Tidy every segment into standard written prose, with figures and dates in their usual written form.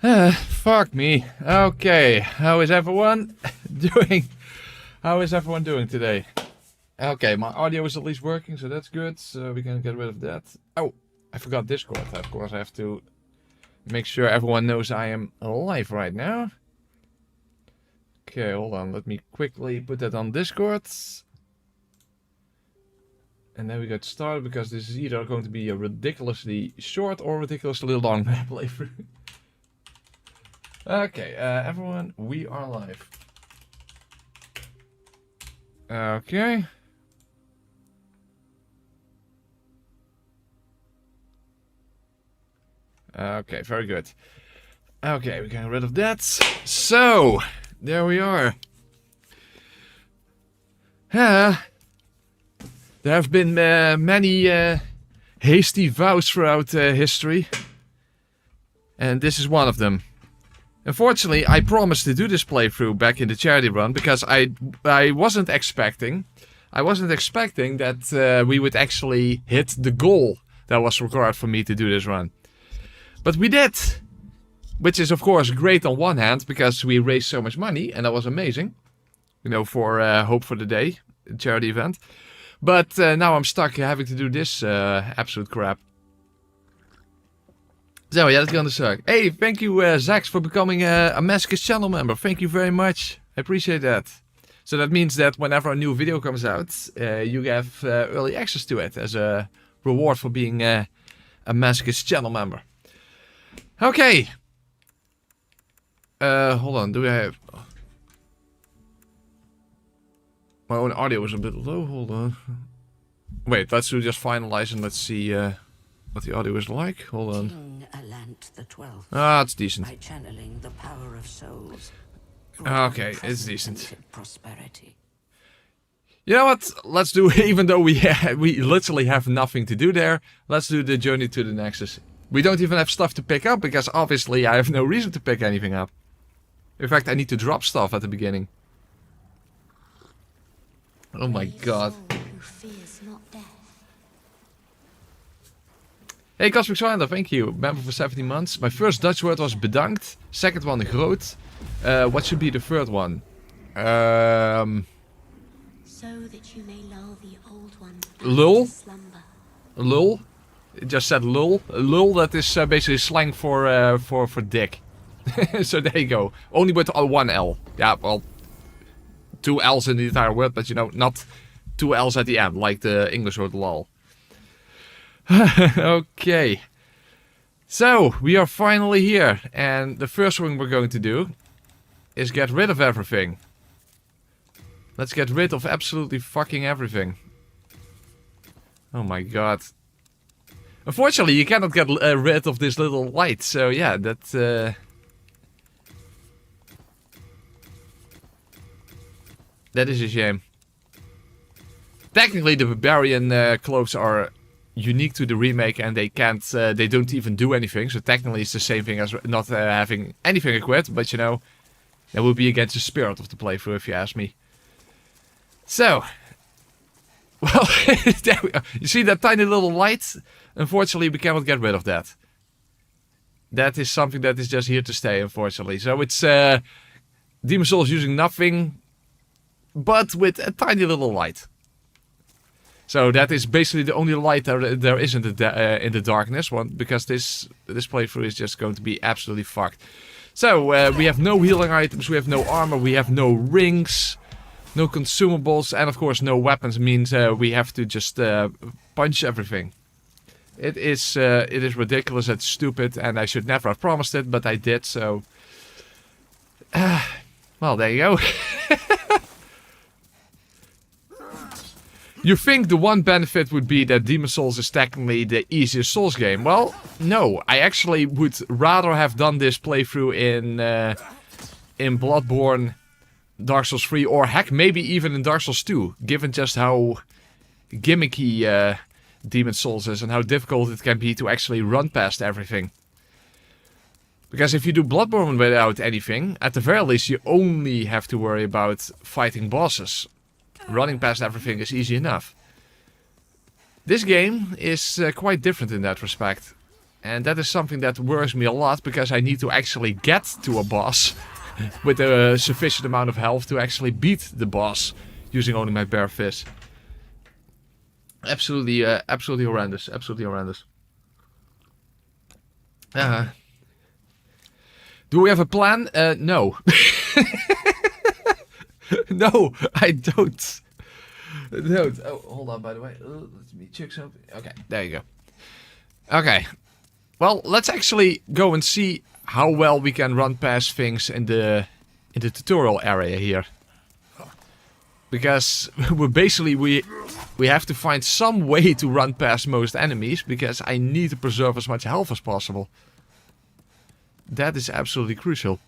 Fuck me. Okay, how is everyone doing? How is everyone doing today? Okay, my audio is at least working, so that's good. So we can get rid of that. Oh, I forgot Discord. Of course, I have to make sure everyone knows I am live right now. Okay, hold on. Let me quickly put that on Discord. And then we get started, because this is either going to be a ridiculously short or ridiculously long playthrough. Okay, everyone, we are live. Okay. Okay, very good. Okay, we got rid of that. So, there we are. There have been many hasty vows throughout history. And this is one of them. Unfortunately, I promised to do this playthrough back in the charity run, because I wasn't expecting that we would actually hit the goal that was required for me to do this run. But we did! Which is of course great on one hand, because we raised so much money, and that was amazing. You know, for Hope for the Day, charity event. But now I'm stuck having to do this absolute crap. So yeah, let's get on the circuit. Hey, thank you Zax for becoming a Masochist channel member. Thank you very much. I appreciate that. So that means that whenever a new video comes out, you have early access to it as a reward for being a Masochist channel member. Okay. Hold on, do I have... My own audio is a bit low, hold on. Wait, let's just finalize and let's see what the audio is like. Hold on. King Alant the 12th. Ah, it's decent. By channeling the power of souls. Okay, it's decent. Prosperity. You know what? Let's do, even though we literally have nothing to do there, let's do the journey to the Nexus. We don't even have stuff to pick up, because obviously I have no reason to pick anything up. In fact, I need to drop stuff at the beginning. Oh my god. Hey Cosmic Slander, thank you. Member for 17 months. My first Dutch word was bedankt. Second one, groot. What should be the third one? So that you may lull the old one lul? to slumber. Lul? It just said lul. Lul, that is basically slang for dick. So there you go. Only with one L. Yeah, well, two L's in the entire word, but you know, not two L's at the end, like the English word lol. Okay. So, we are finally here, and the first thing we're going to do is get rid of everything. Let's get rid of absolutely fucking everything. Oh my god. Unfortunately, you cannot get rid of this little light, so yeah, that... That is a shame. Technically, the Barbarian clothes are unique to the remake, and they can't, they don't even do anything. So technically, it's the same thing as not having anything equipped. But you know, that would be against the spirit of the playthrough, if you ask me. So, well, there we are. You see that tiny little light? Unfortunately, we cannot get rid of that. That is something that is just here to stay, unfortunately. So it's Demon Souls using nothing, but with a tiny little light. So that is basically the only light there is in the darkness, because this playthrough is just going to be absolutely fucked. So we have no healing items, we have no armor, we have no rings, no consumables, and of course no weapons. Means we have to just punch everything. It is ridiculous, it's stupid, and I should never have promised it, but I did. So well, there you go. You think the one benefit would be that Demon Souls is technically the easiest Souls game. Well, no. I actually would rather have done this playthrough in Bloodborne, Dark Souls 3, or heck, maybe even in Dark Souls 2. Given just how gimmicky Demon Souls is and how difficult it can be to actually run past everything. Because if you do Bloodborne without anything, at the very least you only have to worry about fighting bosses. Running past everything is easy enough. This game is quite different in that respect. And that is something that worries me a lot, because I need to actually get to a boss with a sufficient amount of health to actually beat the boss using only my bare fist. Absolutely, absolutely horrendous. Absolutely horrendous. Do we have a plan? No. No, I don't. Oh, hold on, by the way. Let me check something. Okay, there you go. Okay. Well, let's actually go and see how well we can run past things in the tutorial area here. Because we have to find some way to run past most enemies, because I need to preserve as much health as possible. That is absolutely crucial.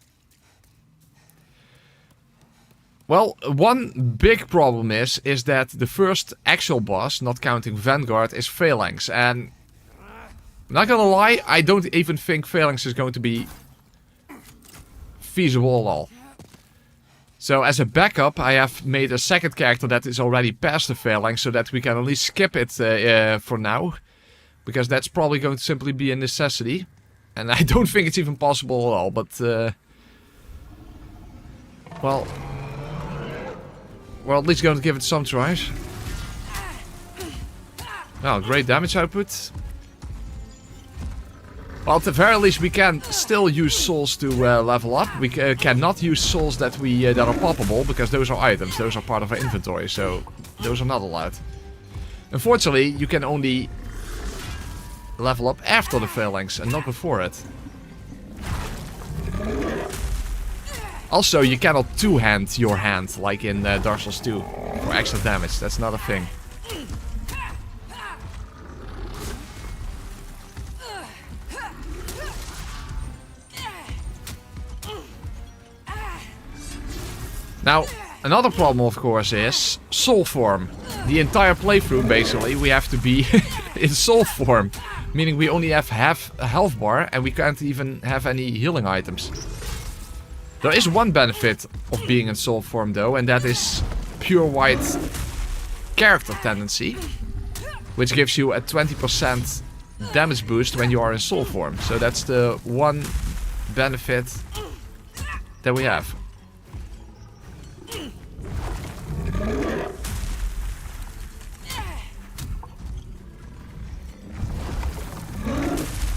Well, one big problem is that the first actual boss, not counting Vanguard, is Phalanx. And I'm not gonna lie, I don't even think Phalanx is going to be feasible at all. So as a backup, I have made a second character that is already past the Phalanx, so that we can at least skip it for now. Because that's probably going to simply be a necessity. And I don't think it's even possible at all, but... well, at least going to give it some tries. Oh, great damage output. Well, at the very least, we can still use souls to level up. We cannot use souls that are poppable, because those are items. Those are part of our inventory, so those are not allowed. Unfortunately, you can only level up after the Phalanx and not before it. Also, you cannot two-hand your hand like in Dark Souls 2 for extra damage. That's not a thing. Now, another problem, of course, is soul form. The entire playthrough, basically, we have to be in soul form. Meaning we only have half a health bar and we can't even have any healing items. There is one benefit of being in soul form, though, and that is pure white character tendency. Which gives you a 20% damage boost when you are in soul form. So that's the one benefit that we have.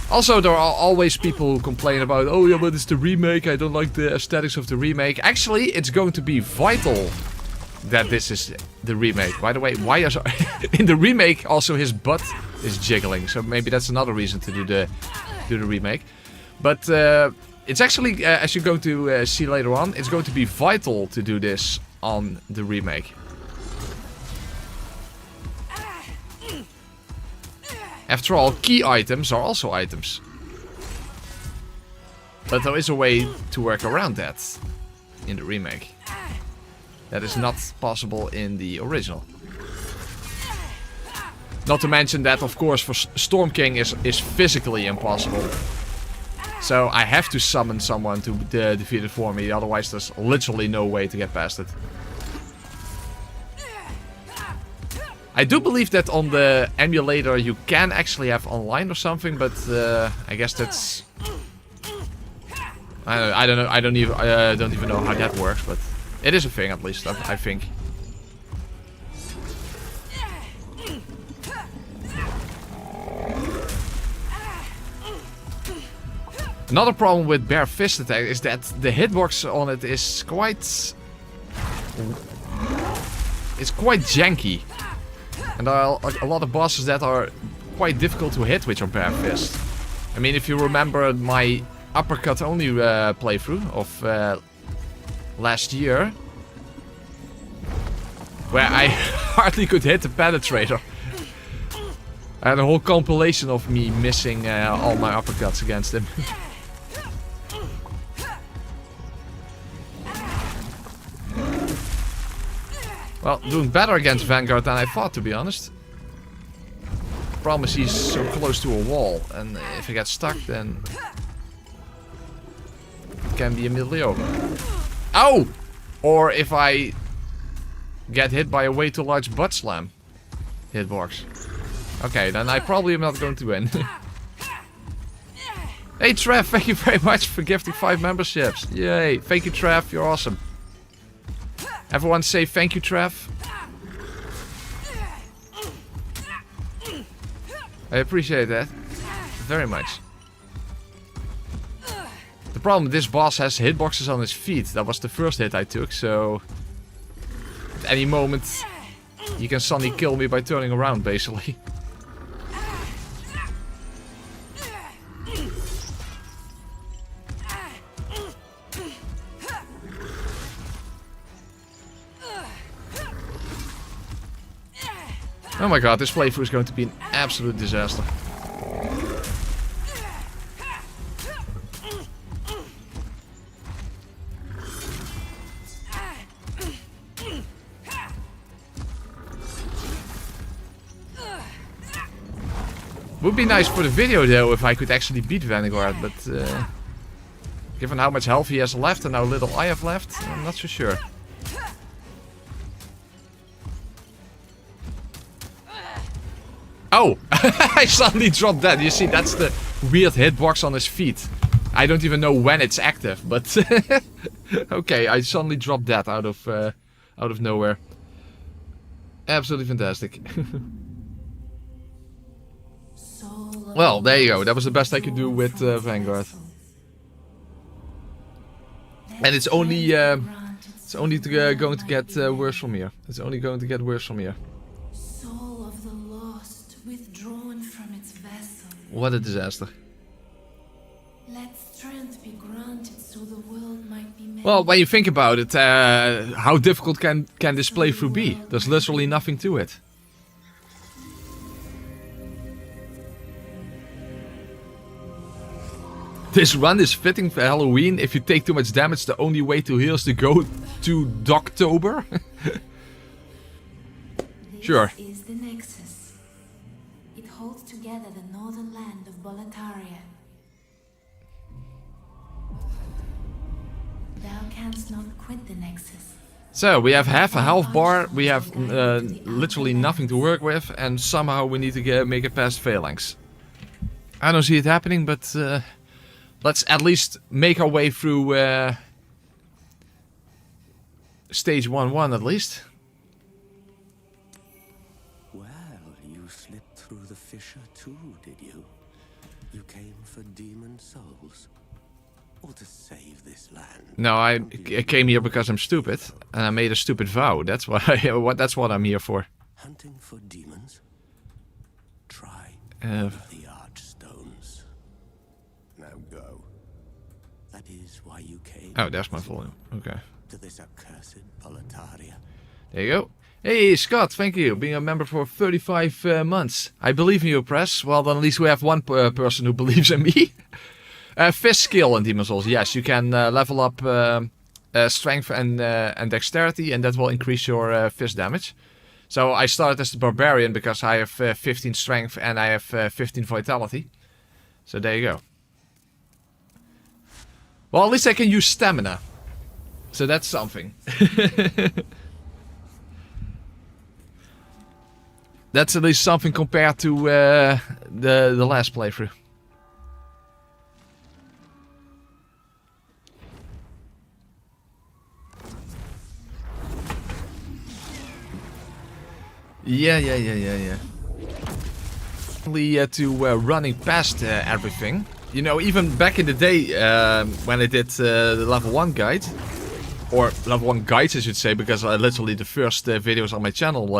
Also, there are always people who complain about, oh yeah, but it's the remake, I don't like the aesthetics of the remake. Actually, it's going to be vital that this is the remake. By the way, why is in the remake also his butt is jiggling, so maybe that's another reason to do the remake. But it's actually, as you're going to see later on, it's going to be vital to do this on the remake. After all, key items are also items. But there is a way to work around that in the remake. That is not possible in the original. Not to mention that, of course, for Storm King is physically impossible. So I have to summon someone to defeat it for me, otherwise there's literally no way to get past it. I do believe that on the emulator you can actually have online or something, but I guess that's... I don't know. I don't even know how that works, but it is a thing at least. I think. Another problem with bare fist attack is that the hitbox on it is quite... it's quite janky. And there are a lot of bosses that are quite difficult to hit with your bare fist. I mean, if you remember my uppercut only playthrough of last year, where I hardly could hit the penetrator. I had a whole compilation of me missing all my uppercuts against him. Well, doing better against Vanguard than I thought, to be honest. Problem is he's so close to a wall, and if he gets stuck, then it can be immediately over. Ow! Or if I get hit by a way too large butt slam hitbox. Okay, then I probably am not going to win. Hey Trev, thank you very much for gifting 5 memberships. Yay. Thank you Trev, you're awesome. Everyone say thank you Trev. I appreciate that very much. The problem, this boss has hitboxes on his feet. That was the first hit I took, so... At any moment, you can suddenly kill me by turning around, basically. Oh my god, this playthrough is going to be an absolute disaster. Would be nice for the video though if I could actually beat Vanguard, but given how much health he has left and how little I have left, I'm not so sure. Oh! I suddenly dropped dead. You see, that's the weird hitbox on his feet. I don't even know when it's active, but... okay, I suddenly dropped dead out of nowhere. Absolutely fantastic. Well, there you go. That was the best I could do with Vanguard. And it's only going to get worse from here. It's only going to get worse from here. Soul of the lost, withdrawn from its vessel. What a disaster. Let strength be granted so the world might be made. Well, when you think about it, how difficult can this playthrough be? There's literally nothing to it. This run is fitting for Halloween. If you take too much damage, the only way to heal is to go to Doctober. Sure. This is the Nexus. It holds together the northern land of Boletaria. Thou canst not quit the Nexus. So, we have half a health bar, we have literally nothing to work with, and somehow we need to make it past Phalanx. I don't see it happening, but let's at least make our way through stage 1-1 at least. Well, you slipped through the fissure too, did you? You came for demon souls? Or to save this land? No, I came here because I'm stupid, and I made a stupid vow. That's why. That's what I'm here for. Hunting for demons? Try Uh, the archstones. Now go. That is why you came. Oh, there's my volume. Okay. To this accursed Boletaria. There you go. Hey, Scott, thank you. Being a member for 35 months. I believe in you, Press. Well, then at least we have one person who believes in me. Fist skill in Demon Souls. Yes, you can level up strength and dexterity, and that will increase your fist damage. So I started as the Barbarian because I have 15 strength and I have 15 vitality. So there you go. Well, at least I can use stamina. So that's something. That's at least something compared to the last playthrough. Yeah. To running past everything. You know, even back in the day when I did the level 1 guide, or level 1 guides I should say, because literally the first videos on my channel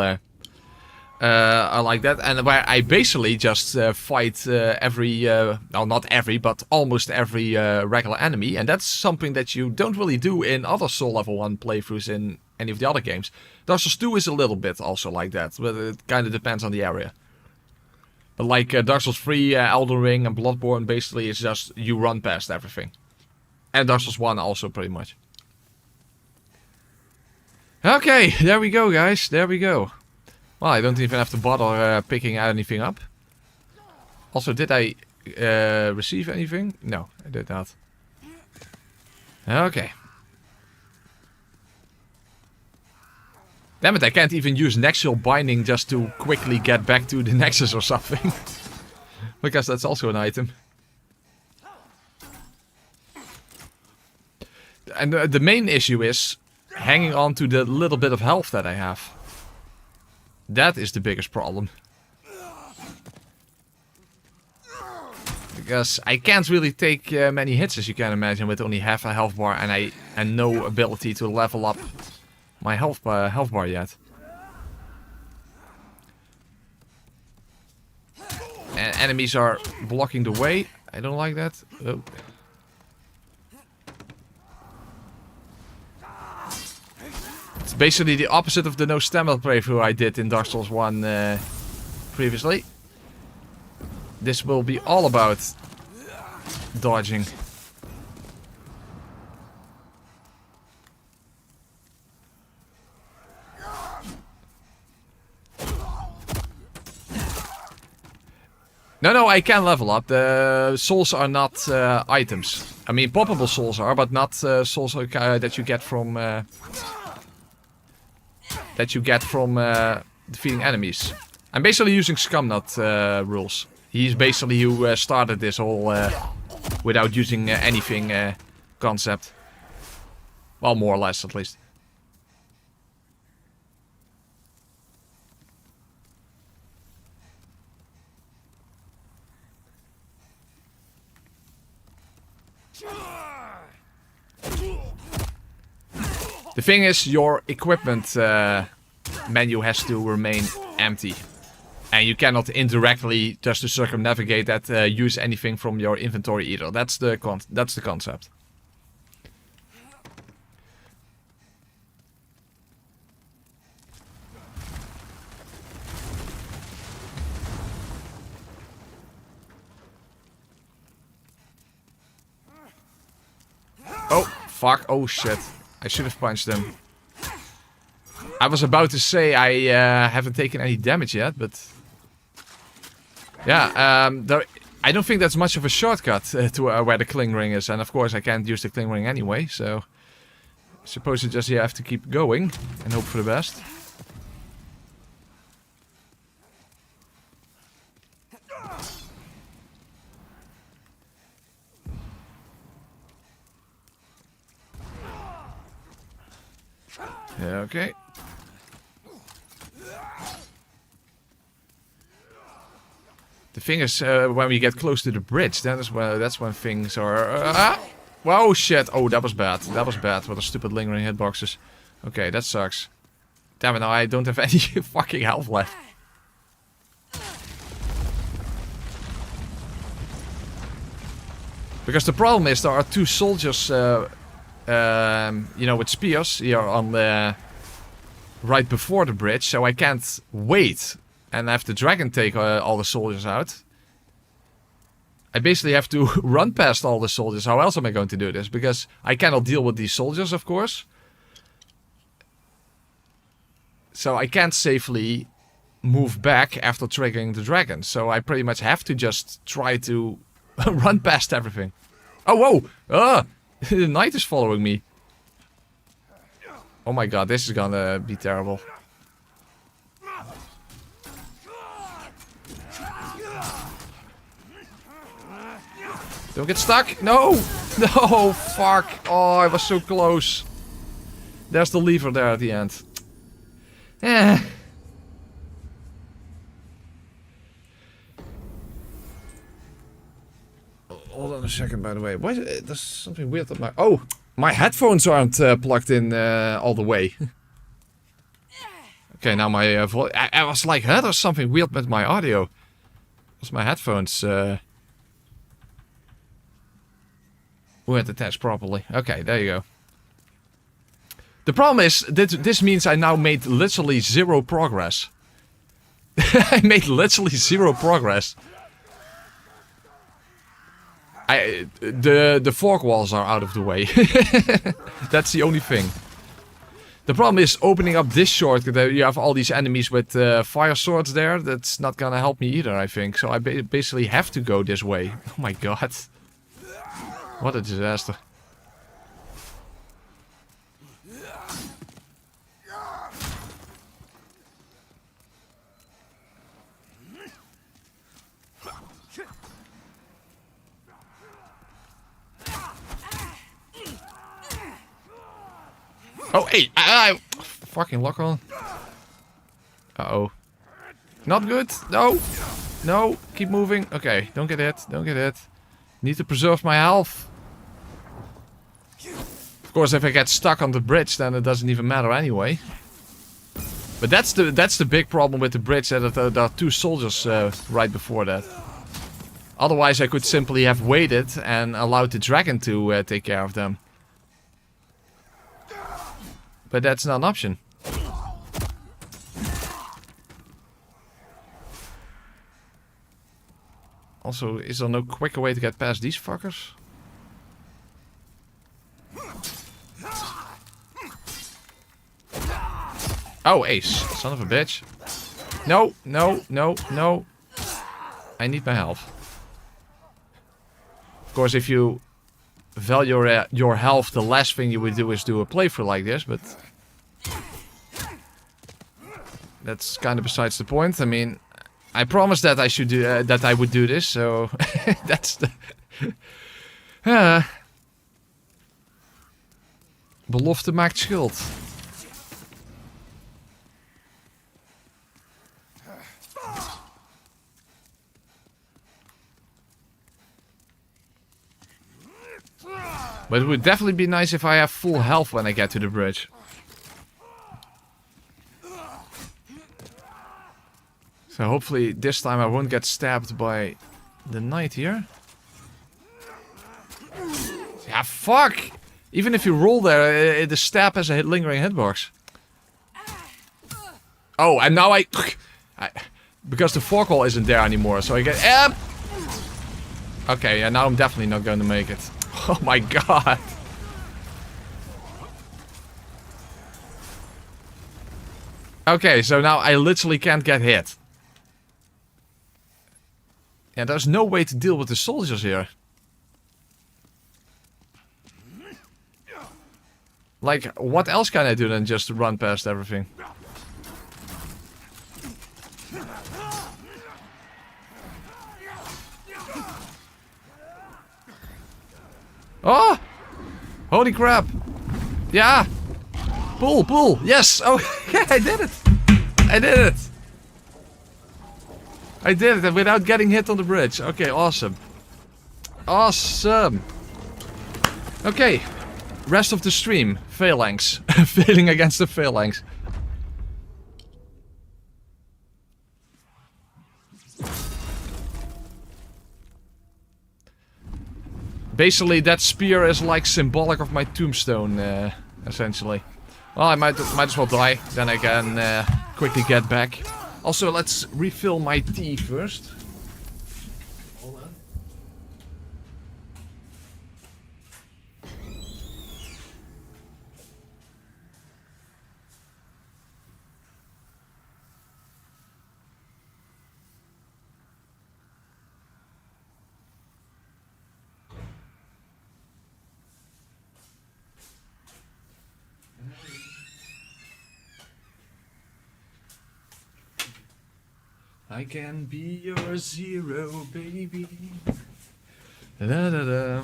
are like that, and where I basically just fight every, well not every, but almost every regular enemy, and that's something that you don't really do in other Soul level 1 playthroughs in any of the other games. Dark Souls 2 is a little bit also like that, but it kind of depends on the area. But like Dark Souls 3, Elden Ring and Bloodborne, basically it's just you run past everything. And Dark Souls 1 also pretty much. Okay, there we go guys, there we go. Well, I don't even have to bother picking anything up. Also, did I receive anything? No, I did not. Okay. Damn it, I can't even use Nexual Binding just to quickly get back to the Nexus or something. Because that's also an item. And the main issue is hanging on to the little bit of health that I have. That is the biggest problem. Because I can't really take many hits, as you can imagine, with only half a health bar and no ability to level up my health bar yet. And enemies are blocking the way. I don't like that. Oh. It's basically the opposite of the no stamina playthrough I did in Dark Souls 1 previously. This will be all about dodging. No, I can level up. The souls are not items. I mean, poppable souls are, but not souls that you get from defeating enemies. I'm basically using Scumnut rules. He's basically who started this whole without using anything concept. Well, more or less, at least. The thing is, your equipment menu has to remain empty. And you cannot indirectly, just to circumnavigate that, use anything from your inventory either. That's the concept. Oh, fuck. Oh, shit. I should have punched him. I was about to say I haven't taken any damage yet, but... Yeah, I don't think that's much of a shortcut to where the Kling Ring is. And of course I can't use the Kling Ring anyway, so... I suppose you just have to keep going and hope for the best. Okay. The thing is, when we get close to the bridge, that's when things are... Whoa, shit. Oh, that was bad. That was bad with the stupid lingering hitboxes. Okay, that sucks. Damn it, now I don't have any fucking health left. Because the problem is, there are two soldiers... you know, with spears here on the right before the bridge, so I can't wait and have the dragon take all the soldiers out. I basically have to run past all the soldiers. How else am I going to do this? Because I cannot deal with these soldiers, of course. So I can't safely move back after triggering the dragon. So I pretty much have to just try to run past everything. Oh, whoa! Ah! The knight is following me. Oh my god, this is gonna be terrible. Don't get stuck! No! No! Fuck! Oh, I was so close. There's the lever there at the end. Eh. Hold on a second, by the way. Why there's something weird on my... Oh! My headphones aren't plugged in all the way. Okay, now my voice... I was like, huh? There's something weird with my audio. Because my headphones... weren't attached properly. Okay, there you go. The problem is, this means I now made literally zero progress. I made literally zero progress. The fork walls are out of the way. That's the only thing. The problem is opening up this shortcut. You have all these enemies with fire swords there. That's not gonna help me either, I think. So I basically have to go this way. Oh my god. What a disaster. Oh, hey! Fucking lock on. Uh-oh. Not good. No. No. Keep moving. Okay, don't get hit. Don't get hit. Need to preserve my health. Of course, if I get stuck on the bridge, then it doesn't even matter anyway. But that's the big problem with the bridge, that there are 2 soldiers right before that. Otherwise, I could simply have waited and allowed the dragon to take care of them. But that's not an option. Also, is there no quicker way to get past these fuckers? Oh, ace. Son of a bitch. No, no, no, no. I need my health. Of course, if you value your health, the last thing you would do is do a playthrough like this, but... that's kind of besides the point. I mean, I promised that I should do that I would do this, so that's the belofte maakt schuld. But it would definitely be nice if I have full health when I get to the bridge. So hopefully this time I won't get stabbed by the knight here. Yeah, fuck! Even if you roll there, the stab has a lingering hitbox. Oh, and now I because the forecaul isn't there anymore, so I get... Okay, and now I'm definitely not going to make it. Oh my god. Okay, so now I literally can't get hit. Yeah, there's no way to deal with the soldiers here. Like, what else can I do than just run past everything? Oh! Holy crap! Yeah! Pull, pull! Yes! Oh, yeah, I did it! I did it! I did it without getting hit on the bridge. Okay, awesome. Awesome! Okay. Rest of the stream. Phalanx. Failing against the Phalanx. Basically, that spear is like symbolic of my tombstone, essentially. Well, I might as well die, then I can quickly get back. Also, let's refill my tea first. Hold on. I can be your zero, baby. Da da da.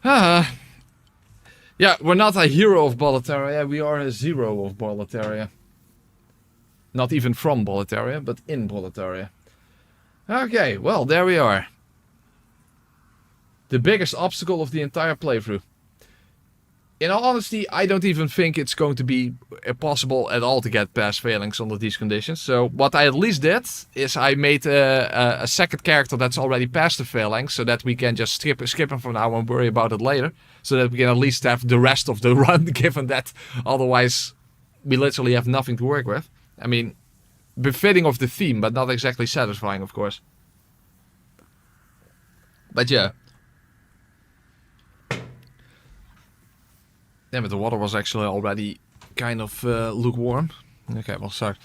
Ah. Yeah, we're not a hero of Boletaria, we are a zero of Boletaria. Not even from Boletaria, but in Boletaria. Okay, well, there we are. The biggest obstacle of the entire playthrough. In all honesty, I don't even think it's going to be possible at all to get past Phalanx under these conditions. So what I at least did is I made a second character that's already past the Phalanx, so that we can just skip him for now and worry about it later. So that we can at least have the rest of the run, given that otherwise we literally have nothing to work with. I mean, befitting of the theme, but not exactly satisfying, of course. But yeah. Yeah, but the water was actually already kind of lukewarm. Okay, well, sorry.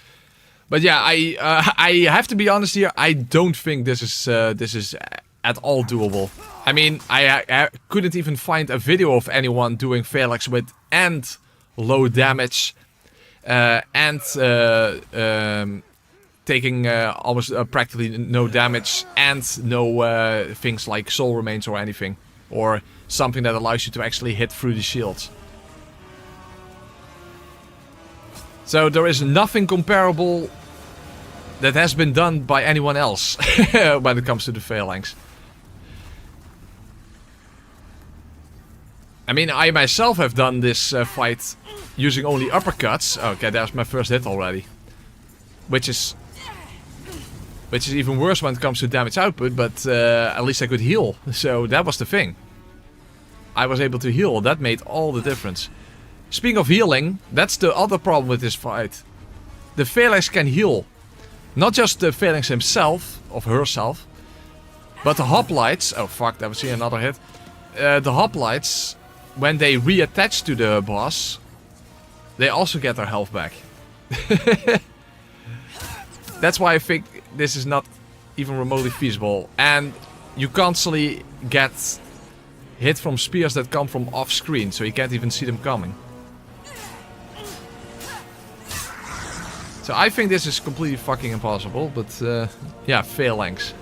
But yeah, I have to be honest here. I don't think this is at all doable. I mean, I couldn't even find a video of anyone doing Phalanx with and low damage and taking almost practically no damage and no things like soul remains or anything, or something that allows you to actually hit through the shields. So there is nothing comparable that has been done by anyone else when it comes to the Phalanx. I mean, I myself have done this fight using only uppercuts. Okay, there's my first hit already. Which is even worse when it comes to damage output, but at least I could heal. So that was the thing. I was able to heal. That made all the difference. Speaking of healing, that's the other problem with this fight. The Phalanx can heal. Not just the Phalanx himself, of herself, but the hoplites. Oh fuck, that was here another hit. The hoplites, when they reattach to the boss, they also get their health back. That's why I think this is not even remotely feasible. And you constantly get hit from spears that come from off screen, so you can't even see them coming. So I think this is completely fucking impossible, but yeah, Phalanx.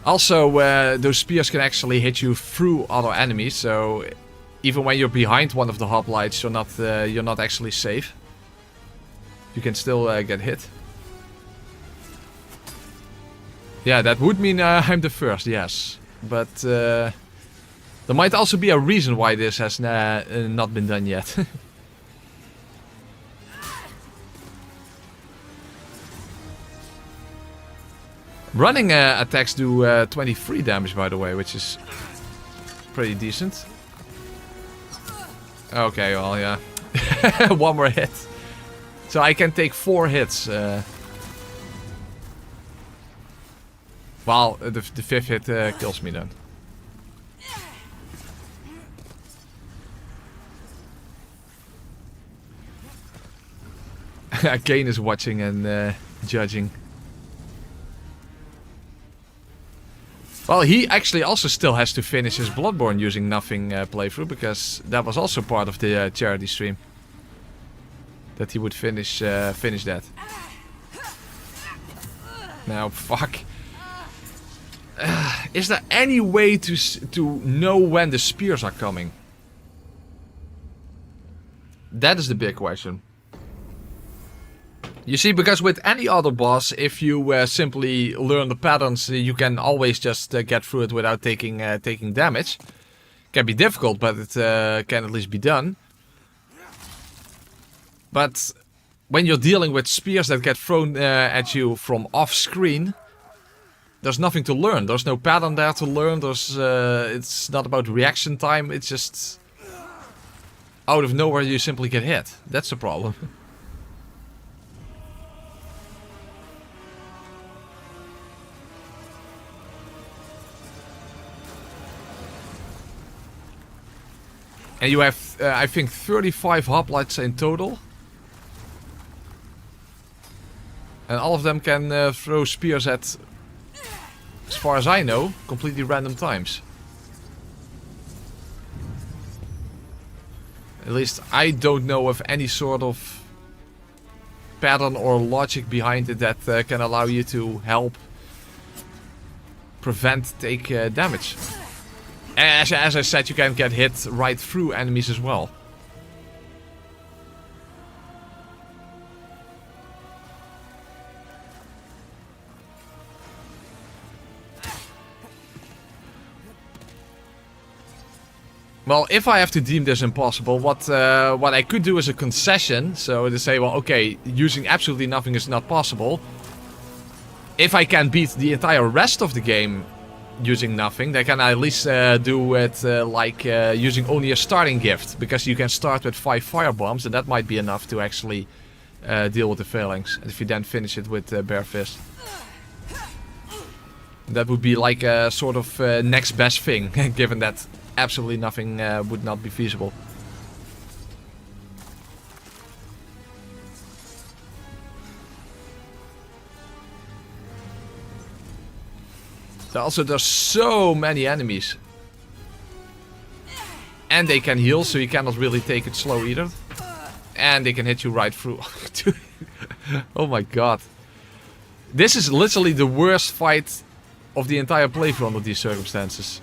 Also, those spears can actually hit you through other enemies, so even when you're behind one of the hoplites, you're not actually safe. You can still get hit. Yeah, that would mean I'm the first, yes. But there might also be a reason why this has not been done yet. Running attacks do 23 damage, by the way, which is pretty decent. Okay, well, yeah. One more hit. So I can take 4 hits. Well, the 5th hit kills me then. Kane is watching and judging. Well, he actually also still has to finish his Bloodborne using nothing playthrough, because that was also part of the charity stream. That he would finish that. Now, fuck. Is there any way to know when the spears are coming? That is the big question. You see, because with any other boss, if you simply learn the patterns, you can always just get through it without taking damage. Can be difficult, but it can at least be done. But when you're dealing with spears that get thrown at you from off-screen, there's nothing to learn. There's no pattern there to learn. It's not about reaction time. It's just out of nowhere you simply get hit. That's the problem. And you have, I think, 35 hoplites in total. And all of them can throw spears at, as far as I know, completely random times. At least I don't know of any sort of pattern or logic behind it that can allow you to help take damage. As I said, you can get hit right through enemies as well. Well, if I have to deem this impossible, what I could do is a concession. So to say, well, okay, using absolutely nothing is not possible. If I can beat the entire rest of the game using nothing, then can I at least do it like using only a starting gift. Because you can start with 5 firebombs, and that might be enough to actually deal with the Phalanx. And if you then finish it with bare fist. That would be like a sort of next best thing, given that absolutely nothing would not be feasible. Also, there's so many enemies. And they can heal, so you cannot really take it slow either. and they can hit you right through. Oh my god. This is literally the worst fight of the entire playthrough under these circumstances.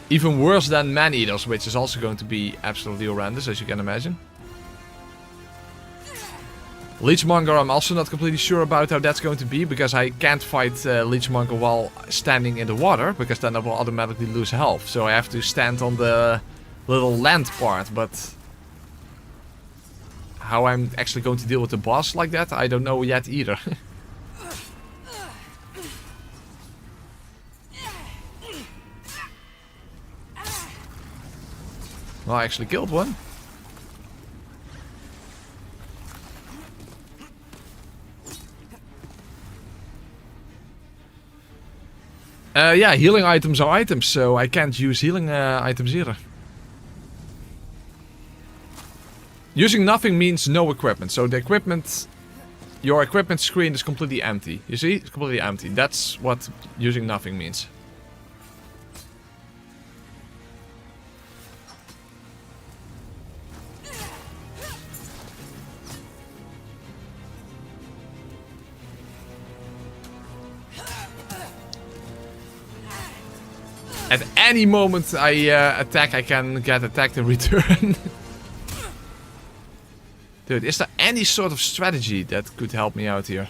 Even worse than Man-Eaters, which is also going to be absolutely horrendous, as you can imagine. Leechmonger, I'm also not completely sure about how that's going to be, because I can't fight Leechmonger while standing in the water, because then I will automatically lose health. So I have to stand on the little land part, but how I'm actually going to deal with the boss like that, I don't know yet either. Well, I actually killed one. Yeah, healing items are items, so I can't use healing items either. Using nothing means no equipment, so the equipment... Your equipment screen is completely empty. You see? It's completely empty. That's what using nothing means. At any moment I attack, I can get attacked in return. Dude, is there any sort of strategy that could help me out here?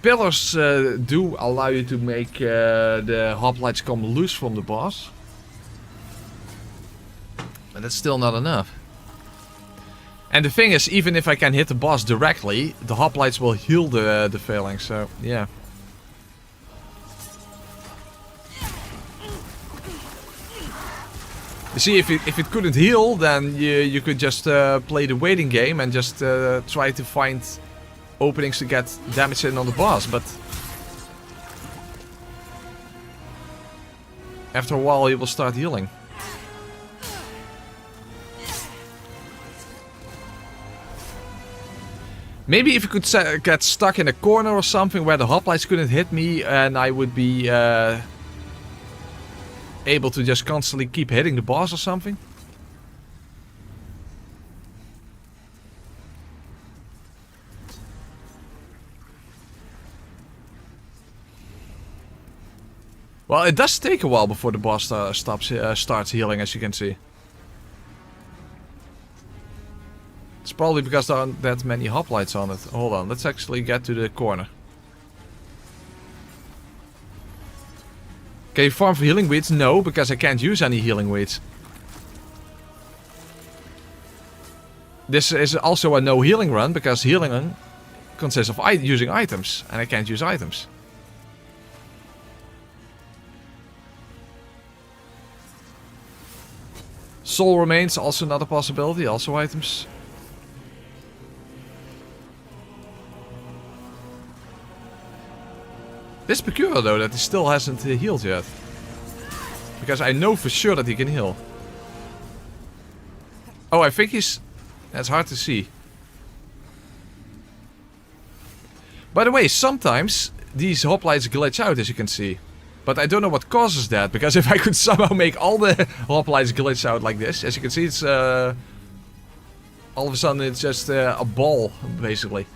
Pillars do allow you to make the hoplites come loose from the boss. But that's still not enough. And the thing is, even if I can hit the boss directly, the hoplites will heal the Phalanx, so yeah. You see, if it couldn't heal, then you could just play the waiting game and just try to find openings to get damage in on the boss, but after a while he will start healing. Maybe if you could get stuck in a corner or something where the hoplites couldn't hit me, and I would be able to just constantly keep hitting the boss or something. Well, it does take a while before the boss starts healing, as you can see. It's probably because there aren't that many hoplites on it. Hold on, let's actually get to the corner. Can you farm for healing weeds? No, because I can't use any healing weeds. This is also a no healing run, because healing consists of using items, and I can't use items. Soul remains, also not a possibility, also items. This peculiar though, that he still hasn't healed yet. Because I know for sure that he can heal. Oh, I think he's... That's hard to see. By the way, sometimes these hoplites glitch out, as you can see. But I don't know what causes that, because if I could somehow make all the hoplites glitch out like this, as you can see, it's all of a sudden it's just a ball, basically.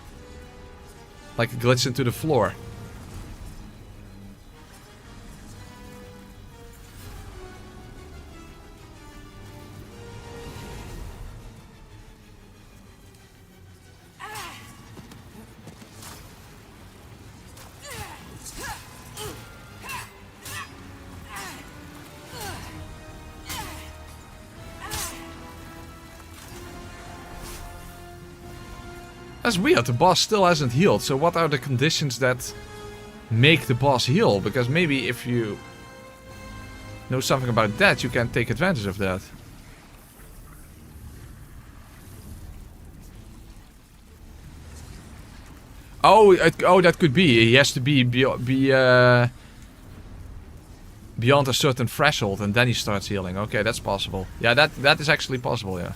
Like it glitched into the floor. That's weird, the boss still hasn't healed, so what are the conditions that make the boss heal? Because maybe if you know something about that, you can take advantage of that. Oh, that could be. He has to be beyond a certain threshold, and then he starts healing. Okay, that's possible. Yeah, that is actually possible, yeah.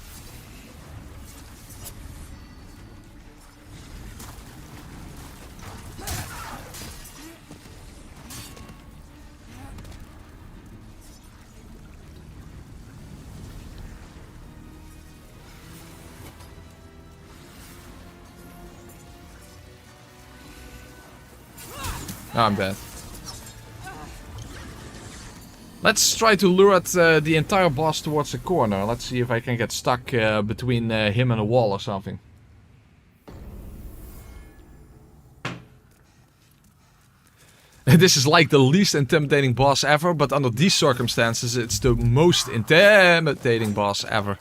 Oh, I'm dead. Let's try to lure the entire boss towards the corner. Let's see if I can get stuck between him and a wall or something. This is like the least intimidating boss ever, but under these circumstances it's the most intimidating boss ever.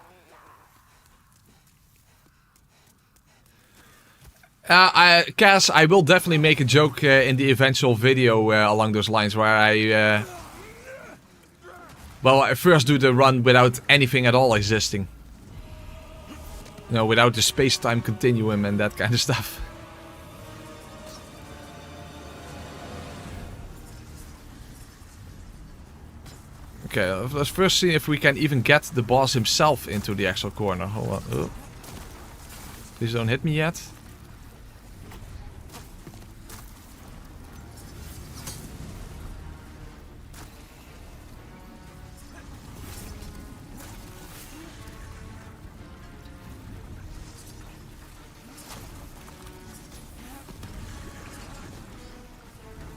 Cass, I will definitely make a joke in the eventual video along those lines where I... well, I first do the run without anything at all existing. You know, without the space-time continuum and that kind of stuff. Okay, let's first see if we can even get the boss himself into the actual corner. Hold on. Oh. Please don't hit me yet.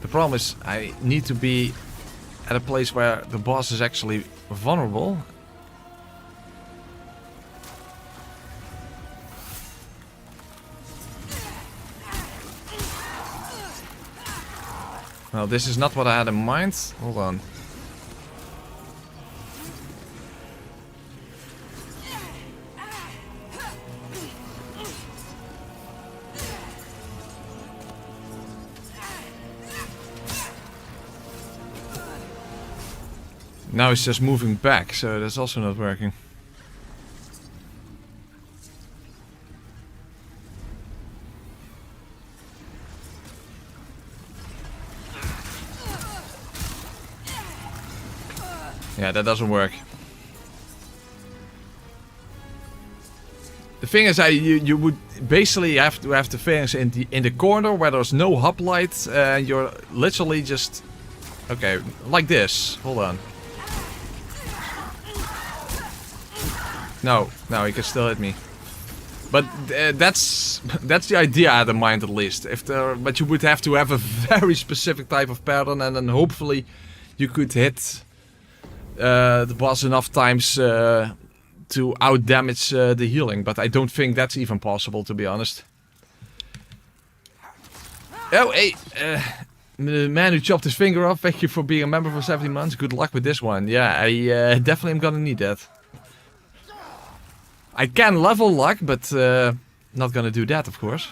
The problem is I need to be at a place where the boss is actually vulnerable. Well, this is not what I had in mind. Hold on. Now it's just moving back, so that's also not working. Yeah, that doesn't work. The thing is, you would basically have to have the Phalanx in the corner where there's no hub light, and you're literally just okay, like this. Hold on. No, he can still hit me. But that's the idea I had in mind, at least. But you would have to have a very specific type of pattern, and then hopefully you could hit the boss enough times to out-damage the healing. But I don't think that's even possible, to be honest. Oh, hey, the man who chopped his finger off, thank you for being a member for 17 months. Good luck with this one. Yeah, I definitely am gonna need that. I can level luck, but not gonna do that, of course.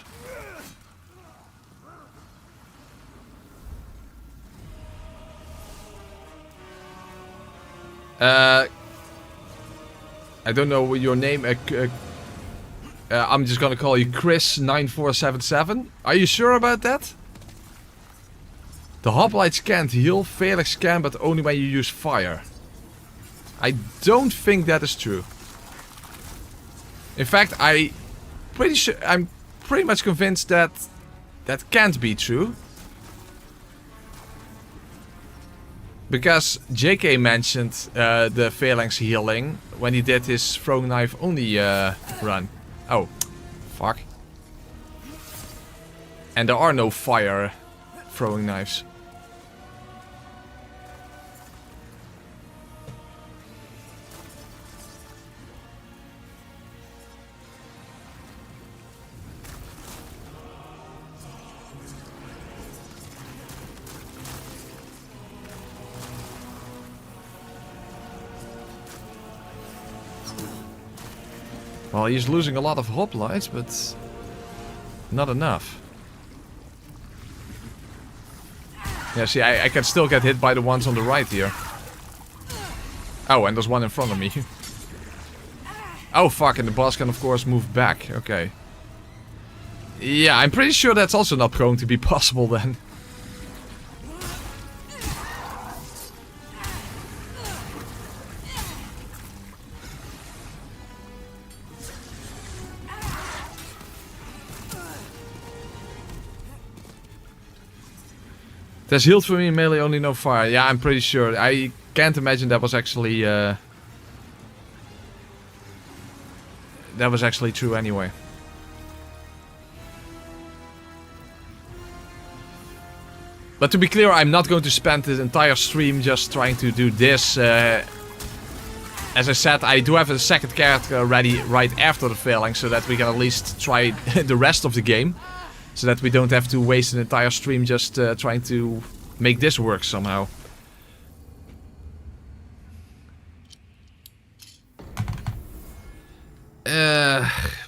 I don't know your name. I'm just gonna call you Chris9477. Are you sure about that? The hoplites can't heal, Phalanx can, but only when you use fire. I don't think that is true. In fact, I'm pretty much convinced that that can't be true. Because JK mentioned the Phalanx healing when he did his throwing knife only run. Oh, fuck. And there are no fire throwing knives. Well, he's losing a lot of hoplites, but not enough. Yeah, see, I can still get hit by the ones on the right here. Oh, and there's one in front of me. Oh, fuck, and the boss can, of course, move back. Okay. Yeah, I'm pretty sure that's also not going to be possible then. There's healed for me in melee, only no fire. Yeah, I'm pretty sure. I can't imagine that was actually true anyway. But to be clear, I'm not going to spend the entire stream just trying to do this. As I said, I do have a second character ready right after the Phalanx, so that we can at least try the rest of the game. So that we don't have to waste an entire stream just trying to make this work somehow.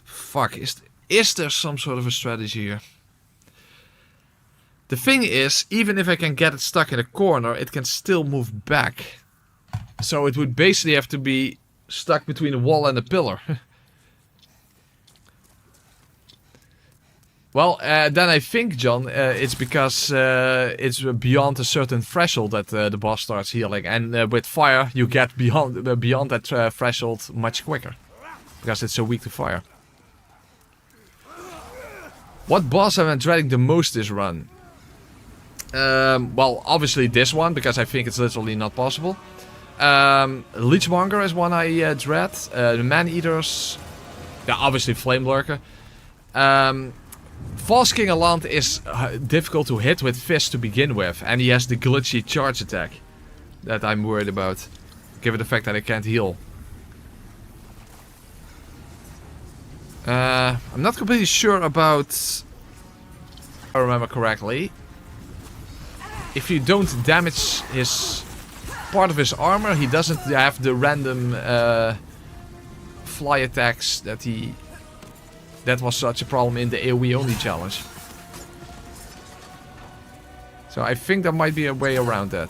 Fuck, is there some sort of a strategy here? The thing is, even if I can get it stuck in a corner, it can still move back. So it would basically have to be stuck between a wall and a pillar. Well, then I think, John, it's because it's beyond a certain threshold that the boss starts healing. And with fire, you get beyond that threshold much quicker. Because it's so weak to fire. What boss am I dreading the most this run? Well, obviously this one, because I think it's literally not possible. Leechmonger is one I dread. The Man-Eaters. Yeah, obviously Flame Lurker. False King Alant is difficult to hit with fists to begin with. And he has the glitchy charge attack. That I'm worried about. Given the fact that I can't heal. I'm not completely sure about... If I remember correctly. If you don't damage his part of his armor, he doesn't have the random fly attacks that he... That was such a problem in the AoE only challenge. So I think there might be a way around that.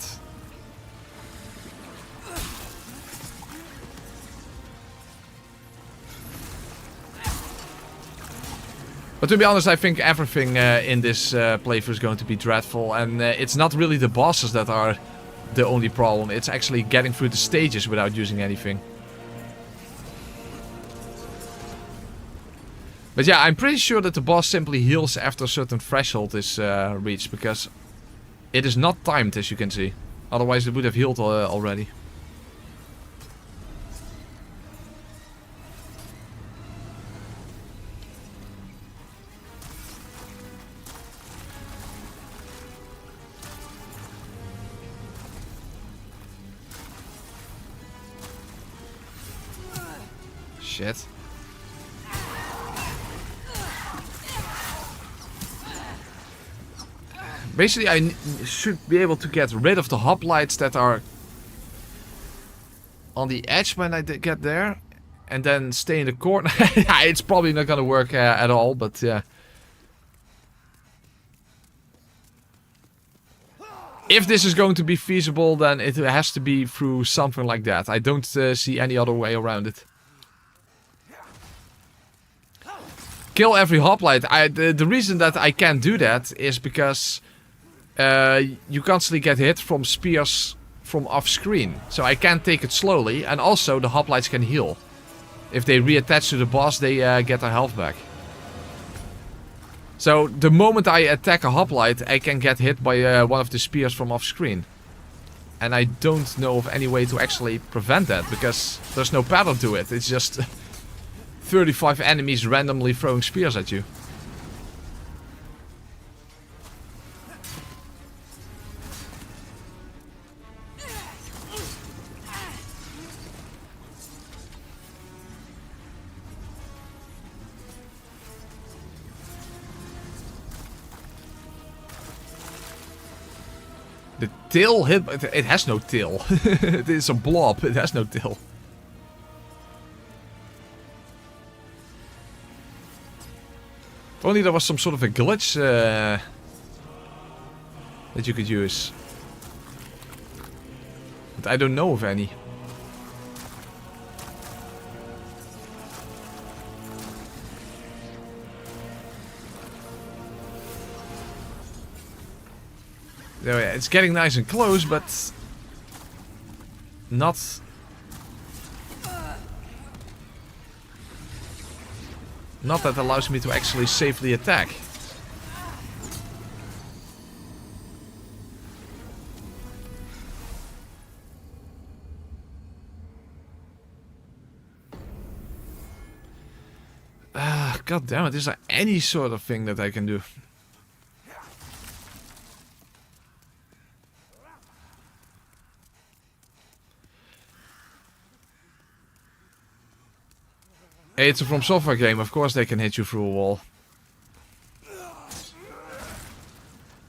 But to be honest, I think everything in this playthrough is going to be dreadful. And it's not really the bosses that are the only problem. It's actually getting through the stages without using anything. But yeah, I'm pretty sure that the boss simply heals after a certain threshold is reached. Because it is not timed, as you can see. Otherwise it would have healed already. Shit. Basically, I should be able to get rid of the hoplites that are on the edge when I get there. And then stay in the corner. It's probably not gonna work at all, but yeah. If this is going to be feasible, then it has to be through something like that. I don't see any other way around it. Kill every hoplite. The reason that I can't do that is because you constantly get hit from spears from off screen. So I can't take it slowly. And also the hoplites can heal. If they reattach to the boss, they get their health back. So the moment I attack a hoplite, I can get hit by one of the spears from off screen. And I don't know of any way to actually prevent that. Because there's no pattern to it. It's just 35 enemies randomly throwing spears at you. The tail hit... It has no tail. It is a blob. It has no tail. If only there was some sort of a glitch that you could use. But I don't know of any. So yeah, it's getting nice and close, but not that allows me to actually safely attack. God damn it, is there any sort of thing that I can do? Hey, it's a From Software game. Of course they can hit you through a wall.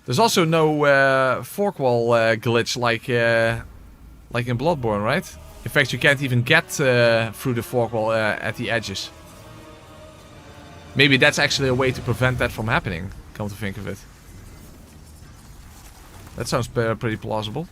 There's also no fork wall glitch like in Bloodborne, right? In fact, you can't even get through the fork wall at the edges. Maybe that's actually a way to prevent that from happening, come to think of it. That sounds pretty plausible.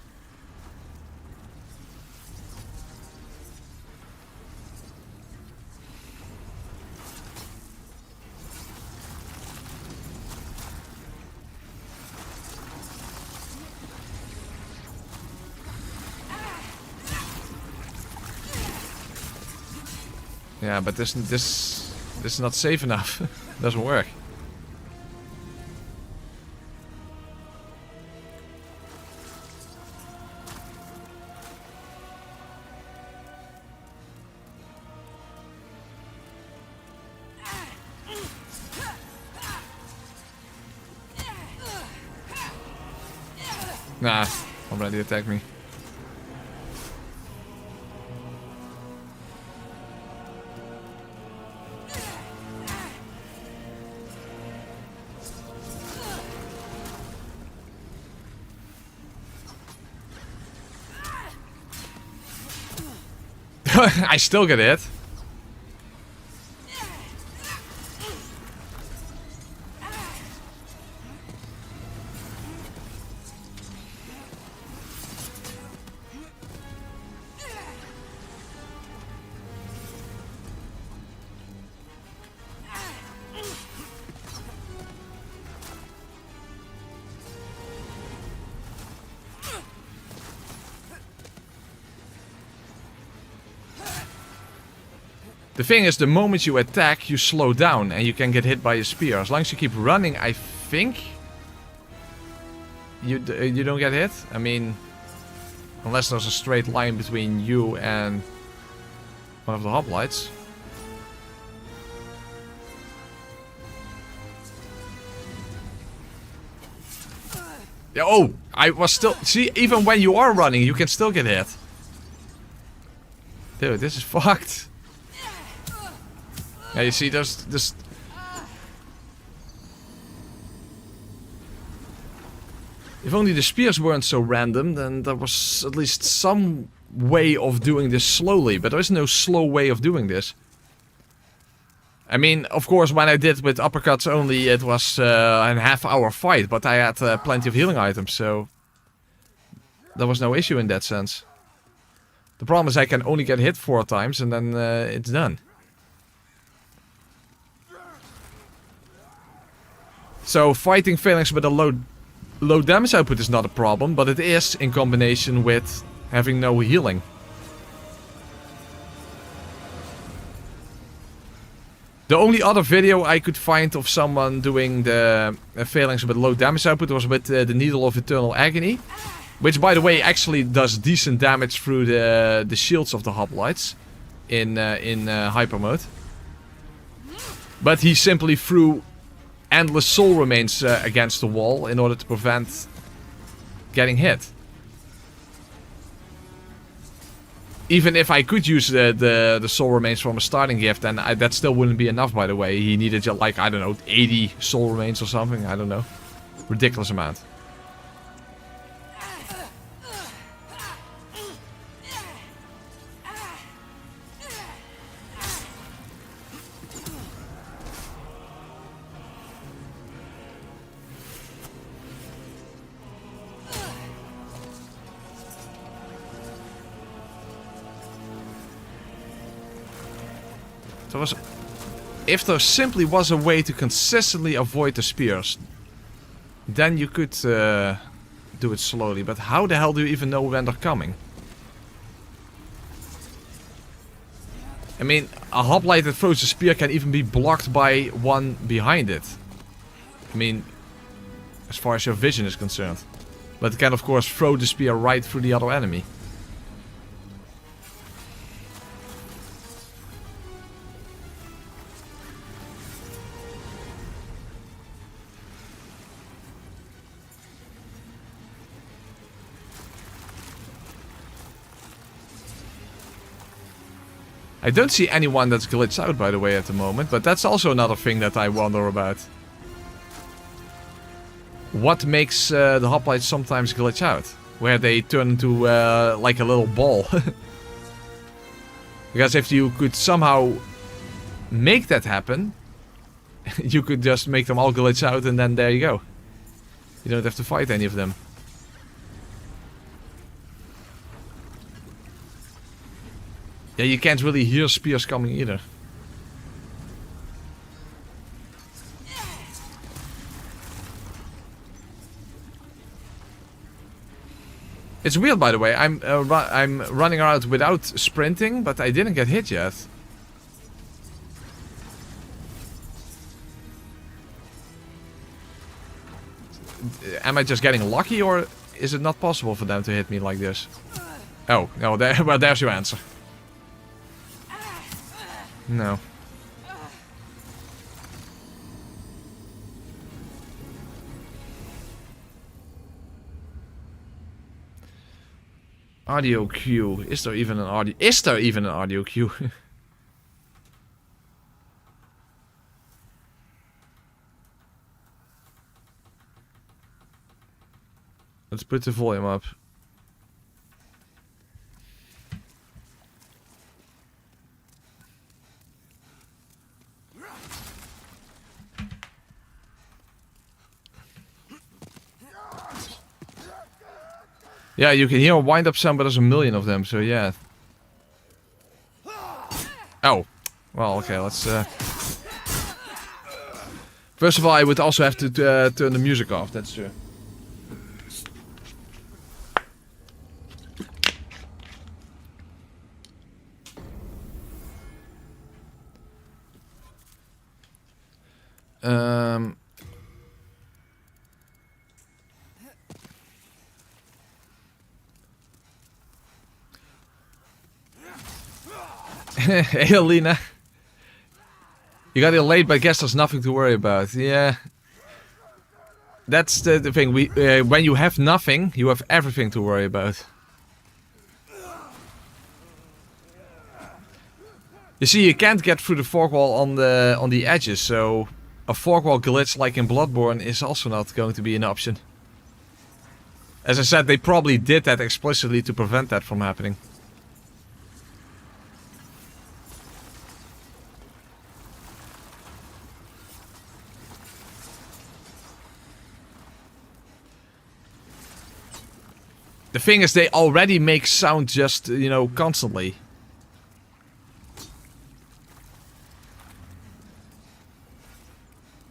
Yeah, but this is not safe enough. Doesn't work. Nah, already attacked me. I still get hit. The thing is, the moment you attack, you slow down and you can get hit by a spear. As long as you keep running, I think you don't get hit. I mean, unless there's a straight line between you and one of the hoplites. Yeah, oh, I was still... See, even when you are running, you can still get hit. Dude, this is fucked. Yeah, you see, there's this. If only the spears weren't so random, then there was at least some way of doing this slowly. But there is no slow way of doing this. I mean, of course, when I did with uppercuts only, it was a half-hour fight. But I had plenty of healing items, so there was no issue in that sense. The problem is I can only get hit 4 times and then it's done. So fighting Phalanx with a low damage output is not a problem, but it is in combination with having no healing. The only other video I could find of someone doing the Phalanx with low damage output was with the Needle of Eternal Agony. Which, by the way, actually does decent damage through the shields of the hoplites in hyper mode. But he simply threw endless soul remains against the wall in order to prevent getting hit. Even if I could use the soul remains from a starting gift, then that still wouldn't be enough, by the way. He needed like, I don't know, 80 soul remains or something. I don't know. Ridiculous amount. If there simply was a way to consistently avoid the spears, then you could do it slowly. But how the hell do you even know when they're coming? I mean, a hoplite that throws a spear can even be blocked by one behind it. I mean, as far as your vision is concerned. But it can of course throw the spear right through the other enemy. I don't see anyone that's glitched out, by the way, at the moment. But that's also another thing that I wonder about. What makes the hoplites sometimes glitch out? Where they turn into like a little ball. Because if you could somehow make that happen, you could just make them all glitch out and then there you go. You don't have to fight any of them. Yeah, you can't really hear spears coming either. It's weird, by the way. I'm running around without sprinting, but I didn't get hit yet. Am I just getting lucky, or is it not possible for them to hit me like this? Oh, no, there, well, there's your answer. No. Audio cue. Is there even an audio? Is there even an audio cue? Let's put the volume up. Yeah, you can hear a wind-up sound, but there's a million of them, so yeah. Oh. Well, okay, let's... First of all, I would also have to turn the music off, that's true. Hey, Alina. You got here late, but I guess there's nothing to worry about. Yeah. That's the thing. When you have nothing, you have everything to worry about. You see, you can't get through the fork wall on the edges, so a fork wall glitch like in Bloodborne is also not going to be an option. As I said, they probably did that explicitly to prevent that from happening. The thing is, they already make sound just, you know, constantly.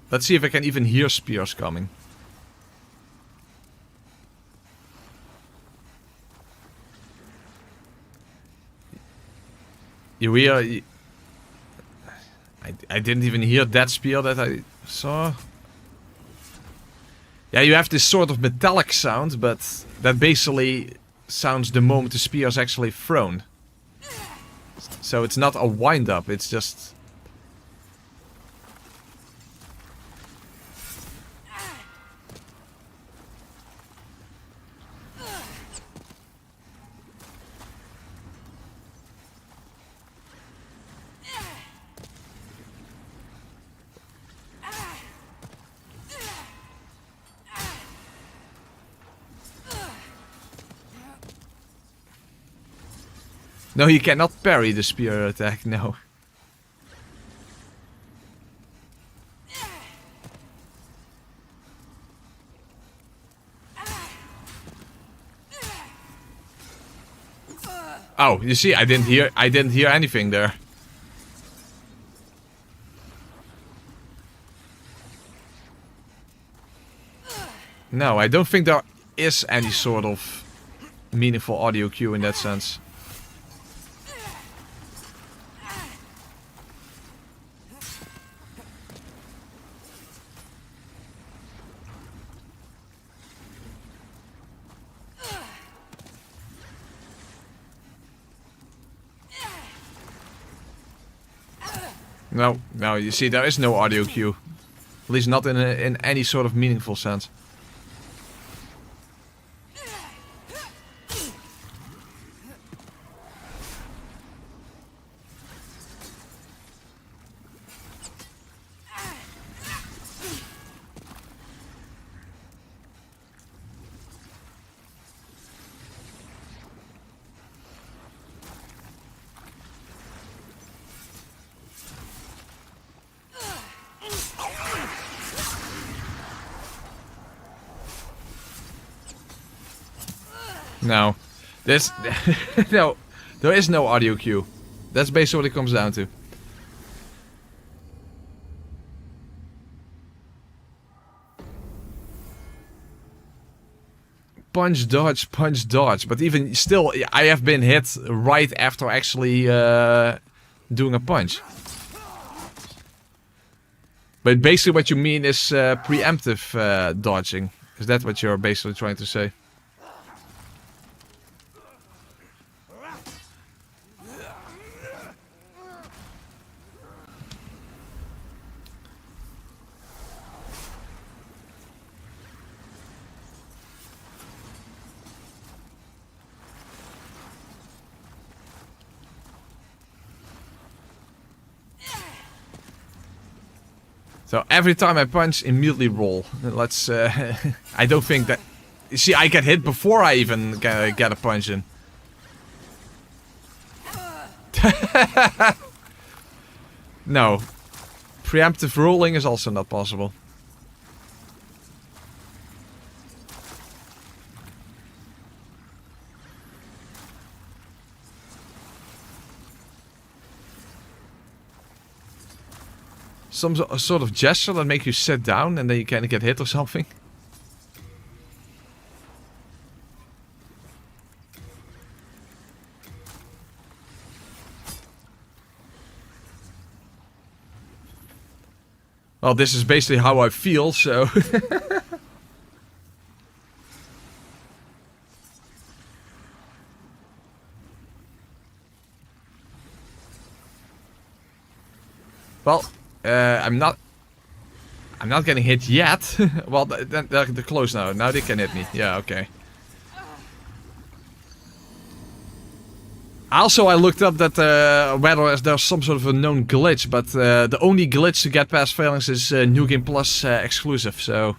Let's see if I can even hear spears coming. You hear... I didn't even hear that spear that I saw. Yeah, you have this sort of metallic sound, but that basically sounds the moment the spear is actually thrown. So it's not a wind-up, it's just... No, you cannot parry the spear attack, no. Oh, you see, I didn't hear anything there. No, I don't think there is any sort of meaningful audio cue in that sense. No, you see, there is no audio cue. At least not in any sort of meaningful sense. No. There's... no. There is no audio cue. That's basically what it comes down to. Punch, dodge. But even still, I have been hit right after actually doing a punch. But basically what you mean is preemptive dodging. Is that what you're basically trying to say? So every time I punch, immediately roll. Let's. I don't think that. You see, I get hit before I even get a punch in. No, preemptive rolling is also not possible. Some sort of gesture that make you sit down and then you kind of get hit or something. Well, this is basically how I feel, so... Well... I'm not getting hit yet. Well, they're close now. Now they can hit me. Yeah, okay. Also, I looked up that whether there's some sort of a known glitch, but the only glitch to get past Phalanx is New Game Plus exclusive, so...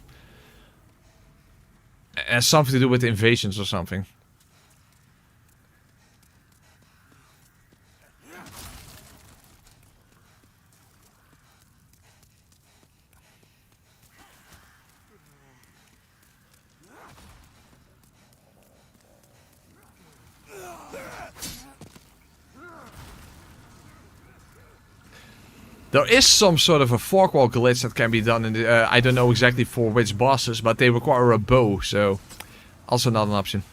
It has something to do with invasions or something. There is some sort of a fork wall glitch that can be done in the, I don't know exactly for which bosses, but they require a bow, so also not an option.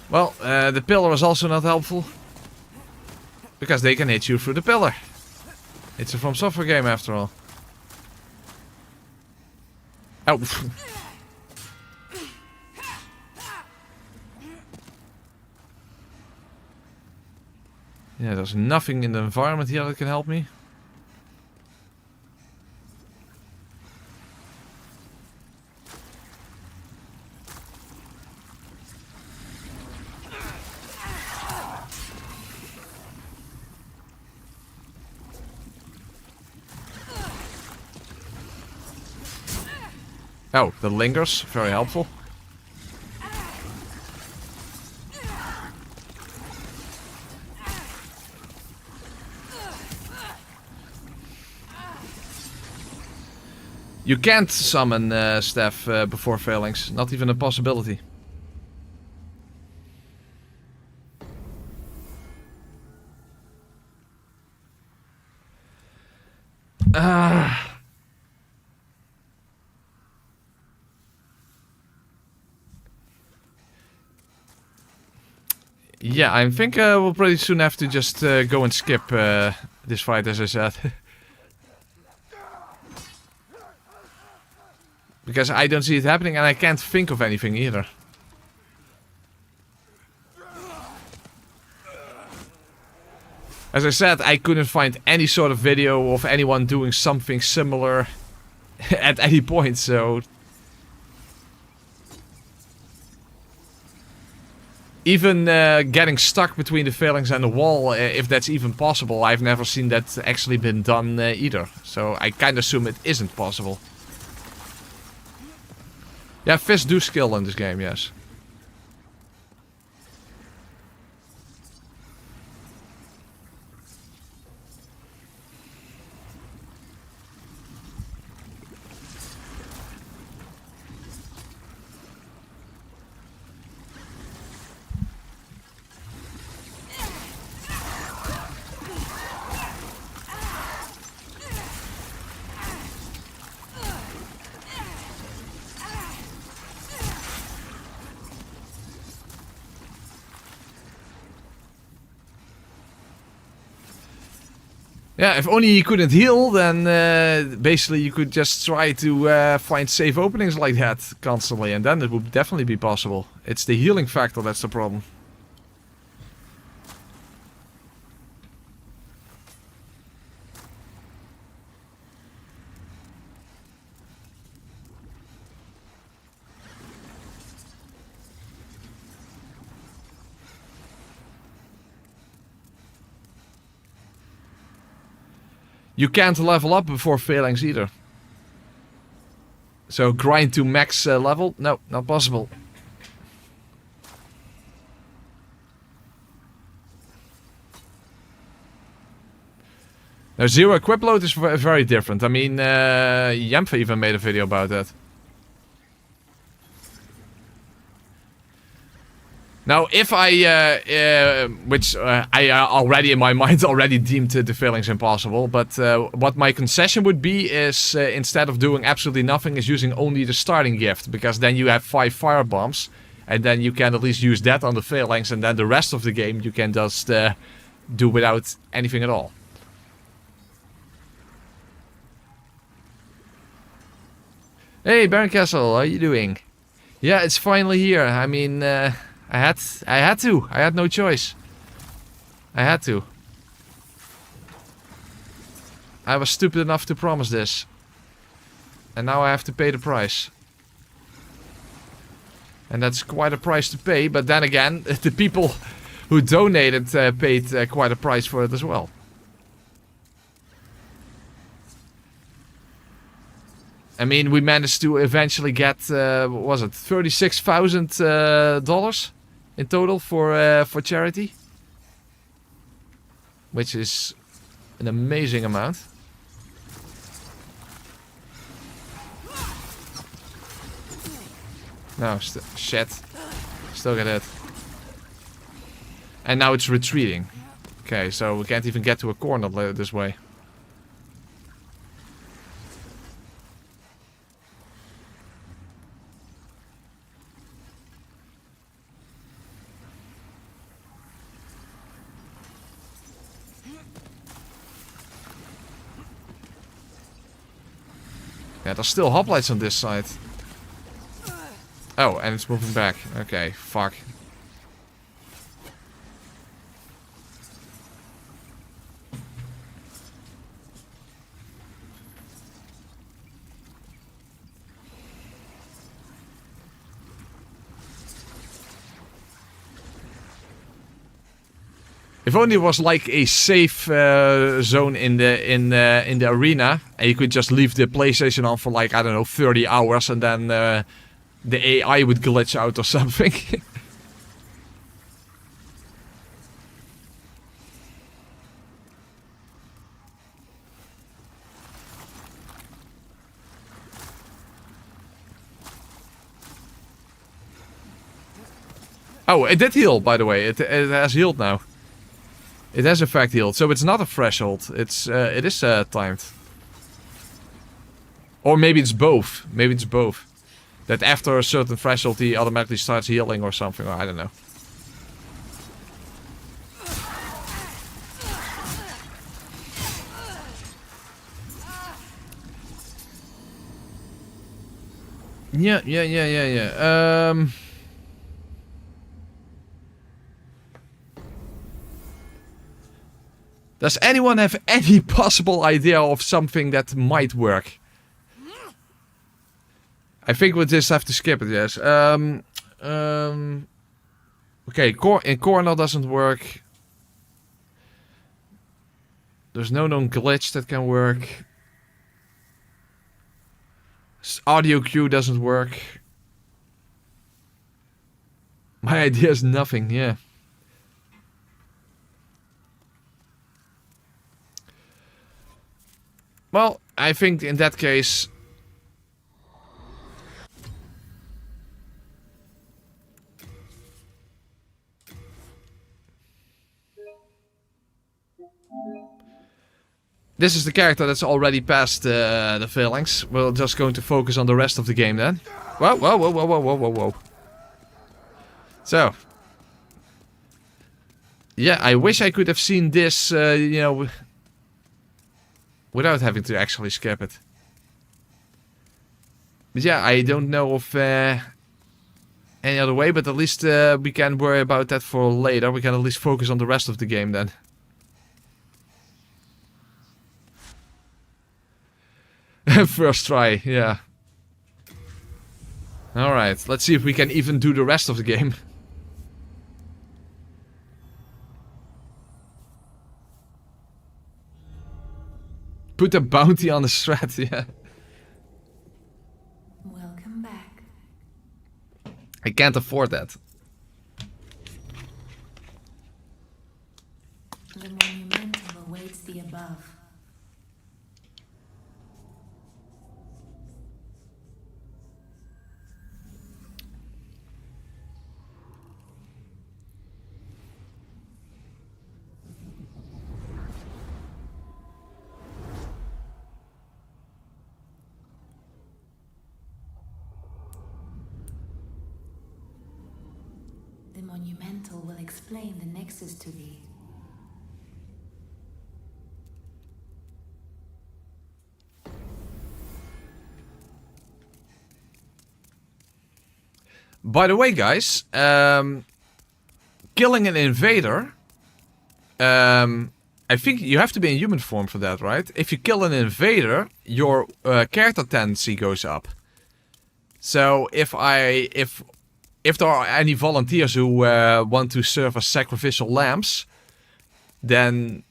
Well, the pillar is also not helpful. Because they can hit you through the pillar. It's a From Software game after all. Oh. Yeah, there's nothing in the environment here that can help me. Oh, the lingers, very helpful. You can't summon staff before Phalanx, not even a possibility. Yeah, I think we'll pretty soon have to just go and skip this fight, as I said. Because I don't see it happening and I can't think of anything either. As I said, I couldn't find any sort of video of anyone doing something similar at any point, so... Even getting stuck between the Phalanx and the wall, if that's even possible, I've never seen that actually been done either. So I kind of assume it isn't possible. Yeah, fists do skill in this game, yes. Yeah, if only he couldn't heal, then basically you could just try to find safe openings like that constantly, and then it would definitely be possible. It's the healing factor that's the problem. You can't level up before Phalanx either. So grind to max level? No, not possible. Now, zero equip load is very different. I mean, Yempha even made a video about that. Now, if I, which I already in my mind already deemed the Phalanx impossible, but what my concession would be is instead of doing absolutely nothing, is using only the starting gift, because then you have 5 fire bombs, and then you can at least use that on the Phalanx, and then the rest of the game you can just do without anything at all. Hey, Baron Castle, how are you doing? Yeah, it's finally here. I mean, I had to. I had no choice. I had to. I was stupid enough to promise this. And now I have to pay the price. And that's quite a price to pay, but then again, the people who donated paid quite a price for it as well. I mean, we managed to eventually get, what was it, $36,000 in total for charity, which is an amazing amount. No, shit, still get hit. And now it's retreating. Okay, so we can't even get to a corner this way. Yeah, there's still hoplites on this side. Oh, and it's moving back. Okay, fuck. If only it was like a safe zone in the arena, and you could just leave the PlayStation on for like, I don't know, 30 hours, and then the AI would glitch out or something. Oh, it did heal, by the way. It has healed now. It has in fact healed, so it's not a threshold. It is timed. Or maybe it's both. Maybe it's both. That after a certain threshold he automatically starts healing or something, or I don't know. Yeah. Does anyone have any possible idea of something that might work? I think we'll just have to skip it, yes. Okay, in corner doesn't work. There's no known glitch that can work. Audio queue doesn't work. My idea is nothing, yeah. Well, I think in that case... This is the character that's already past the Phalanx. We're just going to focus on the rest of the game then. Whoa, whoa, whoa, whoa, whoa, whoa, whoa, whoa. So. Yeah, I wish I could have seen this, you know, without having to actually skip it. But yeah, I don't know of any other way, but at least we can worry about that for later. We can at least focus on the rest of the game then. First try, yeah. Alright, let's see if we can even do the rest of the game. Put a bounty on the threat, yeah. Welcome back. I can't afford that. The monumental awaits the above. The monumental will explain the Nexus to thee. By the way, guys, killing an invader, I think you have to be in human form for that, right? If you kill an invader, your character tendency goes up. So if there are any volunteers who want to serve as sacrificial lambs, then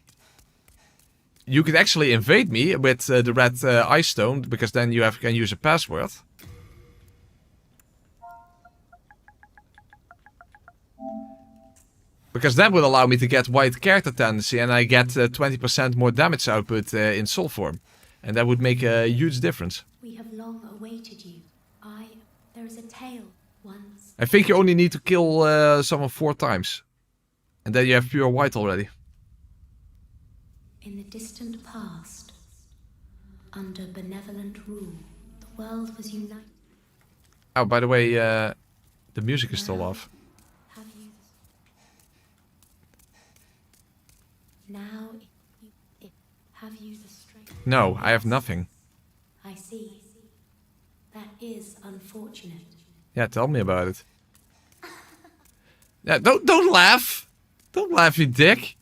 you could actually invade me with the red ice stone, because then you can use a password. Because that would allow me to get white character tendency, and I get 20% more damage output in soul form. And that would make a huge difference. We have long awaited you. There is a tale once. I think you only need to kill someone 4 times. And then you have pure white already. In the distant past, under benevolent rule, the world was united. Oh, by the way, the music is still off. Have you? Now, have you the strength? No, I have nothing. I see. That is unfortunate. Yeah, tell me about it. Yeah, don't laugh. Don't laugh, you dick.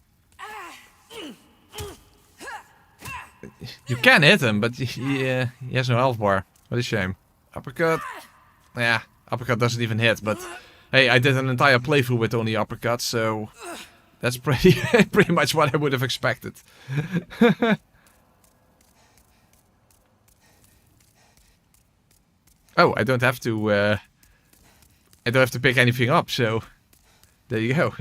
You can hit him, but he has no health bar. What a shame. Uppercut. Yeah, uppercut doesn't even hit, but hey, I did an entire playthrough with only uppercuts, so that's pretty much what I would have expected. Oh, I don't have to pick anything up, so there you go.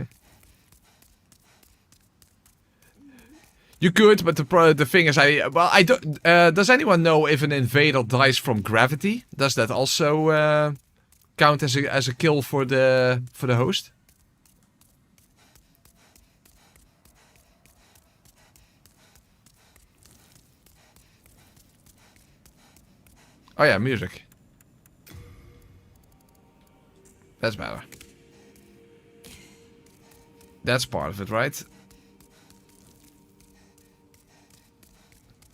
You could, but the thing is, I don't. Does anyone know if an invader dies from gravity? Does that also count as a kill for the host? Oh yeah, music. That's better. That's part of it, right?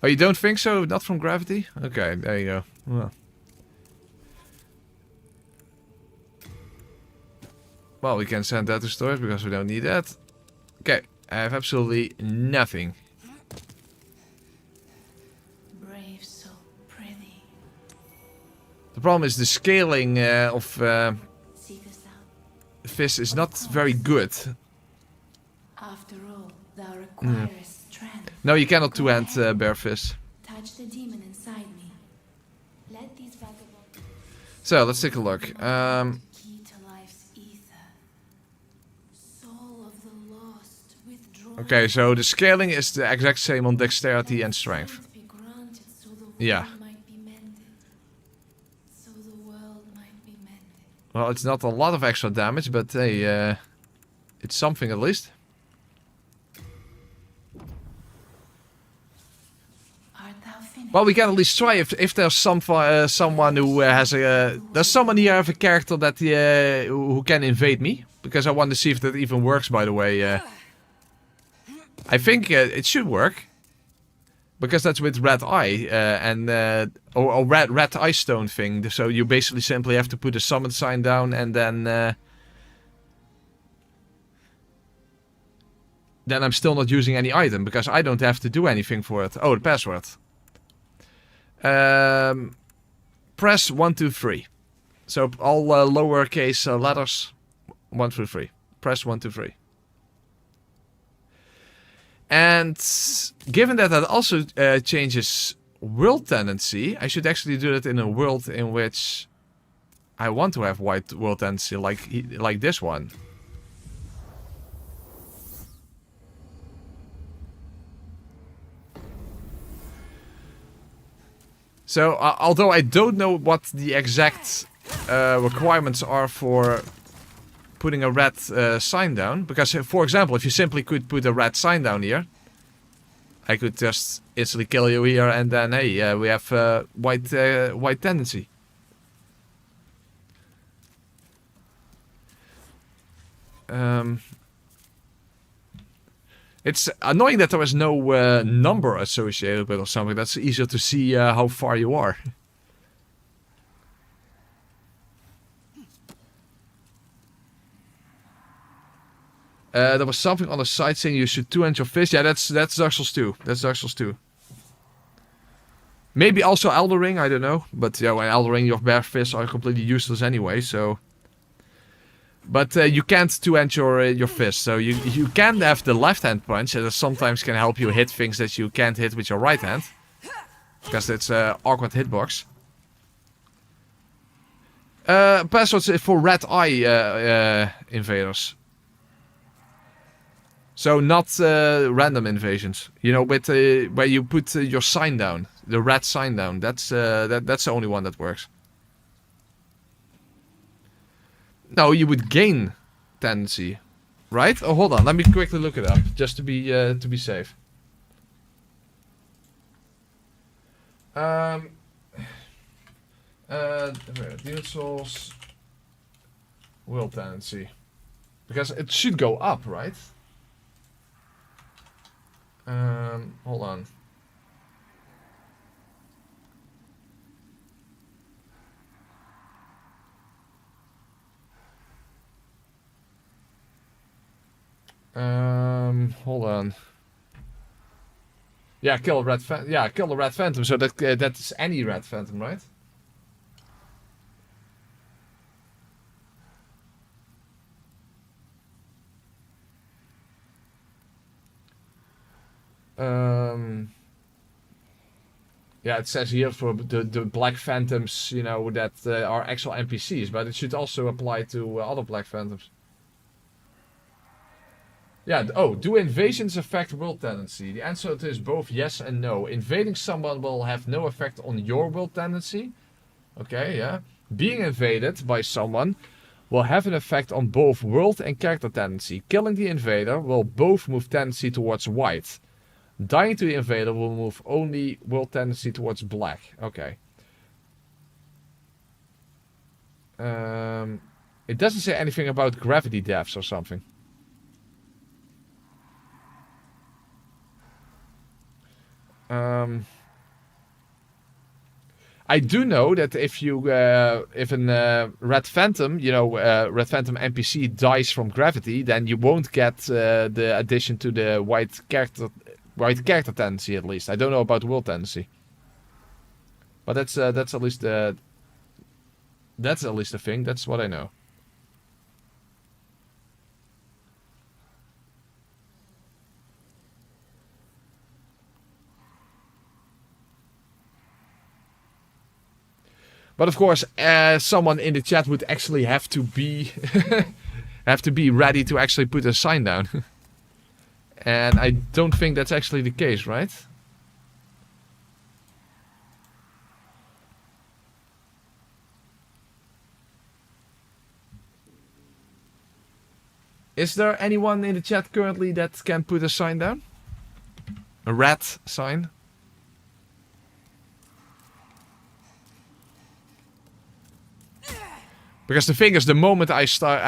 Oh, you don't think so? Not from gravity? Okay, there you go. Well, we can send that to storage because we don't need that. Okay, I have absolutely nothing. Brave, so pretty. The problem is the scaling of Seekest thou? Fist is not very good. After all, thou requirest strength. No, you cannot two-hand Bear Fist. Touch the demon inside me. Let these vagabonds So, let's take a look. key to life's ether. Okay, so the scaling is the exact same on dexterity and strength. Be granted so the world Yeah. might be mended. So the world might be mended. Well, it's not a lot of extra damage, but hey, it's something at least. Art thou finished? Well, we can at least try if there's someone who has a... Does someone here have a character that who can invade me? Because I want to see if that even works, by the way. I think it should work. Because that's with red eye or red eye stone thing. So you basically simply have to put a summon sign down and then I'm still not using any item because I don't have to do anything for it. Oh, the password. Press 1, 2, 3. So all lowercase letters 1 through 3. Press 1, 2, 3. And given that also changes world tendency, I should actually do that in a world in which I want to have white world tendency, like this one. So, although I don't know what the exact requirements are for putting a red sign down, because for example, if you simply could put a red sign down here, I could just instantly kill you here, and then hey, we have white tendency. It's annoying that there is no number associated with or something. That's easier to see how far you are. There was something on the side saying you should two-hand your fist. Yeah, that's Dark Souls 2. That's Dark Souls 2. Maybe also Elden Ring, I don't know. But yeah, when Elden Ring, your bare fists are completely useless anyway, so... But you can't two-hand your fist, so you can have the left-hand punch, that sometimes can help you hit things that you can't hit with your right hand. Because it's an awkward hitbox. Passwords for red eye invaders. So not random invasions, you know, with where you put your sign down, the red sign down. That's the only one that works. No, you would gain tendency, right? Oh, hold on, let me quickly look it up, just to be safe. Demon Souls will tendency, because it should go up, right? Hold on. Hold on. Yeah, kill a red kill the red phantom. So that's any red phantom, right? Yeah, it says here for the black phantoms, you know, that are actual NPCs, but it should also apply to other black phantoms. Yeah, oh, do invasions affect world tendency? The answer to is both yes and no. Invading someone will have no effect on your world tendency. Okay, yeah. Being invaded by someone will have an effect on both world and character tendency. Killing the invader will both move tendency towards white. Dying to the invader will move only world tendency towards black. Okay. It doesn't say anything about gravity deaths or something. I do know that if you, if a red phantom, you know, red phantom NPC dies from gravity, then you won't get the addition to the white character tendency at least. I don't know about world tendency, but that's at least a thing. That's what I know. But of course, someone in the chat would actually have to be ready to actually put a sign down. And I don't think that's actually the case, right? Is there anyone in the chat currently that can put a sign down? A rat sign? Because the thing is, the moment I start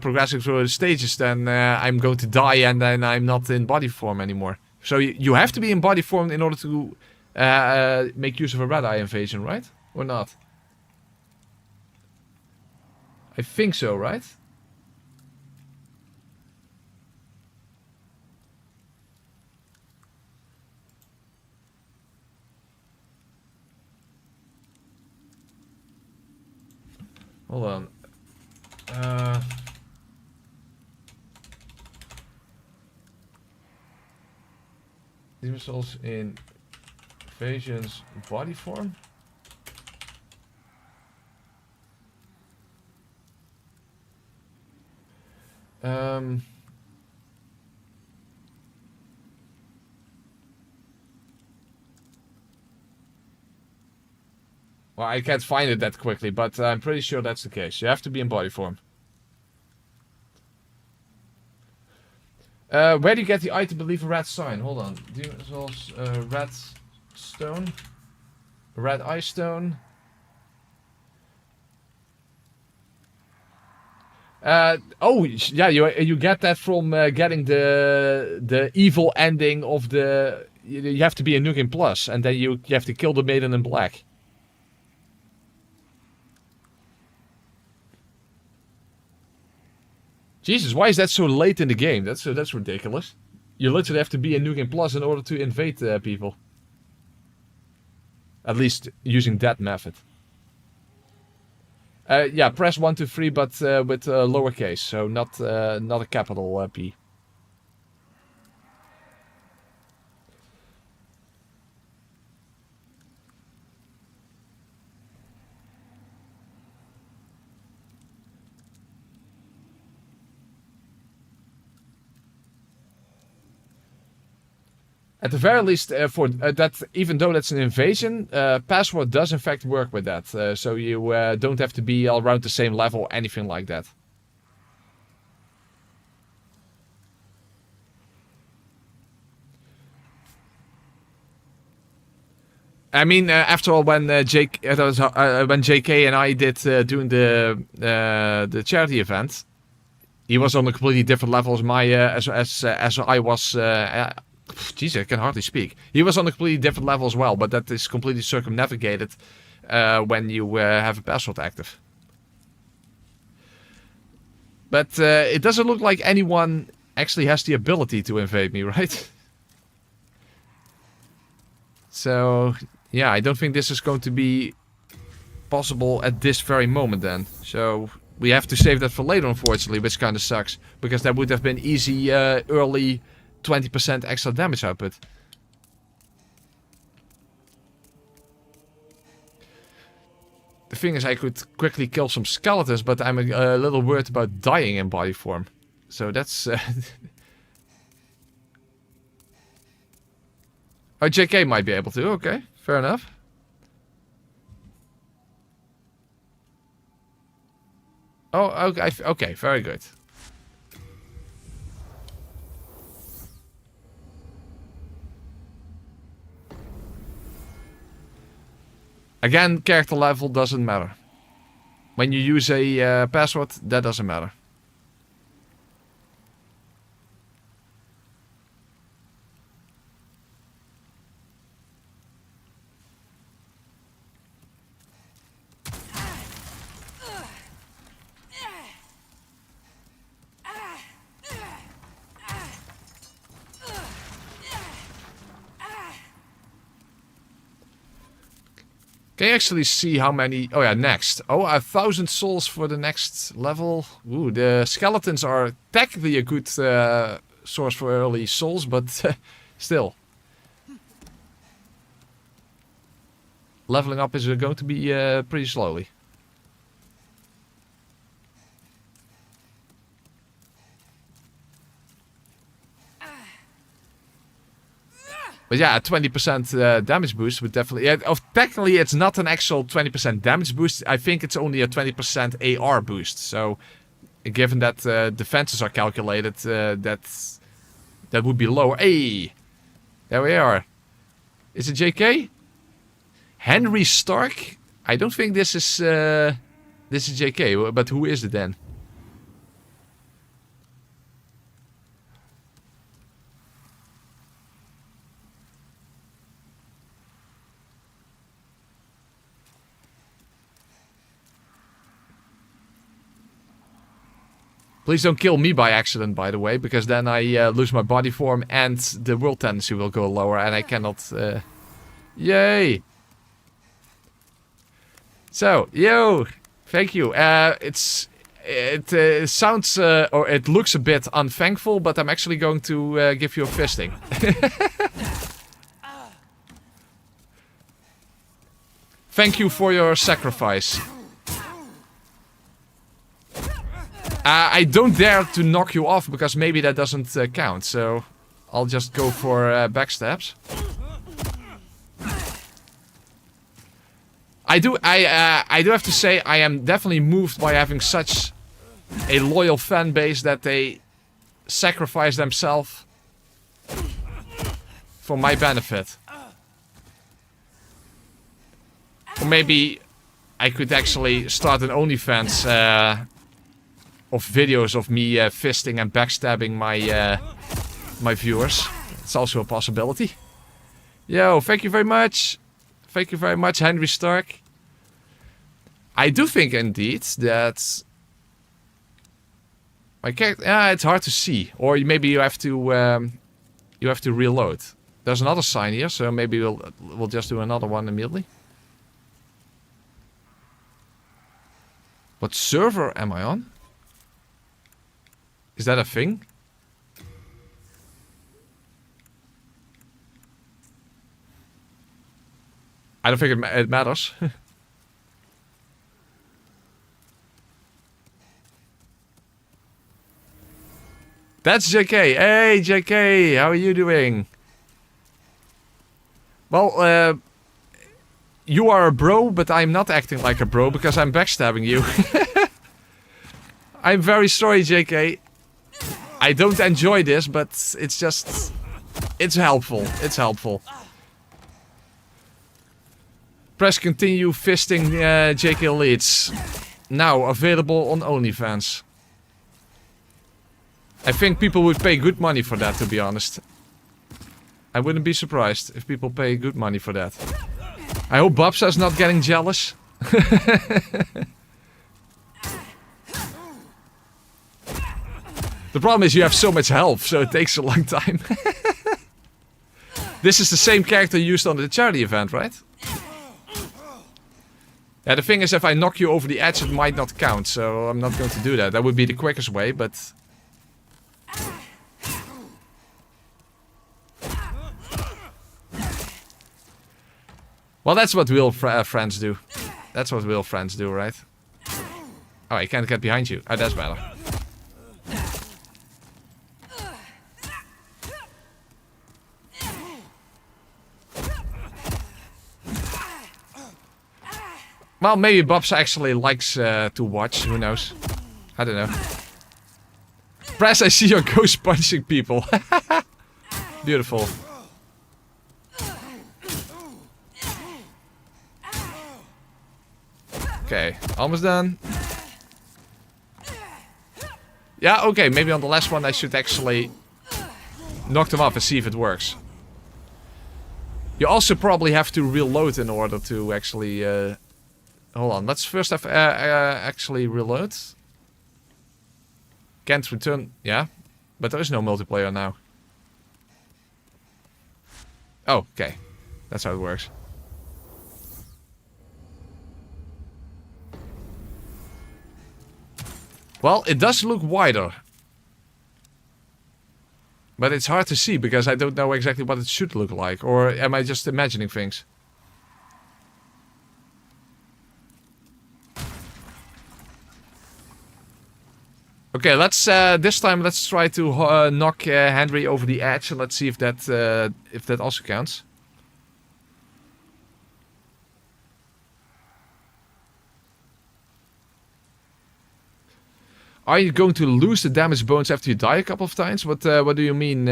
progressing through the stages, then I'm going to die, and then I'm not in body form anymore. So you have to be in body form in order to make use of a red eye invasion, right? Or not? I think so, right? Hold on. Demon Souls in Invasion's body form? Well, I can't find it that quickly, but I'm pretty sure that's the case. You have to be in body form. Where do you get the item to leave a red sign? Hold on. Demon Souls, red stone. Red eye stone. Oh, yeah, you get that from getting the evil ending of the... You have to be a Nukem Plus, and then you have to kill the Maiden in Black. Jesus, why is that so late in the game? That's ridiculous. You literally have to be a Nukem Plus in order to invade people. At least using that method. Yeah, press 1, 2, 3, but with lowercase, so not a capital P. At the very least, for that, even though that's an invasion, password does in fact work with that. So you don't have to be all around the same level, anything like that. I mean, after all, when when JK and I did doing the charity event, he was on a completely different level as as I was. Jeez, I can hardly speak. He was on a completely different level as well, but that is completely circumnavigated when you have a password active. But it doesn't look like anyone actually has the ability to invade me, right? So, yeah, I don't think this is going to be possible at this very moment then. So, we have to save that for later, unfortunately, which kind of sucks. Because that would have been easy early 20% extra damage output. The thing is, I could quickly kill some skeletons, but I'm a little worried about dying in body form. So that's... Oh, JK might be able to. Okay, fair enough. Oh, okay, okay, very good. Again, character level doesn't matter. When you use a password, that doesn't matter. Can you actually see how many... Oh yeah, next. Oh, 1,000 souls for the next level. Ooh, the skeletons are technically a good source for early souls, but still. Leveling up is going to be pretty slowly. But yeah, a 20% damage boost would definitely... Yeah, technically, it's not an actual 20% damage boost. I think it's only a 20% AR boost. So, given that defenses are calculated, that would be lower. Hey! There we are. Is it JK? Henry Stark? I don't think this is JK, but who is it then? Please don't kill me by accident, by the way, because then I lose my body form and the world tendency will go lower and I cannot... Yay! So, yo! Thank you. It sounds... or it looks a bit unthankful, but I'm actually going to give you a fisting. Thank you for your sacrifice. I don't dare to knock you off because maybe that doesn't count, so I'll just go for backstabs. I do have to say I am definitely moved by having such a loyal fan base that they sacrifice themselves for my benefit. Or maybe I could actually start an OnlyFans of videos of me fisting and backstabbing my viewers. It's also a possibility. Yo, thank you very much. Thank you very much, Henry Stark. I do think indeed that my character... Yeah, it's hard to see. Or maybe you have to reload. There's another sign here, so maybe we'll just do another one immediately. What server am I on? Is that a thing? I don't think it matters. That's JK. Hey, JK. How are you doing? Well, you are a bro, but I'm not acting like a bro because I'm backstabbing you. I'm very sorry, JK. I don't enjoy this, but it's just... It's helpful. It's helpful. Press continue fisting JK leads. Now available on OnlyFans. I think people would pay good money for that, to be honest. I wouldn't be surprised if people pay good money for that. I hope Babsa's not getting jealous. The problem is you have so much health, so it takes a long time. This is the same character used on the charity event, right? Yeah, the thing is if I knock you over the edge, it might not count, so I'm not going to do that. That would be the quickest way, but... Well, that's what real friends do. That's what real friends do, right? Oh, I can't get behind you. Oh, that's better. Well, maybe Bobs actually likes to watch. Who knows? I don't know. Press, I see your ghost punching people. Beautiful. Okay, almost done. Yeah, okay, maybe on the last one I should actually knock them off and see if it works. You also probably have to reload in order to actually... hold on, let's first have actually reload. Can't return... Yeah, but there is no multiplayer now. Oh, okay. That's how it works. Well, it does look wider. But it's hard to see because I don't know exactly what it should look like. Or am I just imagining things? Okay, let's this time let's try to knock Henry over the edge and let's see if that also counts. Are you going to lose the damaged bones after you die a couple of times? What do you mean?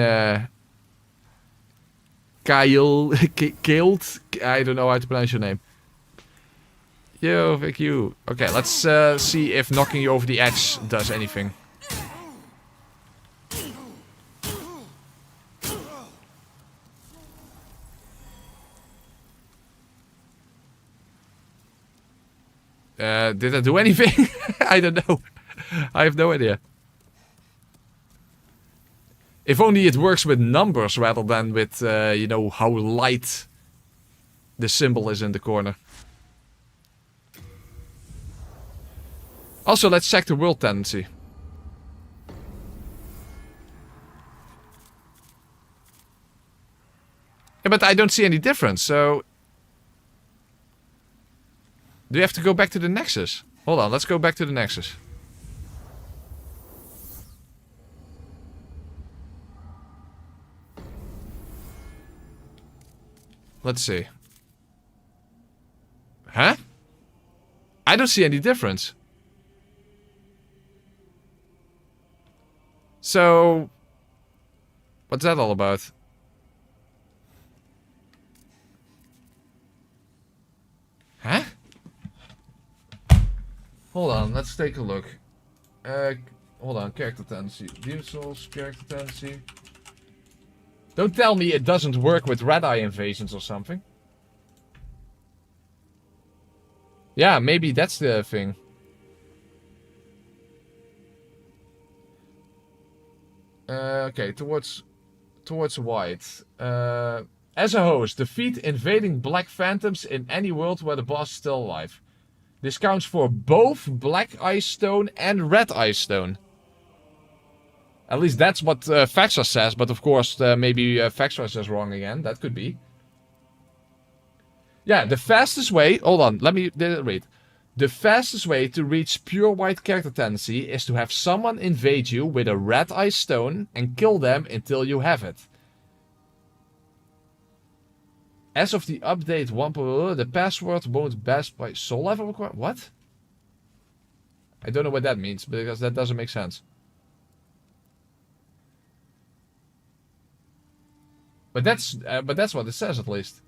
Kyle, killed? I don't know how to pronounce your name. Yo, thank you. Okay, let's see if knocking you over the edge does anything. Did I do anything? I don't know. I have no idea. If only it works with numbers rather than with, you know, how light the symbol is in the corner. Also, let's check the world tendency. Yeah, but I don't see any difference, so... Do you have to go back to the Nexus? Hold on, let's go back to the Nexus. Let's see. Huh? I don't see any difference. So... What's that all about? Huh? Hold on, let's take a look. Hold on, character tendency. Demon Souls, character tendency. Don't tell me it doesn't work with red eye invasions or something. Yeah, maybe that's the thing. Okay, towards white. As a host, defeat invading black phantoms in any world where the boss is still alive. This counts for both black ice stone and red ice stone. At least that's what Faxa says, but of course maybe Faxa says wrong again. That could be. Yeah, the fastest way... Hold on, let me read. The fastest way to reach pure white character tendency is to have someone invade you with a red ice stone and kill them until you have it. As of the update 1.0, the password won't best by soul level requirement. What? I don't know what that means, because that doesn't make sense. But that's what it says at least.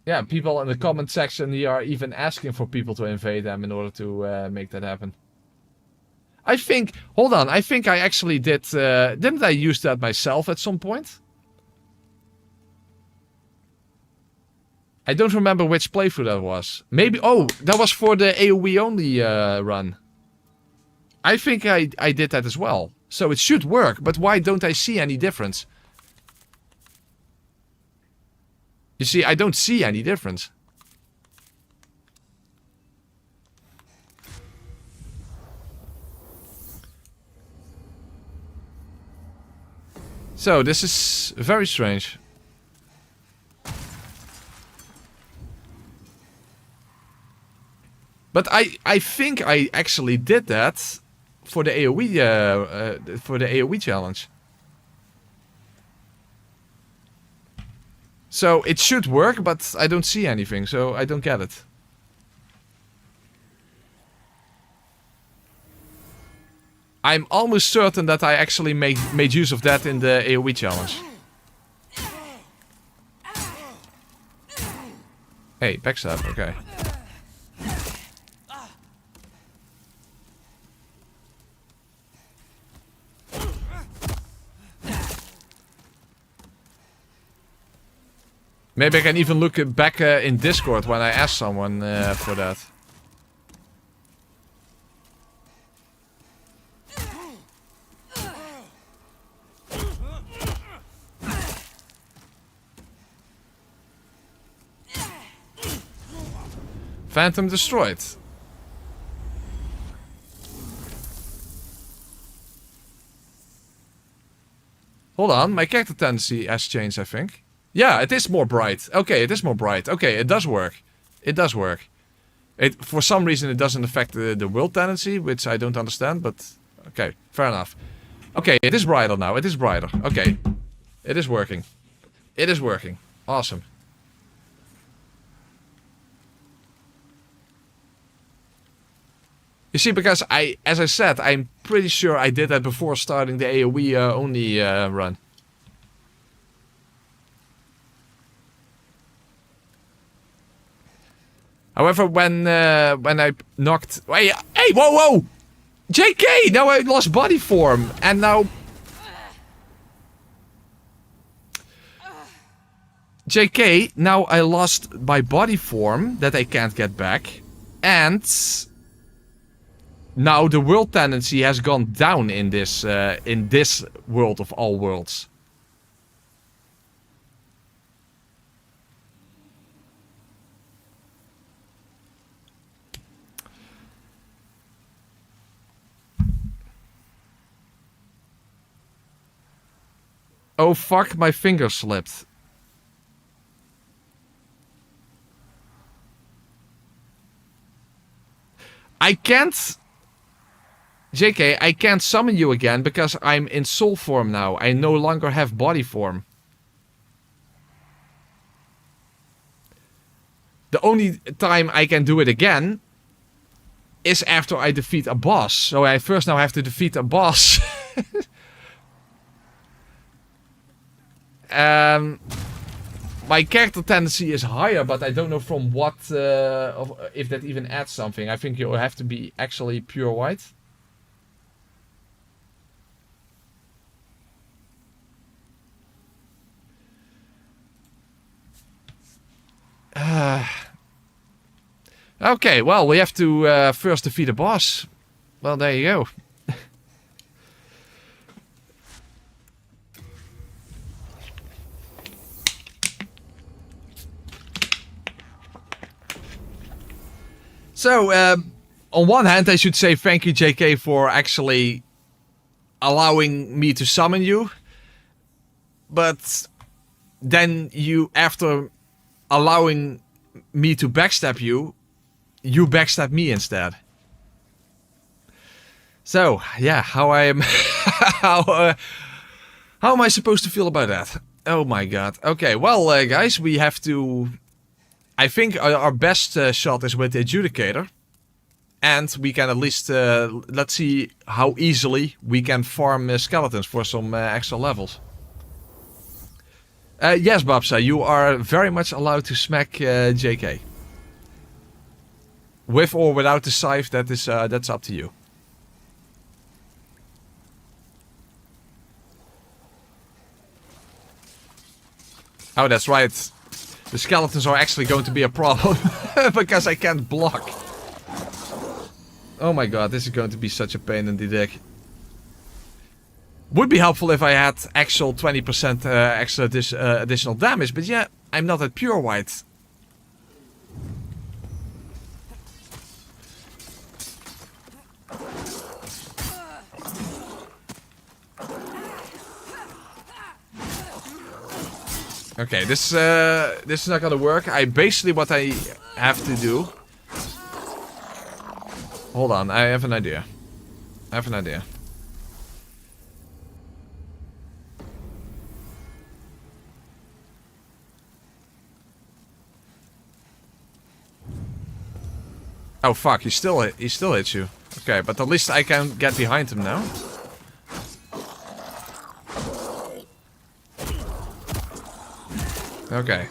Yeah, people in the comment section here are even asking for people to invade them in order to make that happen. I think... Hold on, I think I actually did... didn't I use that myself at some point? I don't remember which playthrough that was. Maybe... Oh, that was for the AoE only run. I think I did that as well. So it should work, but why don't I see any difference? You see, I don't see any difference. So, this is very strange. But I think I actually did that for the AoE challenge. So it should work, but I don't see anything, so I don't get it. I'm almost certain that I actually made use of that in the AoE challenge. Hey, backstab, okay. Maybe I can even look back in Discord when I asked someone for that. Phantom destroyed. Hold on, my character tendency has changed, I think. Yeah, it is more bright. Okay, it is more bright. Okay, it does work. It does work. For some reason it doesn't affect the world tendency, which I don't understand, but okay, fair enough. Okay, it is brighter now. It is brighter. Okay. It is working. It is working. Awesome. You see, because as I said, I'm pretty sure I did that before starting the AoE only run. However, when I knocked... Hey, whoa! JK! Now I lost body form. And now... JK, now I lost my body form that I can't get back. And... now the world tendency has gone down in this world of all worlds. Oh fuck, my finger slipped. I can't... JK, I can't summon you again because I'm in soul form now. I no longer have body form. The only time I can do it again is after I defeat a boss. So I first now have to defeat a boss. My character tendency is higher, but I don't know from what, if that even adds something. I think you have to be actually pure white. Okay, well, we have to first defeat a boss. Well, there you go. So, on one hand, I should say thank you, JK, for actually allowing me to summon you. But then you, after allowing me to backstab you, you backstab me instead. So, yeah, how am I supposed to feel about that? Oh my god. Okay, well, guys, we have to... I think our best shot is with the Adjudicator. And we can at least, let's see how easily we can farm skeletons for some extra levels. Yes, Babsa, you are very much allowed to smack JK. With or without the scythe, that's up to you. Oh, that's right. The skeletons are actually going to be a problem. Because I can't block. Oh my god, this is going to be such a pain in the dick. Would be helpful if I had actual 20% extra additional damage. But yeah, I'm not at pure white. Okay, this is not gonna work. Basically what I have to do. Hold on, I have an idea. Oh fuck, he still hits you. Okay, but at least I can get behind him now. Okay.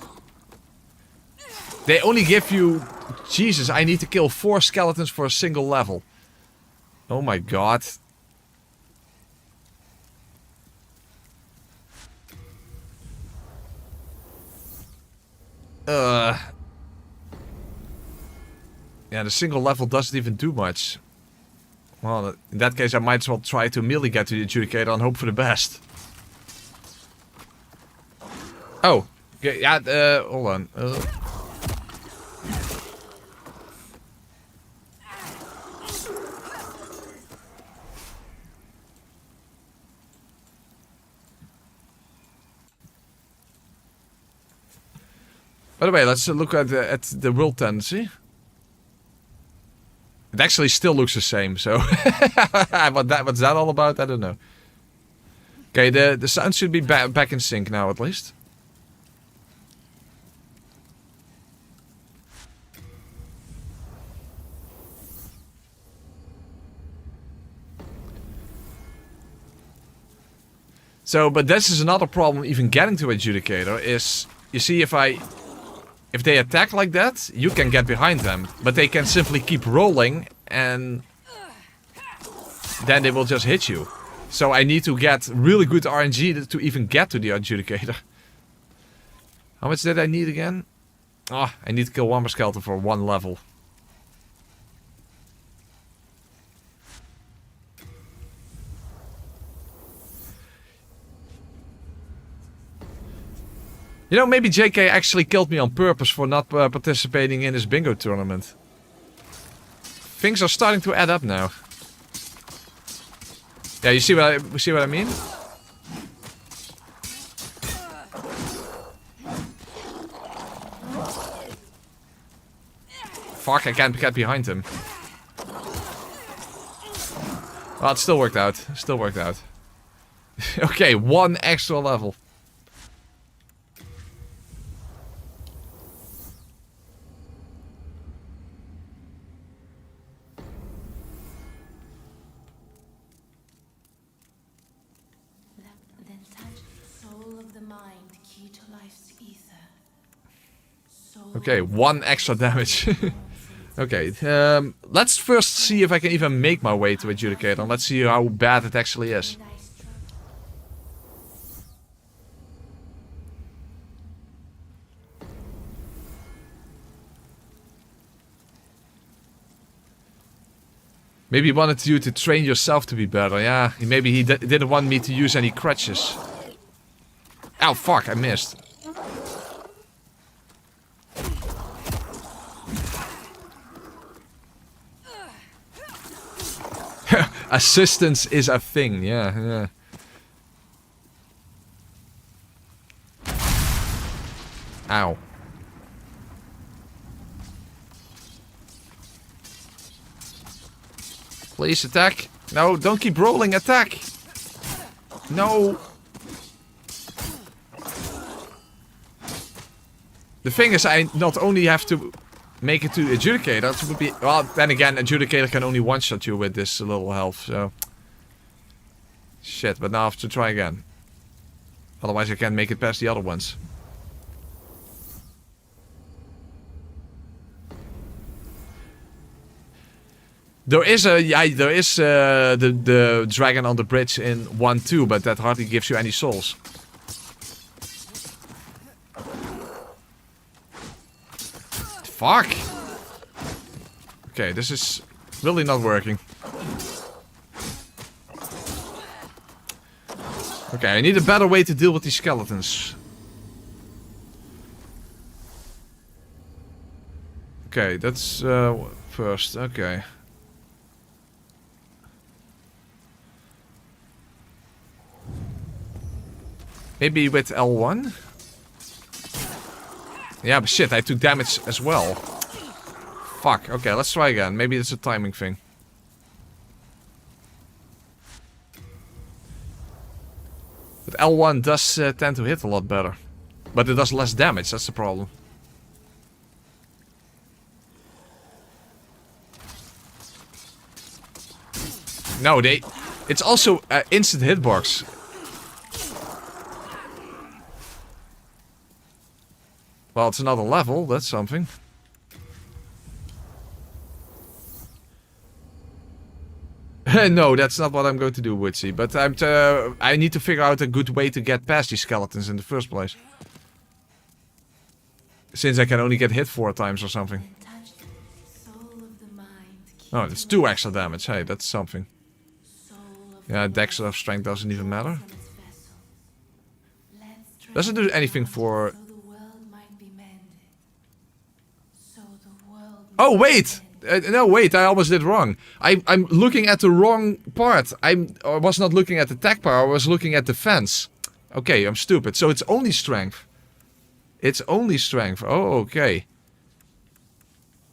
They only give you... Jesus, I need to kill 4 skeletons for a single level. Oh my god. Yeah, the single level doesn't even do much. Well, in that case I might as well try to melee get to the Adjudicator and hope for the best. Oh. Yeah, hold on. By the way, let's look at the will tendency. It actually still looks the same, so... what's that all about? I don't know. Okay, the sound should be back in sync now, at least. So, but this is another problem even getting to Adjudicator, is... You see, if they attack like that, you can get behind them. But they can simply keep rolling, and... then they will just hit you. So I need to get really good RNG to even get to the Adjudicator. How much did I need again? Oh, I need to kill one more skeleton for 1 level. You know, maybe JK actually killed me on purpose for not participating in this bingo tournament. Things are starting to add up now. Yeah, you see what I mean? Fuck, I can't get behind him. Well, it still worked out. Still worked out. Okay, 1 extra level. Okay, 1 extra damage. Okay, let's first see if I can even make my way to Adjudicator. Let's see how bad it actually is. Maybe he wanted you to train yourself to be better, yeah. Maybe he didn't want me to use any crutches. Ow, fuck, I missed. Assistance is a thing, yeah. Ow. Please attack. No, don't keep rolling, attack. No. The thing is, I not only have to make it to Adjudicator, it would be... Well, then again, Adjudicator can only one-shot you with this little health, so... Shit, but now I have to try again. Otherwise I can't make it past the other ones. There is the dragon on the bridge in 1-2, but that hardly gives you any souls. Fuck! Okay, this is really not working. Okay, I need a better way to deal with these skeletons. Okay, that's first, okay. Maybe with L1? Yeah, but shit, I took damage as well. Fuck, okay, let's try again. Maybe it's a timing thing. But L1 does tend to hit a lot better. But it does less damage, that's the problem. No, it's also instant hitbox. Well, it's another level, that's something. No, that's not what I'm going to do, Woodsy. But I need to figure out a good way to get past these skeletons in the first place. Since I can only get hit 4 times or something. Oh, that's 2 extra damage. Hey, that's something. Yeah, dex of strength doesn't even matter. Doesn't do anything for... Oh, wait! No, wait, I almost did wrong. I'm looking at the wrong part. I was not looking at attack power, I was looking at defense. Okay, I'm stupid. So it's only strength. It's only strength. Oh, okay.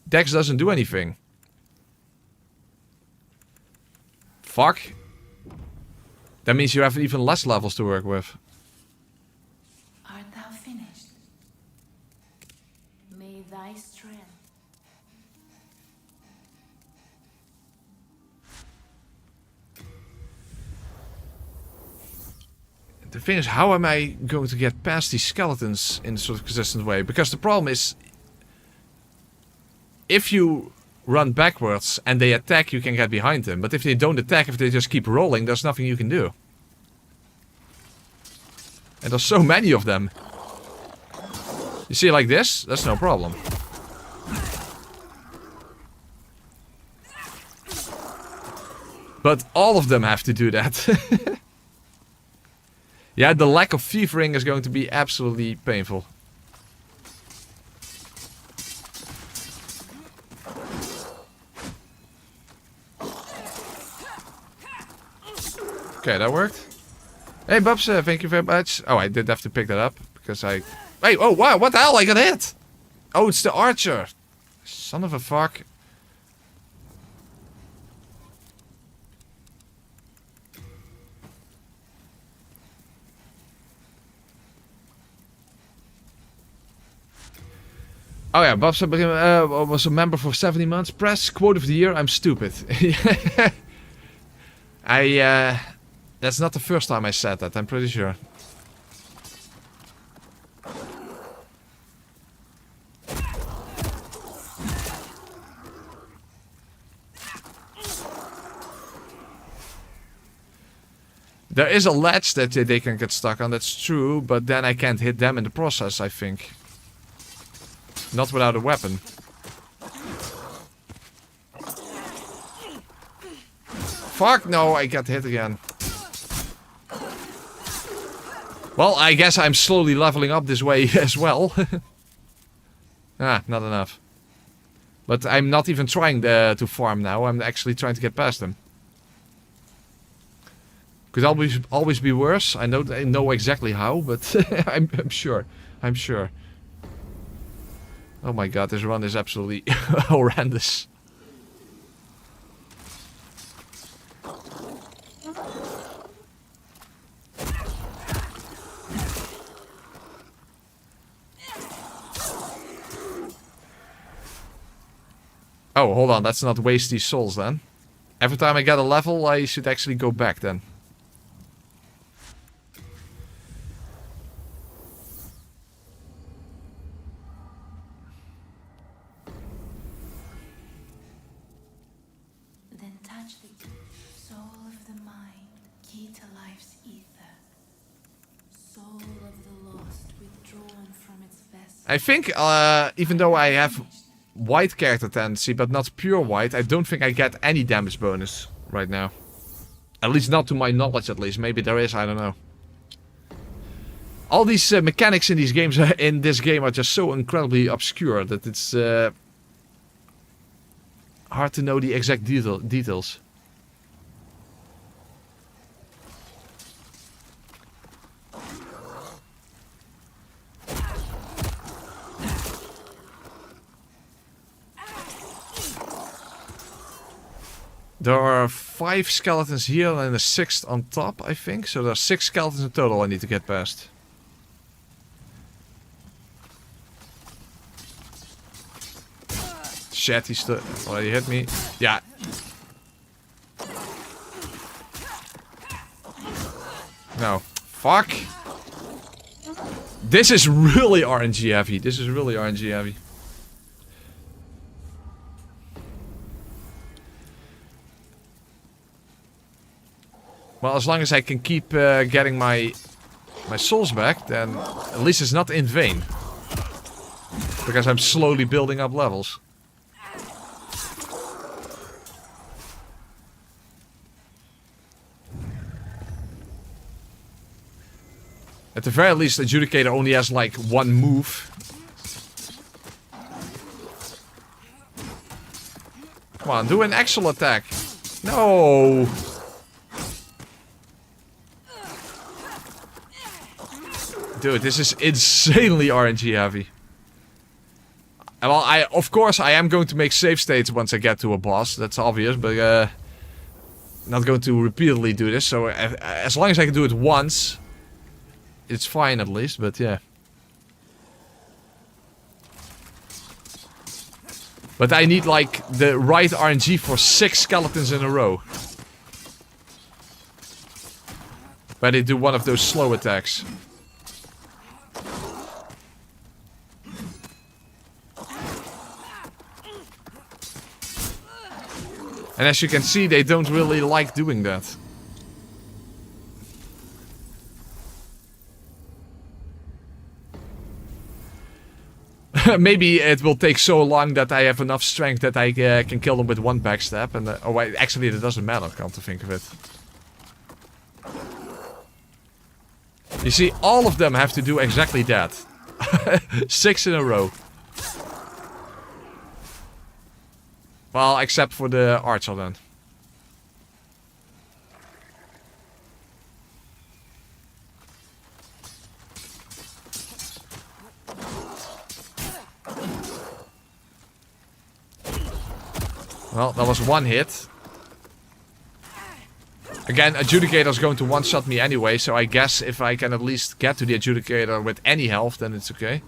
Dex doesn't do anything. Fuck. That means you have even less levels to work with. Art thou finished? May thy strength. The thing is, how am I going to get past these skeletons in a sort of consistent way? Because the problem is, if you run backwards and they attack, you can get behind them. But if they don't attack, if they just keep rolling, there's nothing you can do. And there's so many of them. You see, like this? That's no problem. But all of them have to do that. Yeah, the lack of thieving is going to be absolutely painful. Okay, that worked. Hey, Bubs, thank you very much. Oh, I did have to pick that up because I... Hey, oh, wow, what the hell? I got hit! Oh, it's the archer. Son of a fuck. Oh yeah, Bubs was a member for 70 months. Press quote of the year, I'm stupid. That's not the first time I said that, I'm pretty sure. There is a ledge that they can get stuck on, that's true, but then I can't hit them in the process, I think. Not without a weapon. Fuck no, I got hit again. Well, I guess I'm slowly leveling up this way as well. Ah, not enough. But I'm not even trying to farm now, I'm actually trying to get past them. Could always be worse, I know exactly how, but I'm sure. I'm sure. Oh my god, this run is absolutely horrendous. Oh, hold on, let's not waste these souls then. Every time I get a level, I should actually go back then. I think, even though I have white character tendency, but not pure white, I don't think I get any damage bonus right now. At least not to my knowledge, at least. Maybe there is, I don't know. All these mechanics in these games, in this game, are just so incredibly obscure that it's hard to know the exact details. There are 5 skeletons here and a 6th on top, I think. So there are 6 skeletons in total I need to get past. Shit, he already hit me. Yeah. No. Fuck. This is really RNG heavy. This is really RNG heavy. Well, as long as I can keep getting my souls back, then at least it's not in vain. Because I'm slowly building up levels. At the very least, Adjudicator only has like 1 move. Come on, do an actual attack. No! Dude, this is insanely RNG heavy. Well, of course I am going to make save states once I get to a boss. That's obvious, but not going to repeatedly do this. So as long as I can do it once, it's fine at least. But yeah. But I need like the right RNG for 6 skeletons in a row. Where they do one of those slow attacks. And as you can see, they don't really like doing that. Maybe it will take so long that I have enough strength that I can kill them with one backstab. And oh, wait, actually, it doesn't matter, come to think of it. You see, all of them have to do exactly that. 6 in a row. Well, except for the archer then. Well, that was one hit. Again, Adjudicator is going to one-shot me anyway, so I guess if I can at least get to the Adjudicator with any health, then it's okay.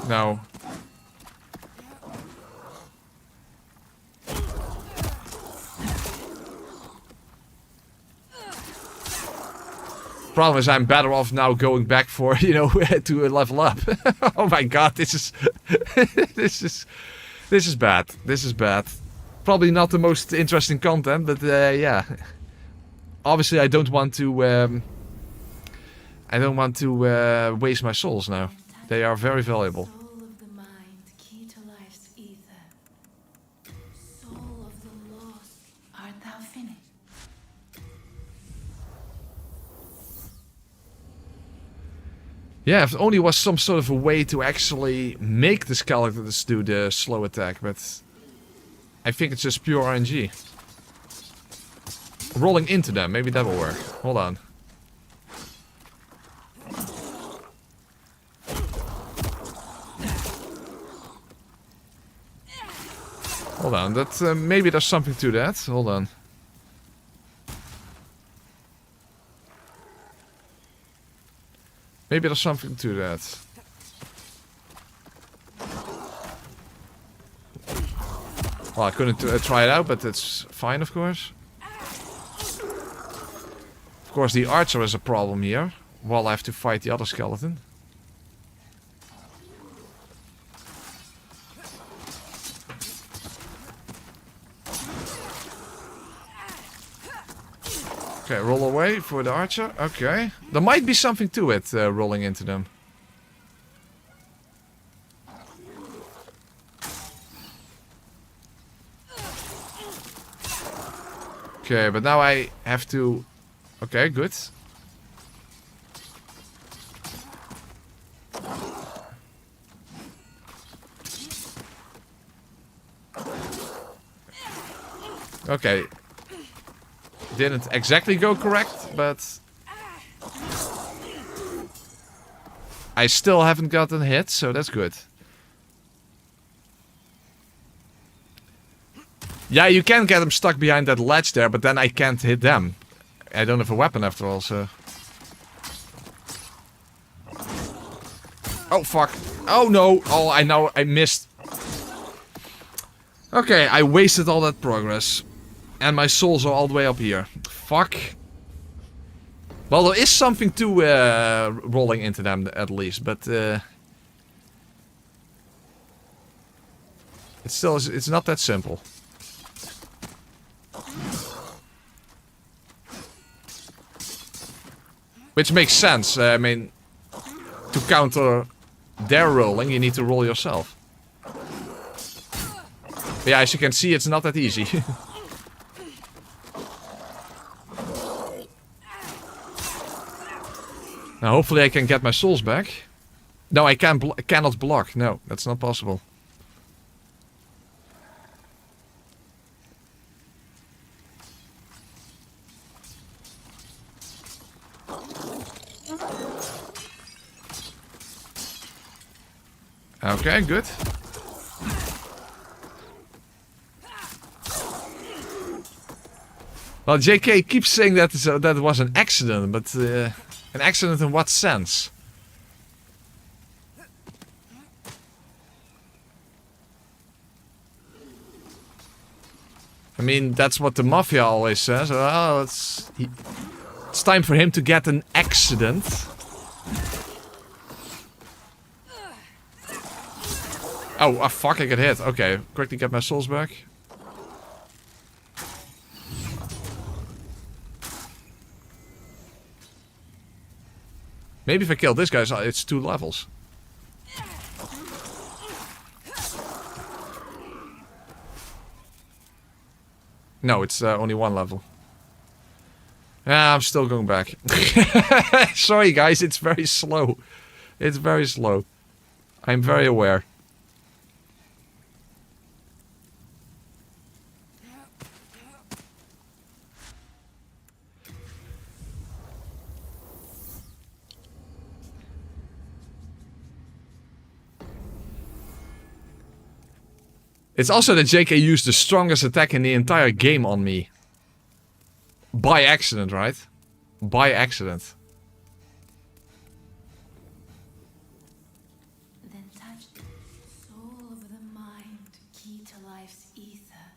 No. Problem is I'm better off now going back for, you know, to level up. Oh my god, this is this is bad. This is bad. Probably not the most interesting content, but yeah. Obviously I don't want to waste my souls now. They are very valuable. Soul of the mind, key to life's ether. Soul of the lost, art thou finished? Yeah, if it only was some sort of a way to actually make the skeletons do the slow attack, but I think it's just pure RNG. Rolling into them, maybe that will work. Hold on. Hold on, that maybe there's something to that. Hold on. Maybe there's something to that. Well, I couldn't try it out, but it's fine, of course. Of course, the archer is a problem here, while I have to fight the other skeleton. Okay, roll away for the archer. Okay. There might be something to it, rolling into them. Okay, but now I have to... Okay, good. Okay. Didn't exactly go correct, but... I still haven't gotten hit, so that's good. Yeah, you can get them stuck behind that ledge there, but then I can't hit them. I don't have a weapon after all, so... Oh, fuck. Oh, no. Oh, I know. I missed. Okay, I wasted all that progress. And my souls are all the way up here. Fuck. Well, there is something to rolling into them, at least, but... It's still... It's not that simple. Which makes sense. I mean, to counter their rolling, you need to roll yourself. But yeah, as you can see, it's not that easy. Now, hopefully I can get my souls back. No, I cannot block. No, that's not possible. Okay, good. Well, JK keeps saying that that was an accident, but an accident in what sense? I mean, that's what the mafia always says. Oh, it's time for him to get an accident. Oh, fuck, I got hit. Okay, quickly get my souls back. Maybe if I kill this guy, it's 2 levels. No, it's only 1 level. Yeah, I'm still going back. Sorry guys, it's very slow. It's very slow. I'm very aware. It's also that JK used the strongest attack in the entire game on me. By accident, right? By accident. Then touch the soul of the mind, key to life's ether.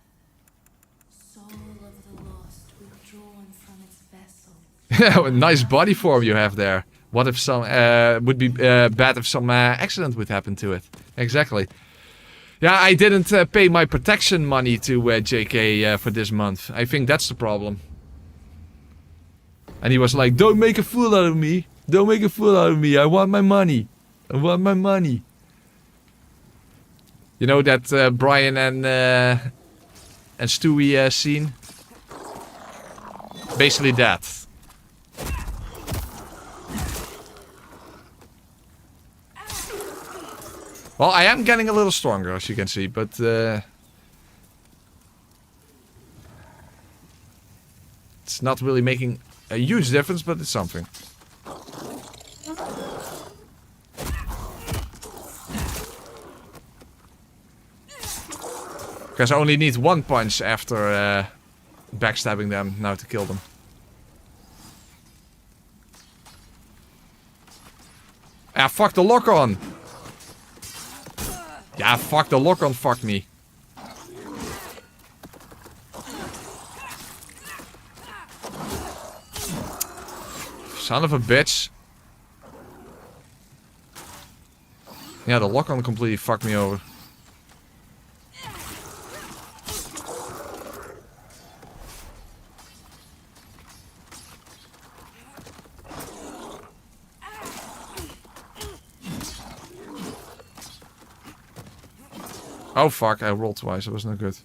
Soul of the lost, withdrawn from its vessel. Nice body form you have there. What if some would be bad if some accident would happen to it? Exactly. Yeah, I didn't pay my protection money to JK for this month. I think that's the problem. And he was like, don't make a fool out of me. Don't make a fool out of me. I want my money. I want my money. You know that Brian and Stewie scene? Basically that. Well, I am getting a little stronger, as you can see, but it's not really making a huge difference, but it's something. Because I only need 1 punch after backstabbing them now to kill them. Ah, fuck the lock-on! Yeah, fuck the lock-on, fuck me. Son of a bitch. Yeah, the lock-on completely fucked me over. Oh fuck, I rolled twice, it was not good.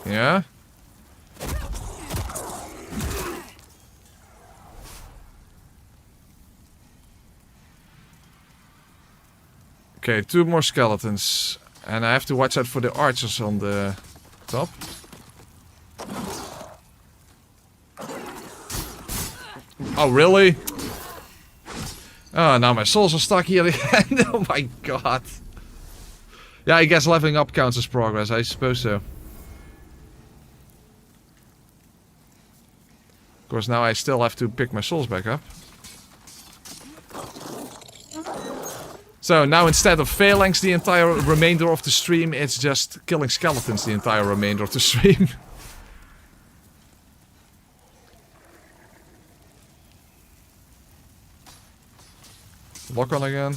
Yeah? Okay, 2 more skeletons. And I have to watch out for the archers on the top. Oh, really? Oh, now my souls are stuck here again. Oh my god. Yeah, I guess leveling up counts as progress. I suppose so. Of course, now I still have to pick my souls back up. So now instead of Phalanx the entire remainder of the stream, it's just killing skeletons the entire remainder of the stream. Lock on again.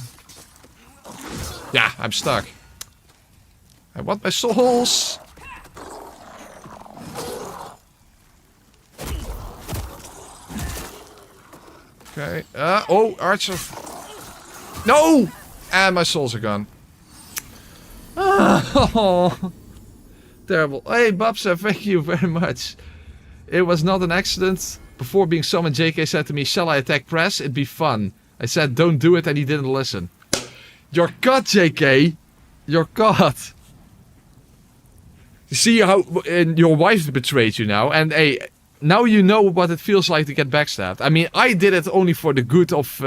Yeah, I'm stuck. I want my souls. Okay. Oh, archer. No! And my souls are gone. Oh, terrible. Hey, Babsa, thank you very much. It was not an accident. Before being summoned, JK said to me, shall I attack press? It'd be fun. I said, don't do it, and he didn't listen. Your god, JK! Your god! You see how your wife betrayed you now, and hey, now you know what it feels like to get backstabbed. I mean, I did it only for the good of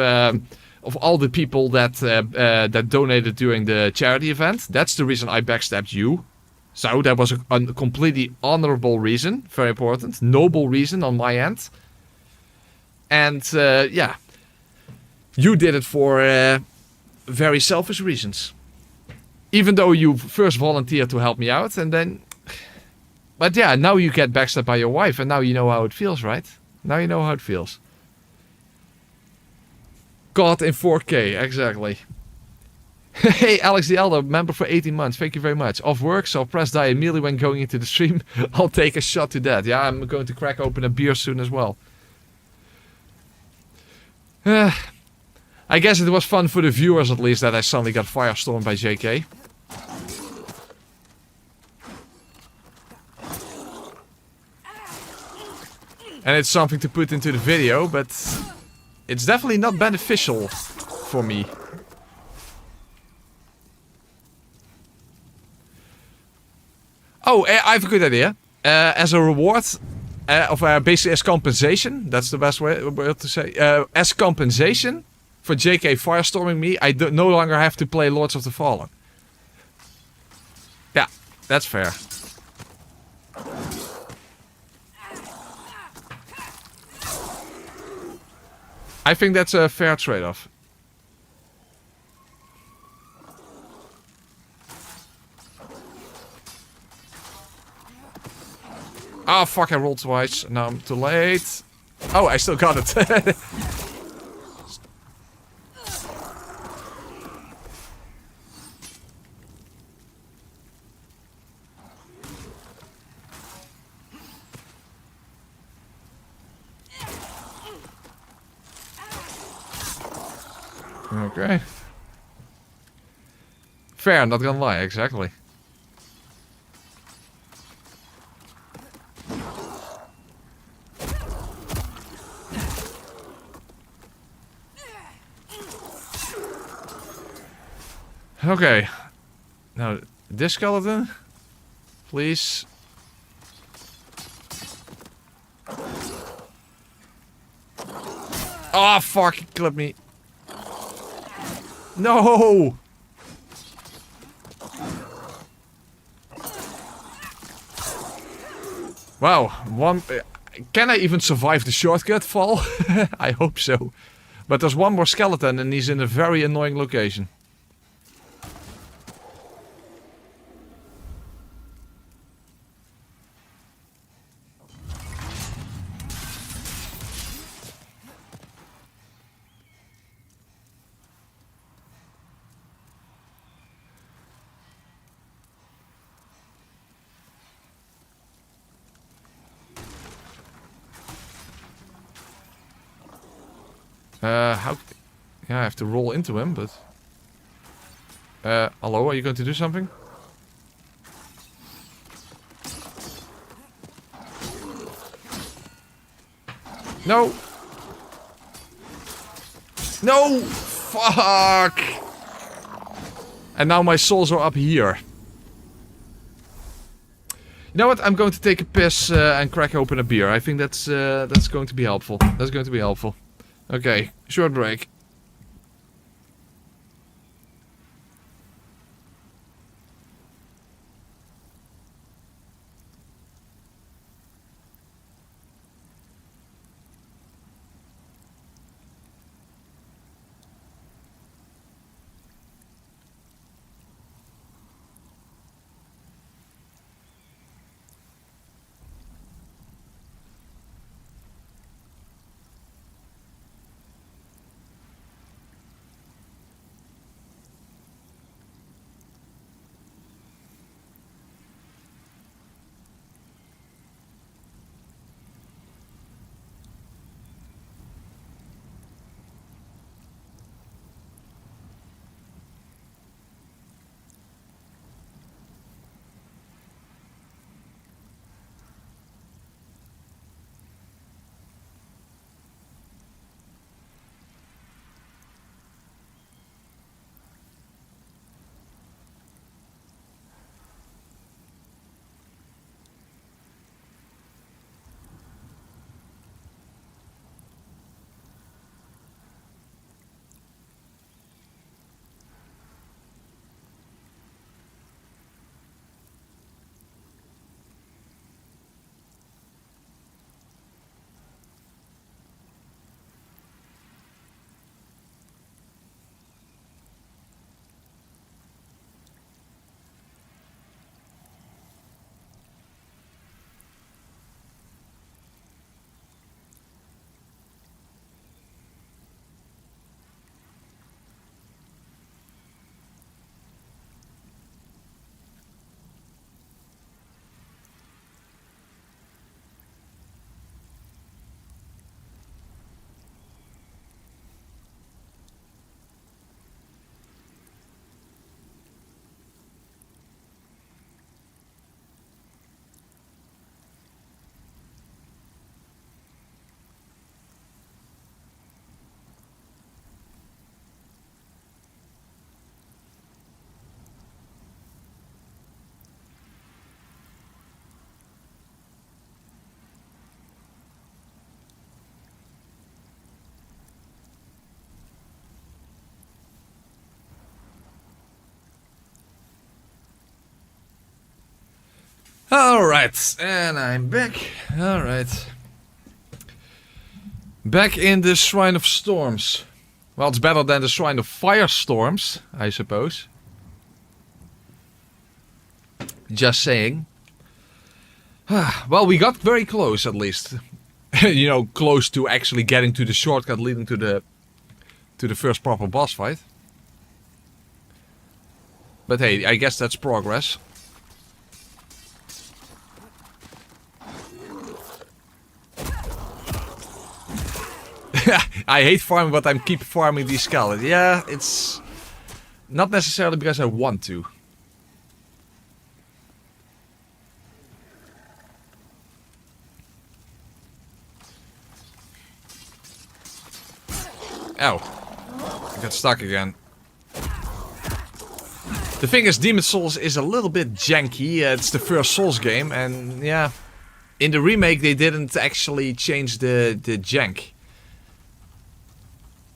all the people that that donated during the charity event. That's the reason I backstabbed you. So that was a completely honorable reason, very important, noble reason on my end. And yeah, you did it for very selfish reasons. Even though you first volunteered to help me out, and then... But yeah, now you get backstabbed by your wife, and now you know how it feels, right? Now you know how it feels. God in 4K, exactly. Hey, Alex the Elder, member for 18 months. Thank you very much. Off work, so press die immediately when going into the stream. I'll take a shot to that. Yeah, I'm going to crack open a beer soon as well. I guess it was fun for the viewers at least that I suddenly got firestormed by JK. And it's something to put into the video, but it's definitely not beneficial for me. Oh, I have a good idea. As a reward, basically as compensation, that's the best way to say. As compensation for JK firestorming me, I no longer have to play Lords of the Fallen. Yeah, that's fair. I think that's a fair trade-off. Oh fuck, I rolled twice. Now I'm too late. Oh, I still got it. Okay. Fair, not gonna lie, exactly. Okay. Now, this skeleton, please. Oh, fuck, he clipped me. No! Wow, one... Can I even survive the shortcut fall? I hope so. But there's one more skeleton and he's in a very annoying location. How... Yeah, I have to roll into him, but... hello, are you going to do something? No! No! Fuck! And now my souls are up here. You know what? I'm going to take a piss and crack open a beer. I think that's going to be helpful. That's going to be helpful. Okay, short break. Alright, and I'm back. Alright. Back in the Shrine of Storms. Well, it's better than the Shrine of Firestorms, I suppose. Just saying. Well, we got very close at least. You know, close to actually getting to the shortcut leading to the first proper boss fight. But hey, I guess that's progress. I hate farming, but I keep farming these skeletons. Yeah, it's not necessarily because I want to. Ow. I got stuck again. The thing is, Demon Souls is a little bit janky. It's the first Souls game, and yeah. In the remake, they didn't actually change the jank.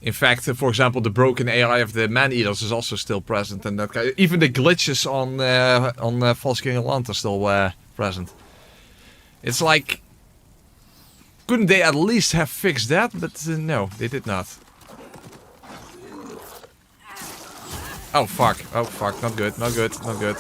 In fact, for example, the broken AI of the Man-Eaters is also still present, and that kind of, even the glitches on False King of Land are still present. It's like, couldn't they at least have fixed that? But no, they did not. Oh fuck! Oh fuck! Not good! Not good! Not good!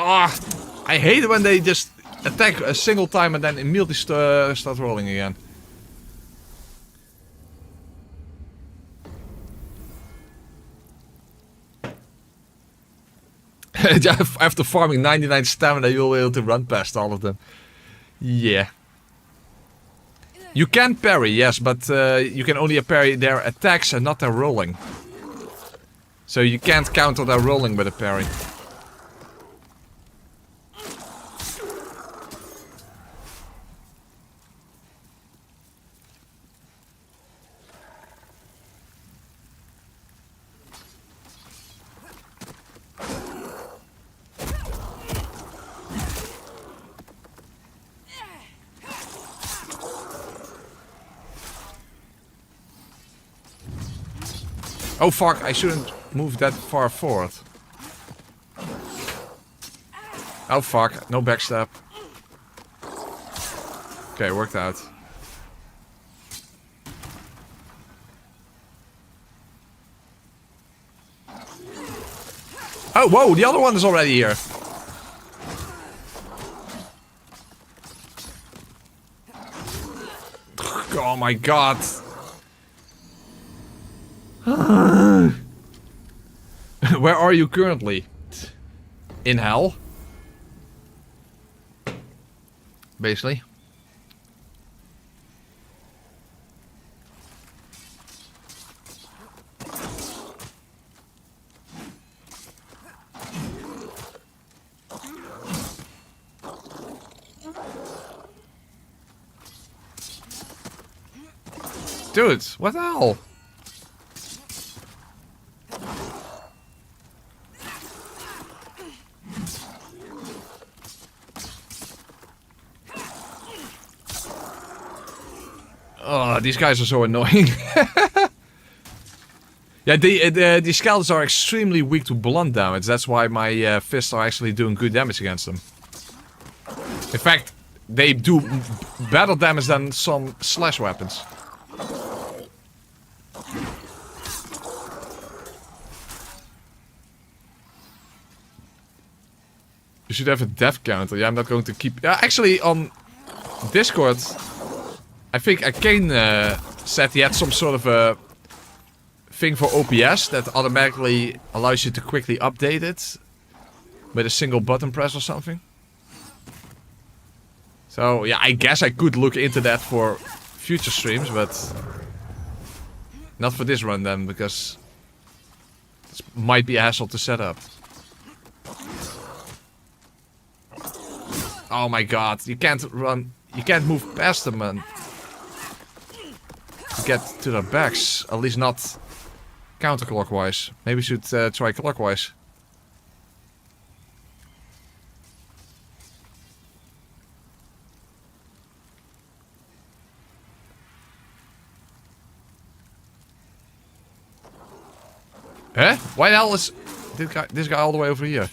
Ah, I hate it when they just attack a single time and then immediately start rolling again. After farming 99 stamina, you'll be able to run past all of them. Yeah. You can parry, yes, but you can only parry their attacks and not their rolling. So you can't counter their rolling with a parry. Oh fuck, I shouldn't move that far forward. Oh fuck, no backstab. Okay, worked out. Oh, whoa, the other one is already here. Oh my god. Where are you currently? In hell? Basically. Dude, what the hell? Oh, these guys are so annoying. Yeah, the skeletons are extremely weak to blunt damage. That's why my fists are actually doing good damage against them. In fact, they do better damage than some slash weapons. You should have a death counter. Yeah, I'm not going to keep... Yeah, actually, on Discord... I think Arcane said he had some sort of a thing for OPS that automatically allows you to quickly update it with a single button press or something. So yeah, I guess I could look into that for future streams, but not for this run then, because it might be a hassle to set up. Oh my god, you can't run, you can't move past them, man. To get to their backs, at least not Counterclockwise. Maybe we should try clockwise. Huh? Why the hell is this guy all the way over here?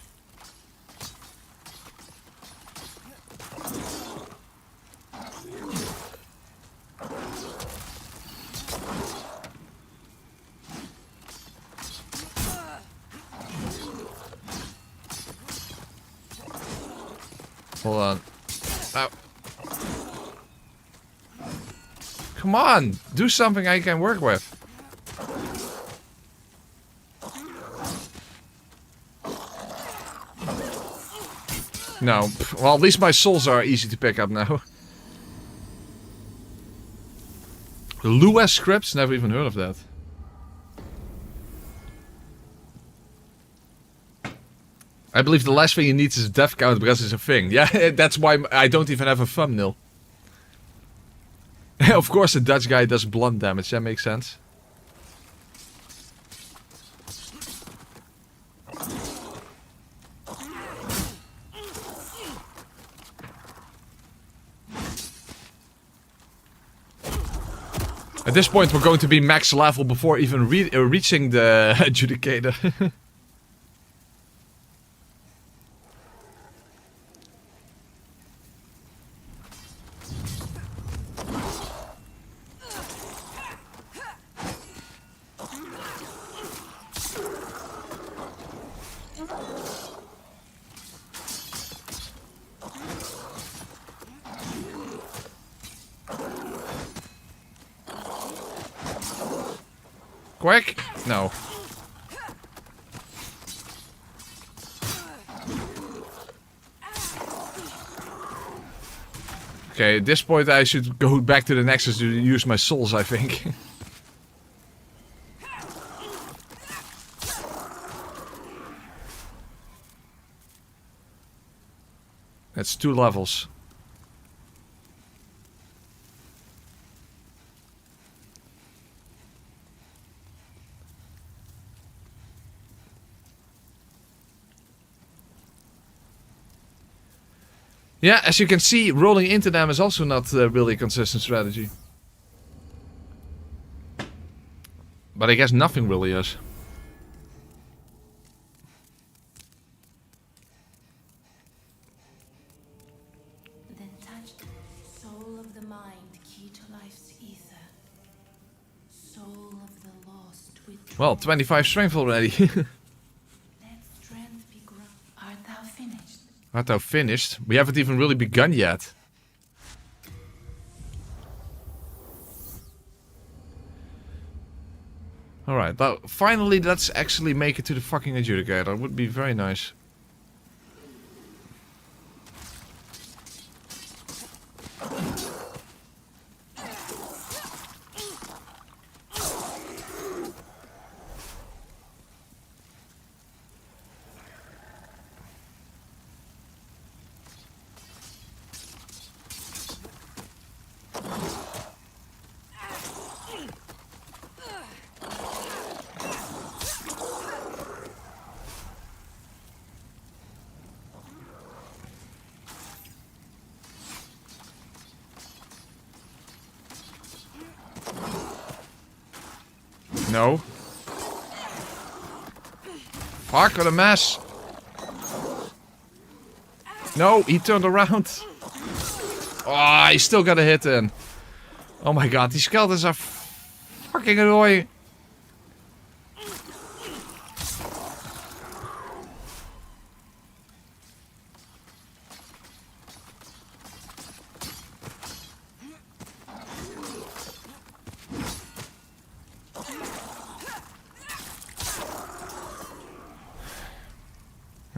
Hold on. Ow. Come on! Do something I can work with. No. Well, at least my souls are easy to pick up now. Lewis scripts? Never even heard of that. I believe the last thing he needs is a death count because it's a thing. Yeah, that's why I don't even have a thumbnail. Of course the Dutch guy does blunt damage, that makes sense. At this point we're going to be max level before even reaching the Adjudicator. Quick! No. Okay, at this point I should go back to the Nexus to use my souls, I think. That's 2 levels. Yeah, as you can see, rolling into them is also not really a consistent strategy. But I guess nothing really is. Then touch soul of the mind, key to life's ether. Soul of the lost withdrawn. Well, 25 strength already. Art thou finished? We haven't even really begun yet. Alright, now finally let's actually make it to the fucking Adjudicator. It would be very nice. No. Fuck, what a mess. No, he turned around. Oh, he still got a hit in. Oh my god, these skeletons are fucking annoying.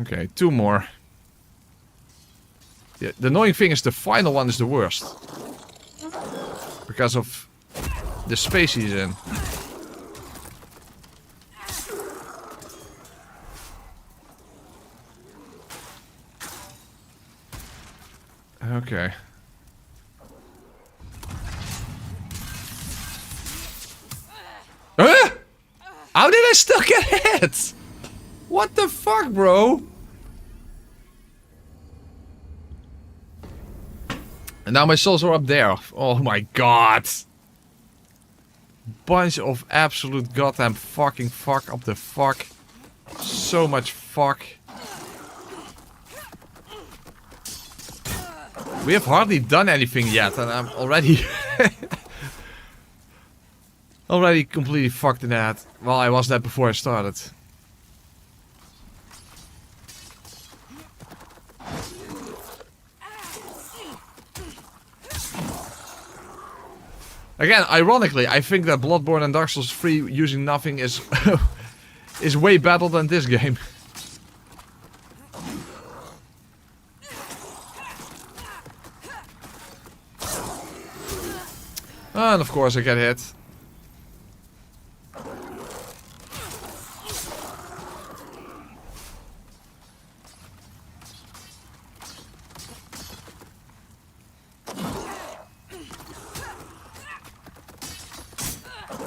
Okay, 2 more. Yeah, the annoying thing is the final one is the worst. Because of the space he's in. Okay. Huh? How did I still get hit? What the fuck, bro? And now my souls are up there. Oh my god. Bunch of absolute goddamn fucking fuck up the fuck. So much fuck. We have hardly done anything yet and I'm already... already completely fucked in that. Well, I was that before I started. Again, ironically, I think that Bloodborne and Dark Souls 3 using nothing is is way better than this game. And of course I get hit.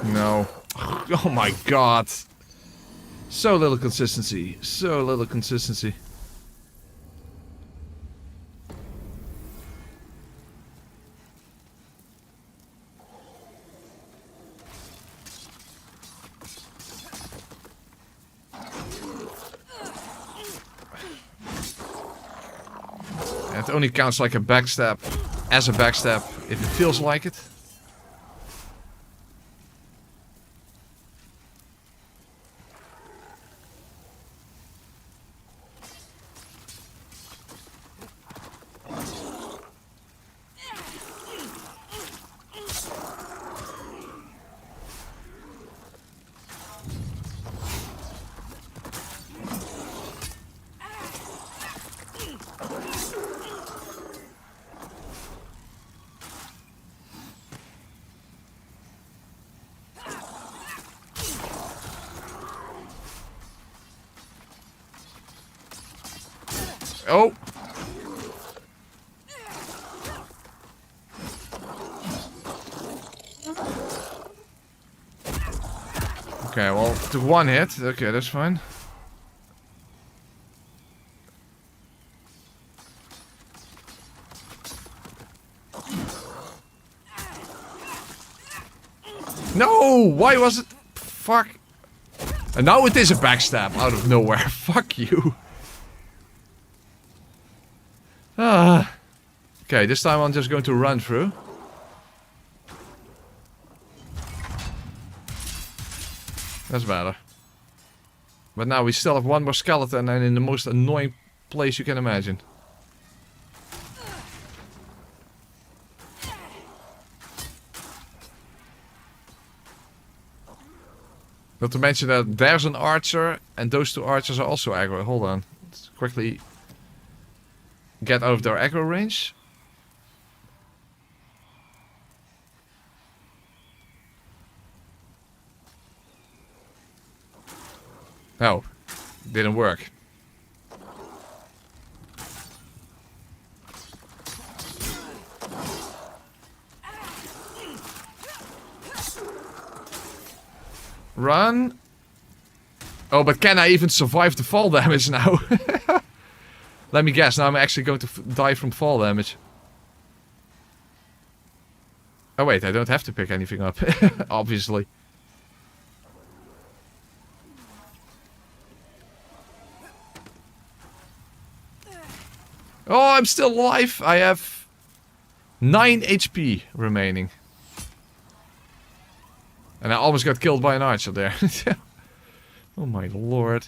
No. Oh my god. So little consistency. So little consistency. And it only counts like a backstab. As a backstab. If it feels like it. Oh! Okay, well, took one hit. Okay, that's fine. No! Why was it? Fuck. And now it is a backstab out of nowhere. Fuck you. Okay, this time I'm just going to run through. That's better. But now we still have one more skeleton and in the most annoying place you can imagine. Not to mention that there's an archer and those two archers are also aggro. Hold on. Let's quickly get out of their aggro range. Oh, didn't work. Run. Oh, but can I even survive the fall damage now? Let me guess, now I'm actually going to die from fall damage. Oh wait, I don't have to pick anything up, obviously. Oh, I'm still alive. I have 9 HP remaining. And I almost got killed by an archer there. Oh my lord.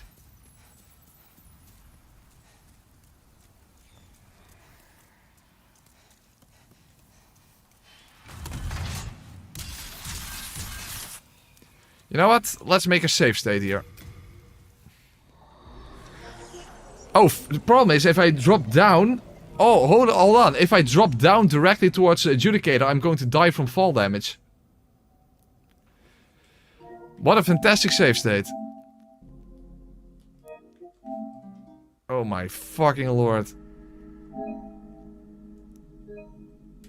You know what? Let's make a save state here. Oh, the problem is if I drop down... Oh, hold on. If I drop down directly towards the Adjudicator, I'm going to die from fall damage. What a fantastic save state. Oh my fucking lord.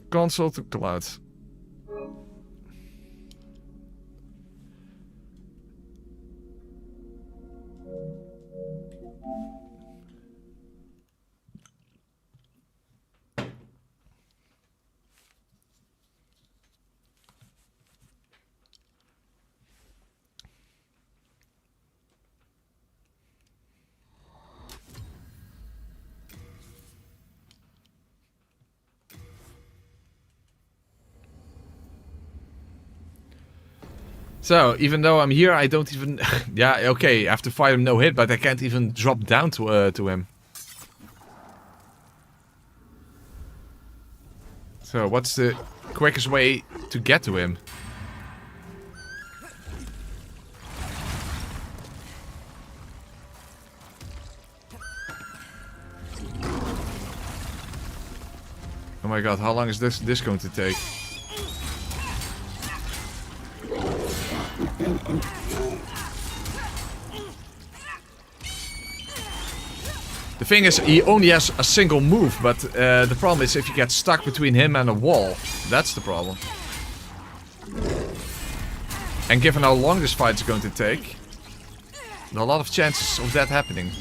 Console to cloud. So, even though I'm here, I don't even... yeah, okay, I have to fire him no hit, but I can't even drop down to him. So, what's the quickest way to get to him? Oh my god, how long is this going to take? The thing is, he only has a single move, but the problem is if you get stuck between him and a wall. That's the problem. And given how long this fight is going to take, there are a lot of chances of that happening.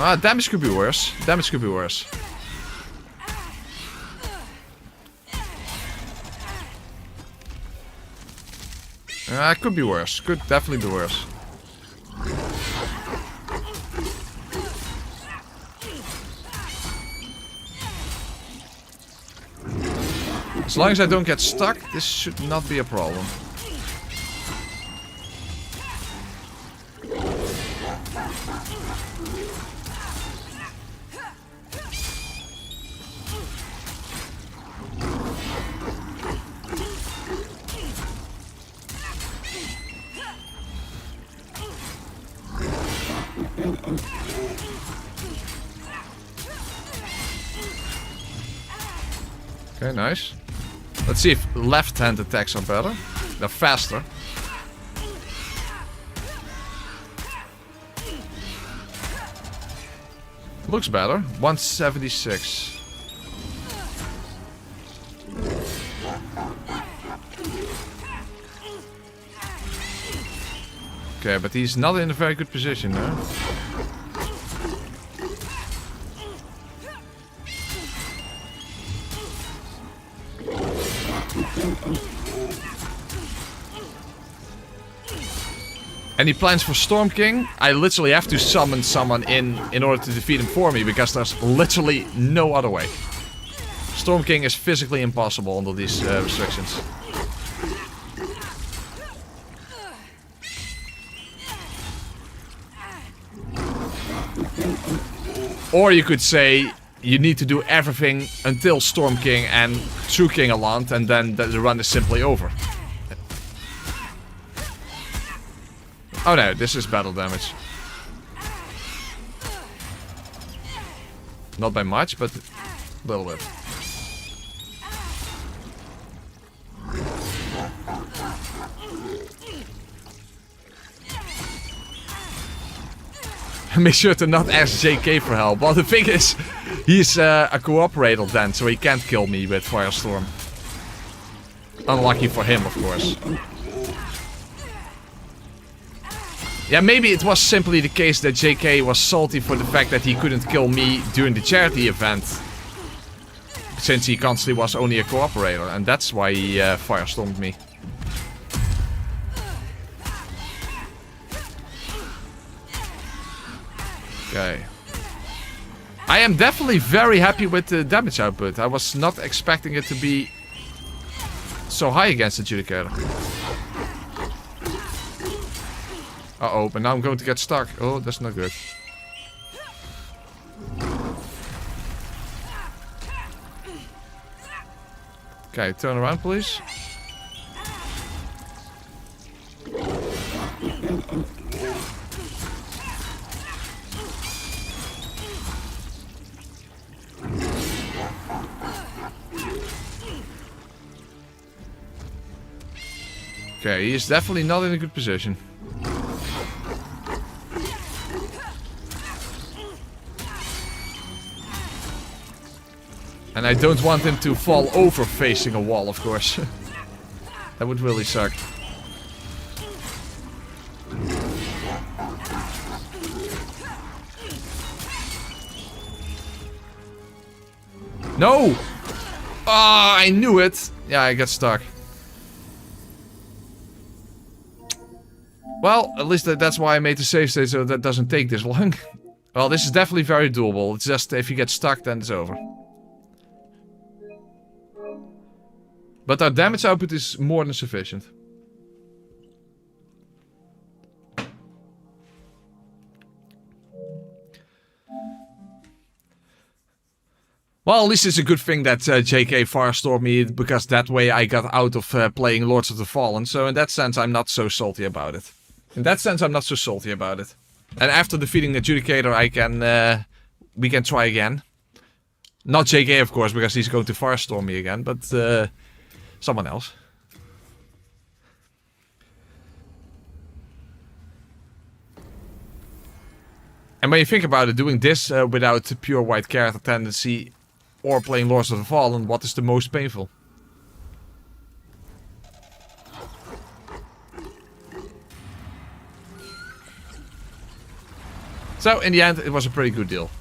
Ah, damage could be worse. Damage could be worse. Could be worse. Could definitely be worse. As long as I don't get stuck, this should not be a problem. Okay, nice. Let's see if left-hand attacks are better. They're faster. Looks better. 176. Okay, but he's not in a very good position, huh? Any plans for Storm King? I literally have to summon someone in order to defeat him for me, because there's literally no other way. Storm King is physically impossible under these restrictions. Or you could say you need to do everything until Storm King and True King are land, and then the run is simply over. Oh no, this is battle damage. Not by much, but a little bit. Make sure to not ask JK for help. Well, the thing is, he's a cooperator then, so he can't kill me with Firestorm. Unlucky for him, of course. Yeah, maybe it was simply the case that JK was salty for the fact that he couldn't kill me during the charity event. Since he constantly was only a cooperator, and that's why he Firestormed me. Okay. I am definitely very happy with the damage output. I was not expecting it to be so high against Adjudicator. Uh-oh, but now I'm going to get stuck. Oh, that's not good. Okay, turn around, please. Okay, he is definitely not in a good position. And I don't want him to fall over facing a wall, of course. That would really suck. No! Ah, I knew it! Yeah, I got stuck. Well, at least that's why I made the save state so that doesn't take this long. Well, this is definitely very doable. It's just if you get stuck, then it's over. But our damage output is more than sufficient. Well, at least it's a good thing that JK firestormed me, because that way I got out of playing Lords of the Fallen. So in that sense, I'm not so salty about it. And after defeating the Adjudicator, we can try again. Not JK, of course, because he's going to firestorm me again, but someone else. And when you think about it, doing this without pure white character tendency or playing Lords of the Fallen, what is the most painful? So, in the end, it was a pretty good deal.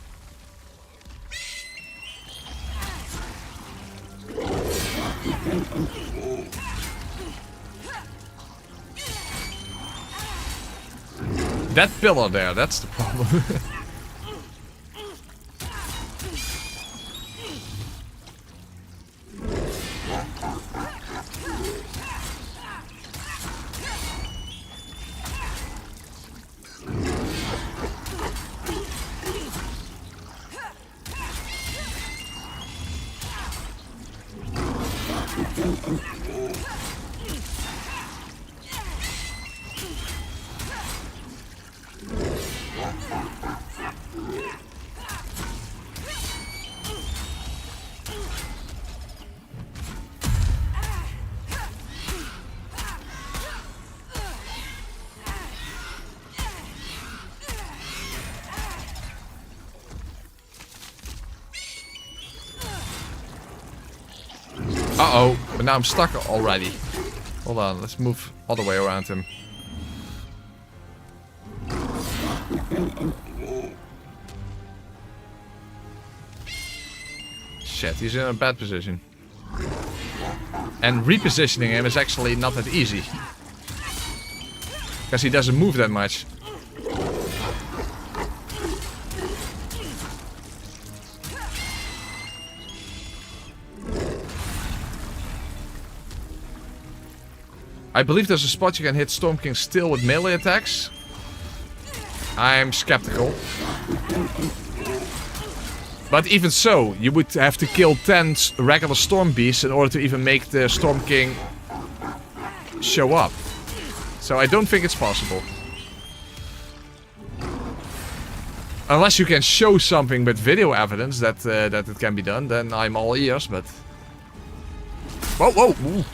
That pillar there, that's the problem. Uh-oh, but now I'm stuck already. Hold on, let's move all the way around him. Shit, he's in a bad position. And repositioning him is actually not that easy. Because he doesn't move that much. I believe there's a spot you can hit Storm King still with melee attacks. I'm skeptical. But even so, you would have to kill 10 regular Storm Beasts in order to even make the Storm King show up. So I don't think it's possible. Unless you can show something with video evidence that it can be done, then I'm all ears, but... Whoa, whoa! Ooh.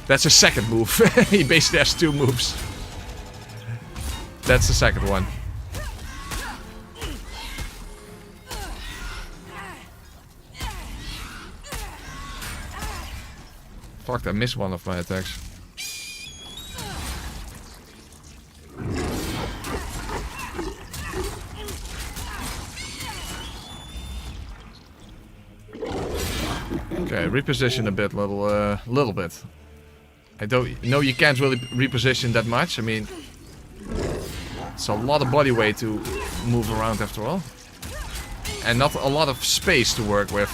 That's a second move. He basically has 2 moves. That's the second one. Fuck, I missed one of my attacks. Okay, reposition a bit, little bit. I don't know, you can't really reposition that much. I mean, it's a lot of body weight to move around after all. And not a lot of space to work with.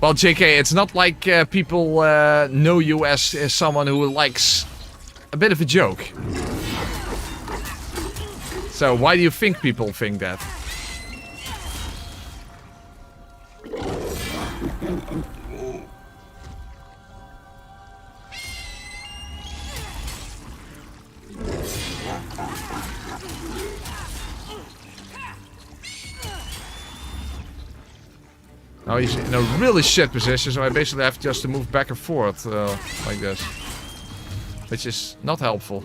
Well, JK, it's not like people know you as someone who likes a bit of a joke. So why do you think people think that? Now he's in a really shit position, so I basically have just to move back and forth like this. Which is not helpful.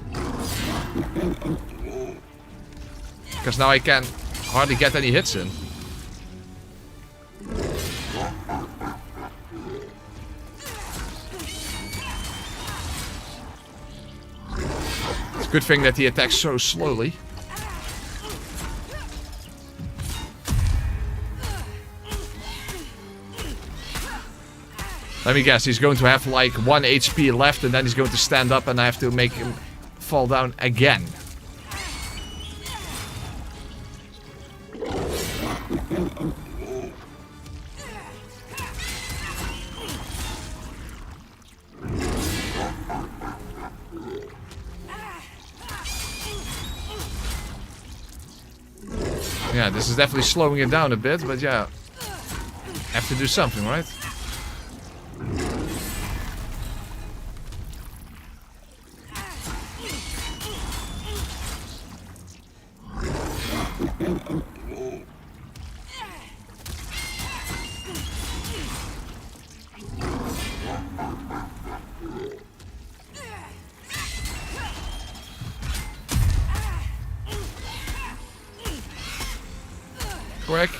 Because now I can hardly get any hits in. It's a good thing that he attacks so slowly. Let me guess, he's going to have like 1 HP left and then he's going to stand up and I have to make him fall down again. Yeah, this is definitely slowing it down a bit, but yeah. Have to do something, right? Quick.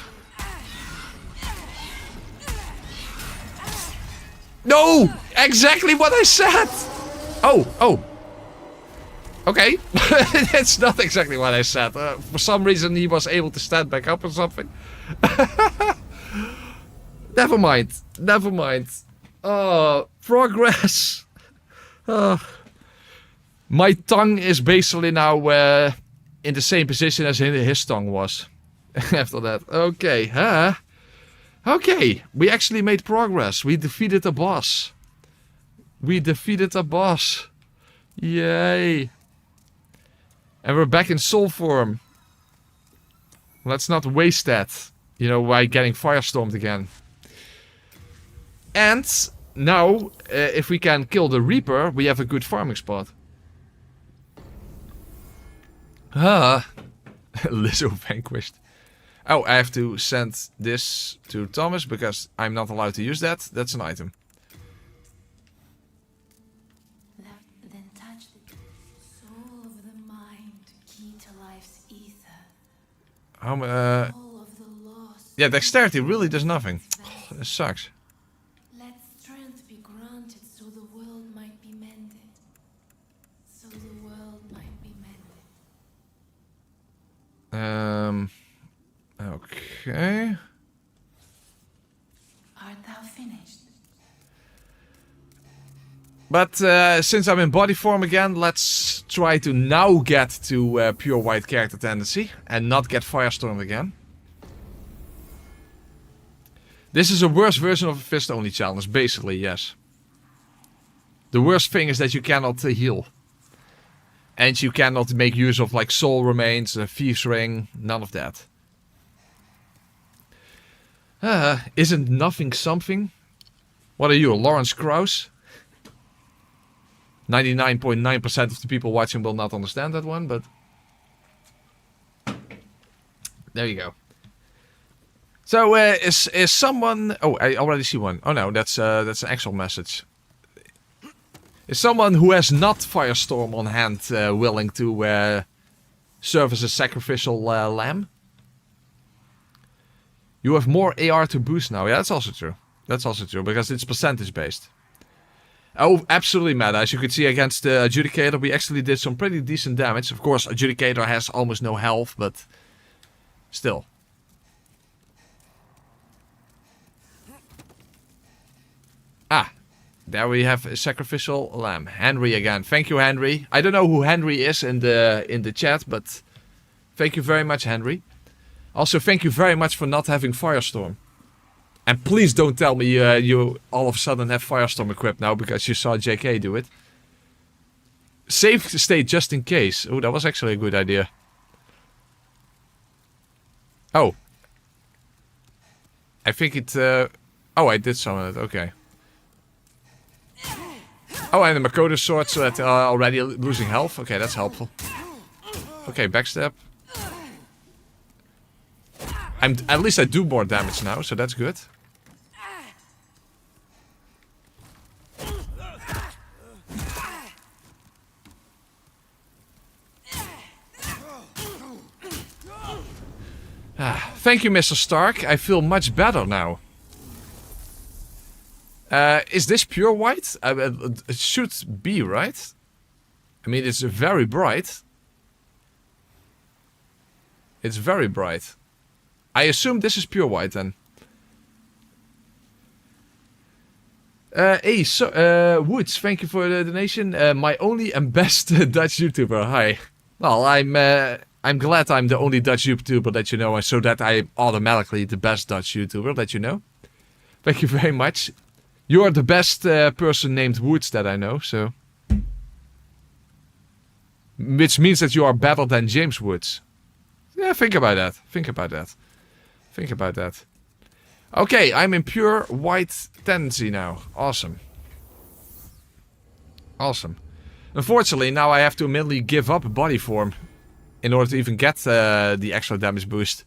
No! Exactly what I said! Oh. Okay. That's not exactly what I said. For some reason he was able to stand back up or something. Never mind. Never mind. Oh, progress. My tongue is basically now in the same position as his tongue was. After that. Okay, huh? Okay, we actually made progress. We defeated a boss. We defeated a boss. Yay. And we're back in soul form. Let's not waste that. You know, by getting firestormed again. And now, if we can kill the Reaper, we have a good farming spot. Lizzo vanquished. Oh, I have to send this to Thomas because I'm not allowed to use that. That's an item. Then touch the soul of the mind, key to life's ether. All of the lost. Yeah, dexterity really does nothing. This sucks. Let strength be granted so the world might be mended. So the world might be mended. Okay. Art thou finished? But since I'm in body form again, let's try to now get to pure white character tendency and not get firestormed again. This is a worse version of a fist only challenge, basically, yes. The worst thing is that you cannot heal. And you cannot make use of like soul remains, a thieves ring, none of that. Isn't nothing something? What are you, Lawrence Krauss? 99.9% of the people watching will not understand that one, but... There you go. So, is someone... Oh, I already see one. Oh no, that's an actual message. Is someone who has not Firestorm on hand willing to serve as a sacrificial lamb? You have more AR to boost now. Yeah, that's also true. That's also true, because it's percentage based. Oh, absolutely meta. As you can see against the Adjudicator, we actually did some pretty decent damage. Of course, Adjudicator has almost no health, but still. Ah, there we have a sacrificial lamb. Henry again. Thank you, Henry. I don't know who Henry is in the chat, but thank you very much, Henry. Also, thank you very much for not having Firestorm. And please don't tell me you all of a sudden have Firestorm equipped now because you saw JK do it. Save state just in case. Oh, that was actually a good idea. Oh. I think it... Oh, I did summon it. Okay. Oh, and the Makoto sword, so that already losing health. Okay, that's helpful. Okay, backstab. At least I do more damage now, so that's good. Thank you, Mr. Stark. I feel much better now. Is this pure white? It should be, right? I mean, it's very bright. It's very bright. I assume this is pure white then. Hey, so, Woods, thank you for the donation. My only and best Dutch YouTuber. Hi. Well, I'm glad I'm the only Dutch YouTuber that you know, and so that I'm automatically the best Dutch YouTuber that you know. Thank you very much. You're the best person named Woods that I know, so. Which means that you are better than James Woods. Yeah, think about that. Think about that. Think about that. Okay, I'm in pure white tendency now. Awesome. Awesome. Unfortunately, now I have to immediately give up body form in order to even get the extra damage boost.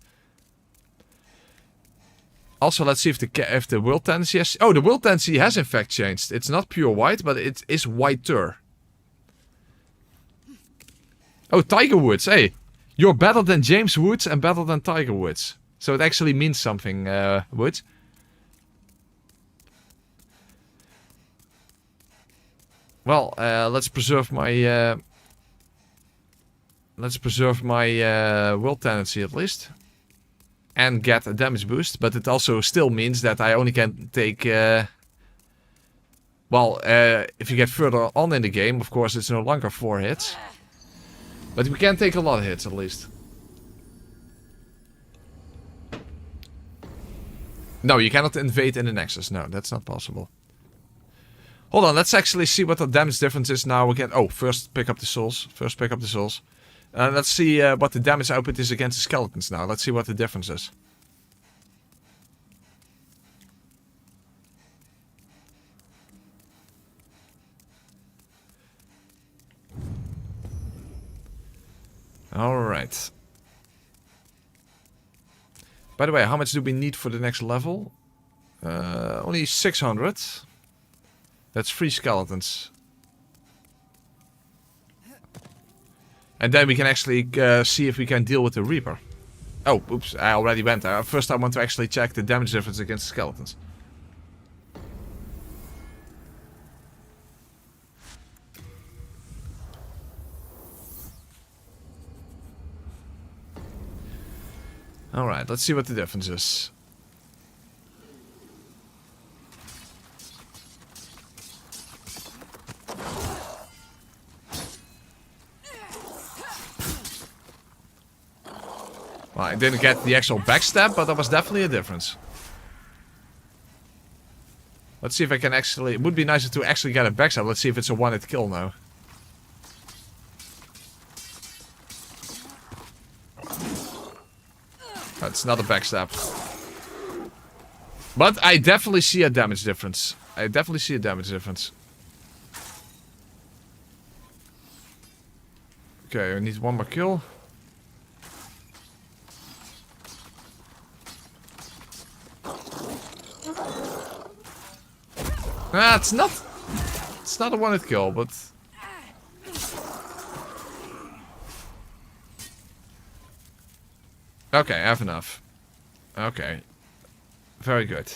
Also, let's see if the world tendency has... Oh, the world tendency has in fact changed. It's not pure white, but it is whiter. Oh, Tiger Woods. Hey, you're better than James Woods and better than Tiger Woods. So it actually means something, Woods. Well, let's preserve my... let's preserve my world tendency at least. And get a damage boost. But it also still means that I only can take... well, if you get further on in the game, of course, it's no longer 4 hits. But we can take a lot of hits at least. No, you cannot invade in the Nexus. No, that's not possible. Hold on, let's actually see what the damage difference is now again. Oh, first pick up the souls. First pick up the souls. Let's see what the damage output is against the skeletons now. Let's see what the difference is. Alright. By the way, how much do we need for the next level? Only 600. That's 3 skeletons. And then we can actually see if we can deal with the Reaper. Oh, oops, I already went there. First I want to actually check the damage difference against skeletons. Alright, let's see what the difference is. Well, I didn't get the actual backstab, but there was definitely a difference. Let's see if I can actually... It would be nicer to actually get a backstab. Let's see if it's a one-hit kill now. That's not a backstab. But I definitely see a damage difference. I definitely see a damage difference. Okay, I need one more kill. Ah, it's not a one-hit kill, but... Okay, I have enough. Okay. Very good.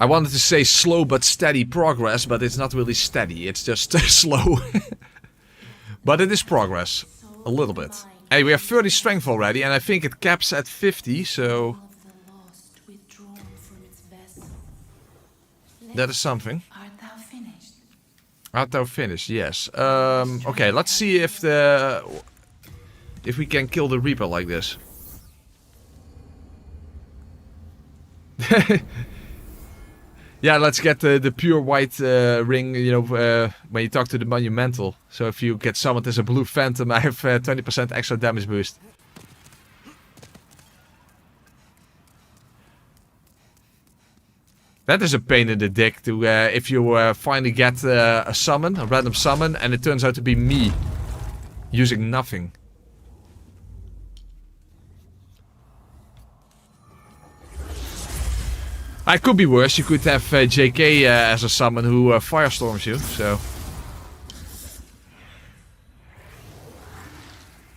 I wanted to say slow but steady progress, but it's not really steady. It's just slow. But it is progress. A little bit. Hey, we have 30 strength already, and I think it caps at 50, so... That is something. Art thou finished? Art thou finished? Yes. Okay, let's see if we can kill the Reaper like this. Yeah, let's get the pure white ring, you know, when you talk to the Monumental. So if you get summoned as a blue phantom, I have 20% extra damage boost. That is a pain in the dick to if you finally get a summon, a random summon, and it turns out to be me using nothing. It could be worse. You could have JK as a summon who firestorms you.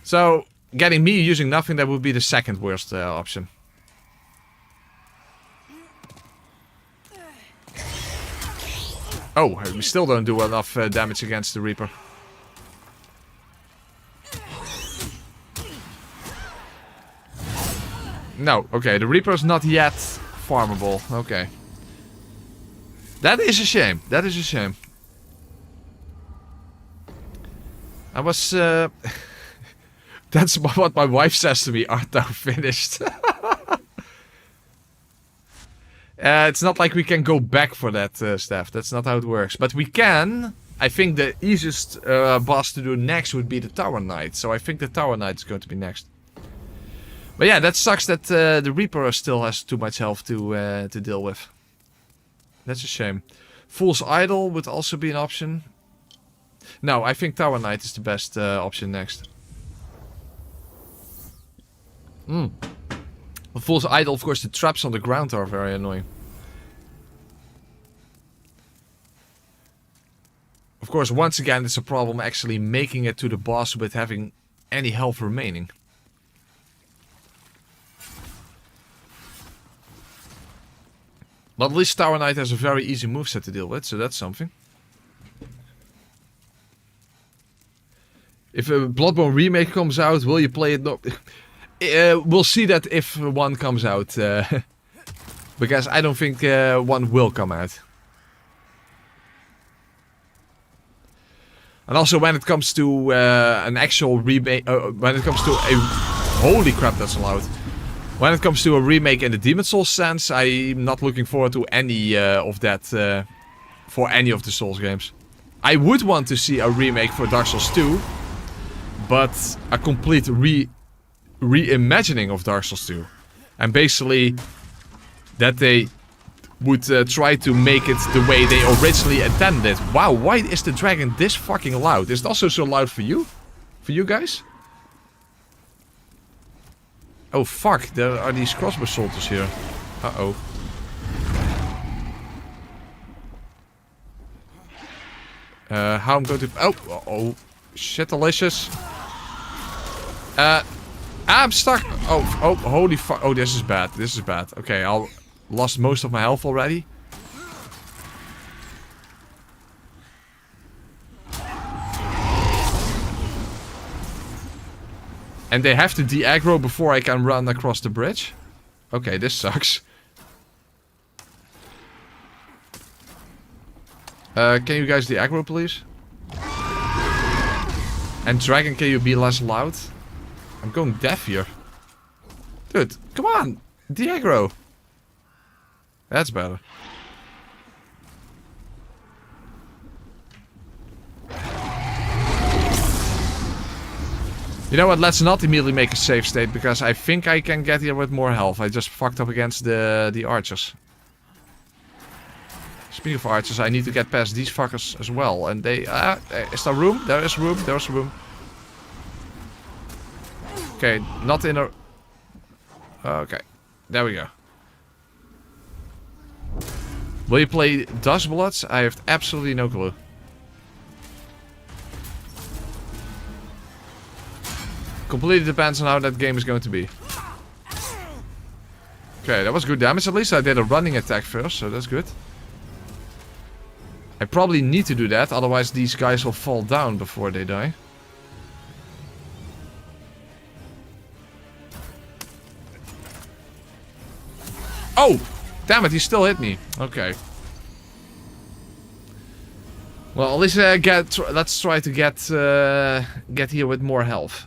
So getting me using nothing, that would be the second worst option. Oh, we still don't do enough damage against the Reaper. No, okay, the Reaper is not yet farmable. Okay. That is a shame. That is a shame. I was... That's what my wife says to me. Art thou finished? It's not like we can go back for that stuff. That's not how it works. But we can. I think the easiest boss to do next would be the Tower Knight. So I think the Tower Knight is going to be next. But yeah, that sucks that the Reaper still has too much health to deal with. That's a shame. Fool's Idol would also be an option. No, I think Tower Knight is the best option next. Well, Fool's Idol, of course, the traps on the ground are very annoying. Of course, once again, it's a problem actually making it to the boss with having any health remaining. But at least Tower Knight has a very easy moveset to deal with, so that's something. If a Bloodborne remake comes out, will you play it? No. We'll see that if one comes out. Because I don't think one will come out. And also when it comes to an actual remake... when it comes to a... Holy crap, that's loud. When it comes to a remake in the Demon Souls sense, I'm not looking forward to any of that for any of the Souls games. I would want to see a remake for Dark Souls 2, but a complete reimagining of Dark Souls 2. And basically that they would try to make it the way they originally intended. Wow, why is the dragon this fucking loud? Is it also so loud for you? For you guys? Oh fuck, there are these crossbow soldiers here. Uh-oh. How I'm going to... Oh, shit delicious. I'm stuck. Oh, holy fuck. Oh, this is bad. This is bad. Okay, I lost most of my health already. And they have to de-aggro before I can run across the bridge. Okay, this sucks. Can you guys de-aggro, please? And Dragon, can you be less loud? I'm going deaf here. Dude, come on! De-aggro! That's better. You know what, let's not immediately make a save state, because I think I can get here with more health. I just fucked up against the archers. Speaking of archers, I need to get past these fuckers as well. And they... is there room? There is room. There's room. Okay, not in a... Okay, there we go. Will you play Dustbloods? I have absolutely no clue. Completely depends on how that game is going to be. Okay, that was good damage. At least I did a running attack first, so that's good. I probably need to do that, otherwise these guys will fall down before they die. Oh! Damn it, he still hit me. Okay. Well, at least let's try to get here with more health.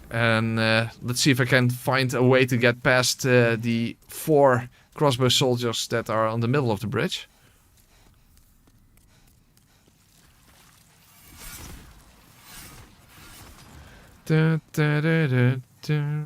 And let's see if I can find a way to get past the 4 crossbow soldiers that are on the middle of the bridge. Da, da, da, da, da.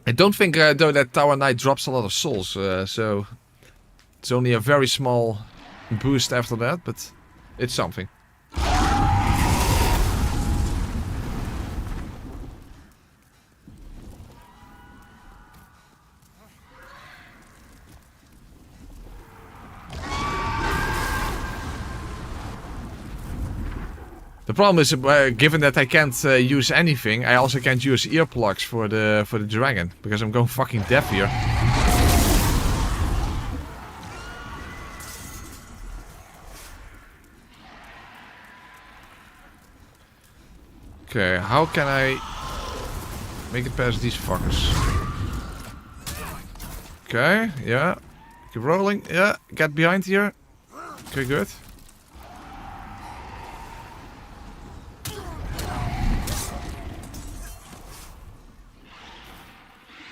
I don't think though that Tower Knight drops a lot of souls, so It's only a very small boost after that, but it's something. The problem is, given that I can't use anything, I also can't use earplugs for the dragon, because I'm going fucking deaf here. Okay, how can I make it past these fuckers? Okay, yeah. Keep rolling, yeah. Get behind here. Okay, good.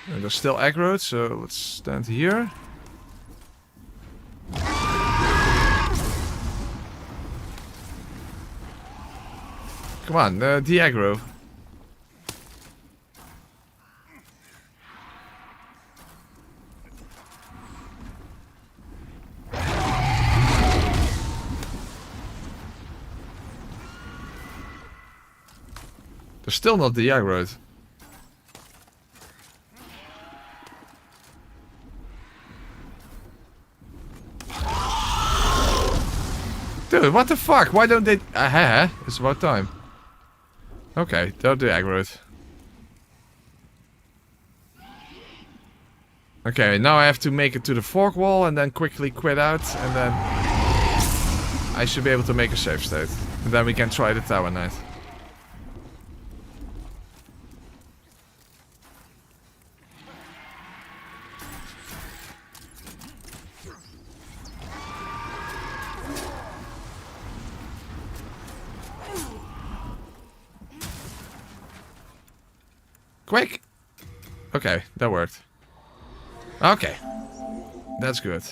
And they're still aggroed, so let's stand here. Come on, de-aggro. They're still not de-aggroed. Dude, what the fuck? Why don't they... it's about time. Okay, they're de-aggroed. Okay, now I have to make it to the fork wall and then quickly quit out, and then I should be able to make a save state. And then we can try the Tower Knight. Quick! Okay, that worked. Okay. That's good.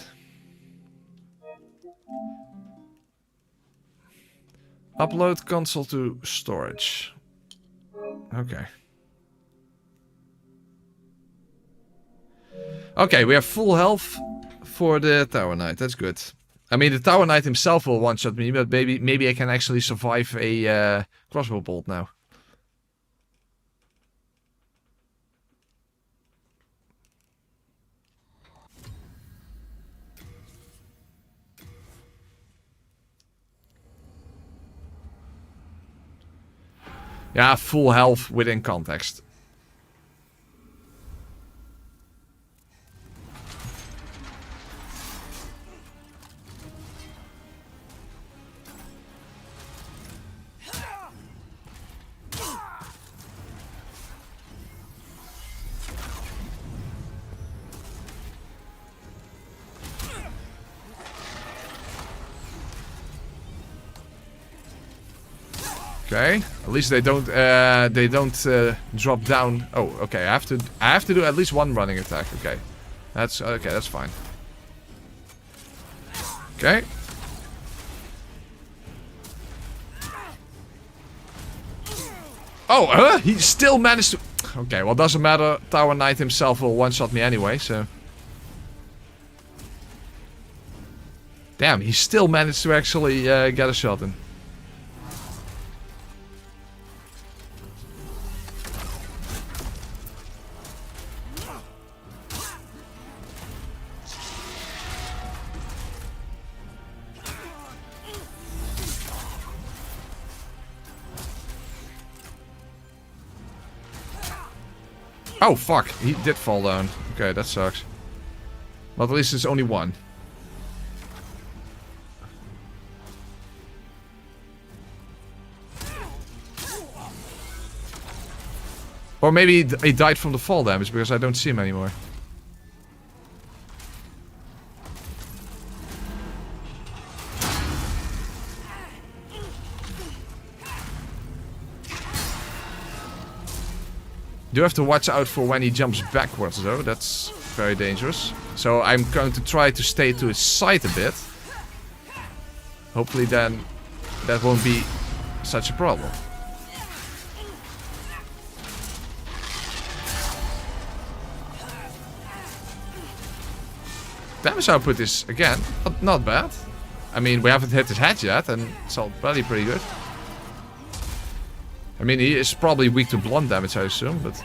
Upload console to storage. Okay. Okay, we have full health for the Tower Knight. That's good. I mean, the Tower Knight himself will one-shot me, but maybe I can actually survive a crossbow bolt now. Yeah, full health within context. Okay, at least they don't drop down. Oh, okay. I have to do at least one running attack. Okay, that's okay. That's fine. Okay. Oh, he still managed to. Okay, well, doesn't matter. Tower Knight himself will one-shot me anyway. So. Damn, he still managed to actually get a shot in. Oh, fuck. He did fall down. Okay, that sucks. But at least it's only one. Or maybe he died from the fall damage because I don't see him anymore. Do have to watch out for when he jumps backwards though, that's very dangerous. So I'm going to try to stay to his side a bit. Hopefully then that won't be such a problem. Damage output is, again, not bad. I mean, we haven't hit his head yet, and it's already pretty good. I mean, he is probably weak to blunt damage, I assume, but...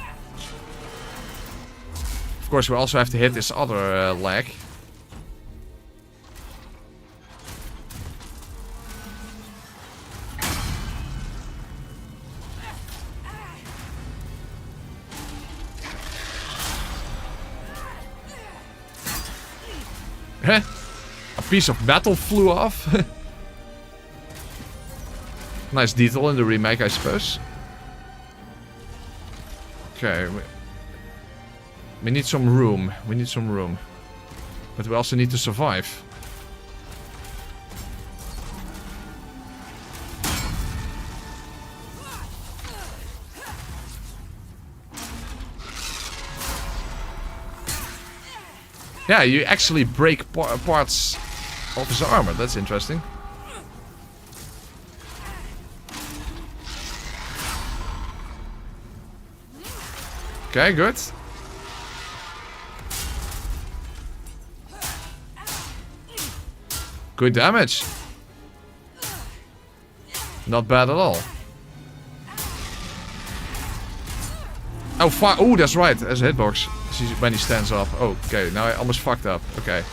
Of course, we also have to hit his other leg. Heh? A piece of metal flew off. Nice detail in the remake, I suppose. Okay. We need some room. We need some room. But we also need to survive. Yeah, you actually break parts of his armor. That's interesting. Okay, good. Good damage. Not bad at all. Oh, fuck. Oh, that's right. There's a hitbox. When he stands up. Oh, okay, now I almost fucked up. Okay.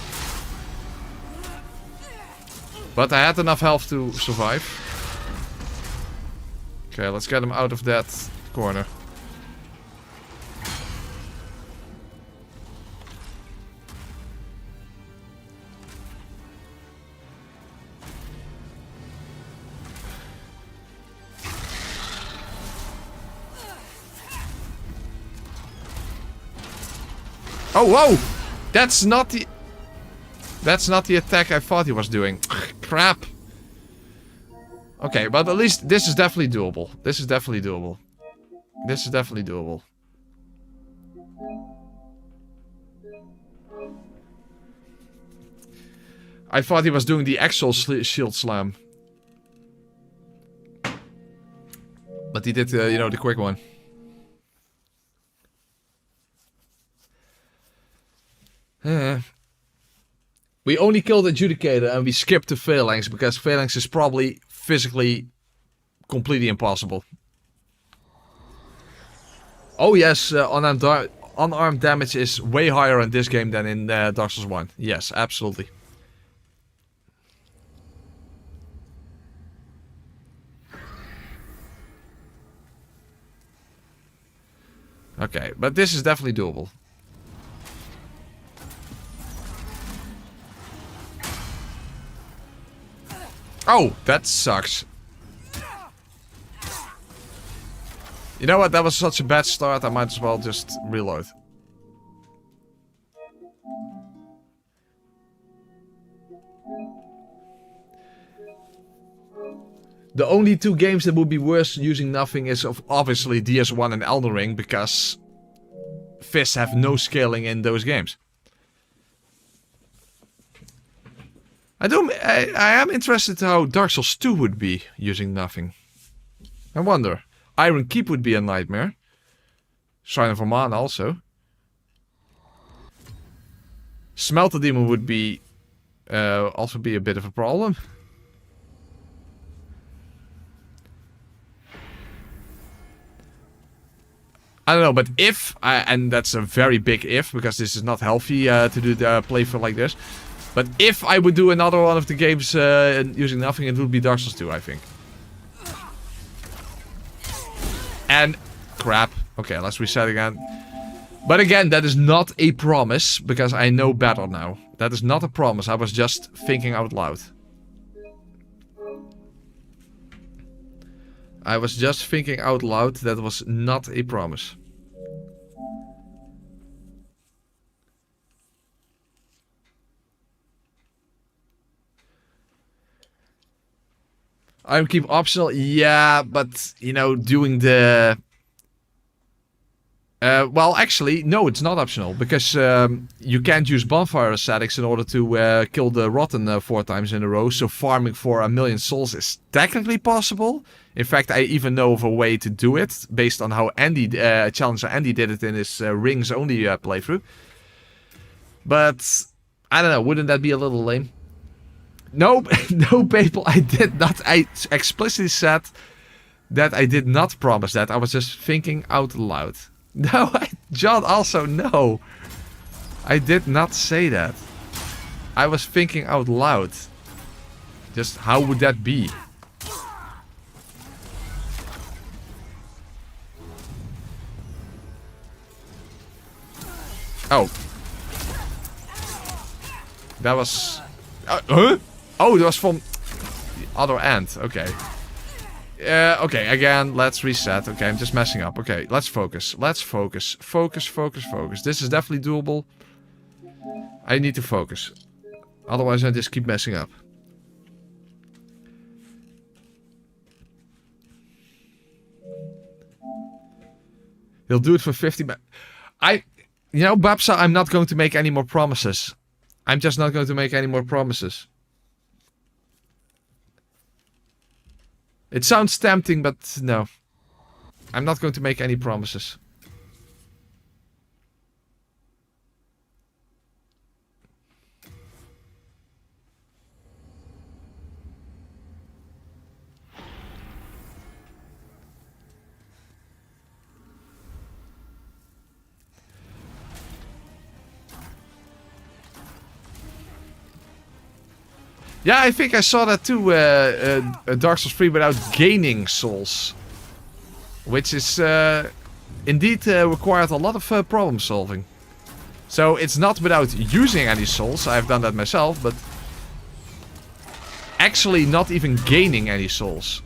But I had enough health to survive. Okay, let's get him out of that corner. Oh, whoa! That's not the attack I thought he was doing. Crap. Okay, but at least this is definitely doable. This is definitely doable. This is definitely doable. I thought he was doing the actual shield slam. But he did, you know, the quick one. We only killed Adjudicator and we skipped the Phalanx because Phalanx is probably physically completely impossible. Oh yes, unarmed damage is way higher in this game than in Dark Souls 1. Yes, absolutely. Okay, but this is definitely doable. Oh, that sucks. You know what? That was such a bad start. I might as well just reload. The only two games that would be worse using nothing is obviously DS1 and Elden Ring, because fists have no scaling in those games. I am interested in how Dark Souls 2 would be using nothing. I wonder. Iron Keep would be a nightmare. Shrine of Oman also. Smelter Demon would be also be a bit of a problem. I don't know, but if, and that's a very big if, because this is not healthy to do the playthrough like this. But if I would do another one of the games using nothing, it would be Dark Souls 2, I think. And crap. Okay, let's reset again. But again, that is not a promise, because I know better now. That is not a promise, I was just thinking out loud. I was just thinking out loud, that was not a promise. I would keep optional, yeah, but, you know, doing the... well, actually, no, it's not optional, because you can't use bonfire ascetics in order to kill the Rotten 4 times in a row, so farming for 1,000,000 souls is technically possible. In fact, I even know of a way to do it, based on how Andy, Challenger Andy did it in his Rings only playthrough. But I don't know, wouldn't that be a little lame? No, no, people, I did not. I explicitly said that I did not promise that. I was just thinking out loud. No, John, also, no. I did not say that. I was thinking out loud. Just how would that be? Oh. That was... huh? Oh, that was from the other end. Okay. Okay, again, let's reset. Okay, I'm just messing up. Okay, let's focus. Let's focus. Focus, focus, focus. This is definitely doable. I need to focus. Otherwise, I just keep messing up. He'll do it for 50... You know, Babsa, I'm not going to make any more promises. I'm just not going to make any more promises. It sounds tempting, but no. I'm not going to make any promises. Yeah, I think I saw that too, Dark Souls 3 without gaining souls. Which is, indeed required a lot of problem solving. So it's not without using any souls, I've done that myself, but... actually not even gaining any souls.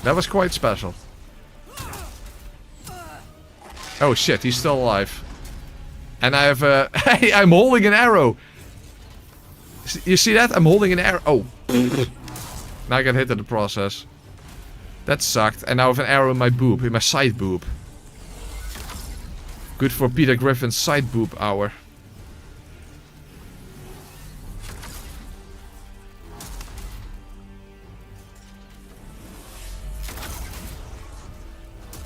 That was quite special. Oh shit, he's still alive. And I have hey, I'm holding an arrow. You see that? I'm holding an arrow. Oh. Now I got hit in the process. That sucked. And now I have an arrow in my boob. In my side boob. Good for Peter Griffin's side boob hour.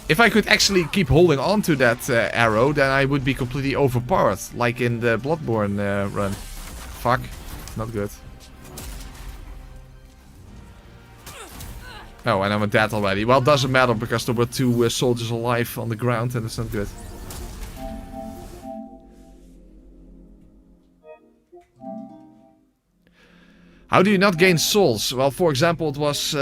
If I could actually keep holding on to that arrow, then I would be completely overpowered. Like in the Bloodborne run. Fuck. Not good. Oh, and I'm dead already. Well, it doesn't matter because there were two soldiers alive on the ground and it's not good. How do you not gain souls? Well, for example, it was...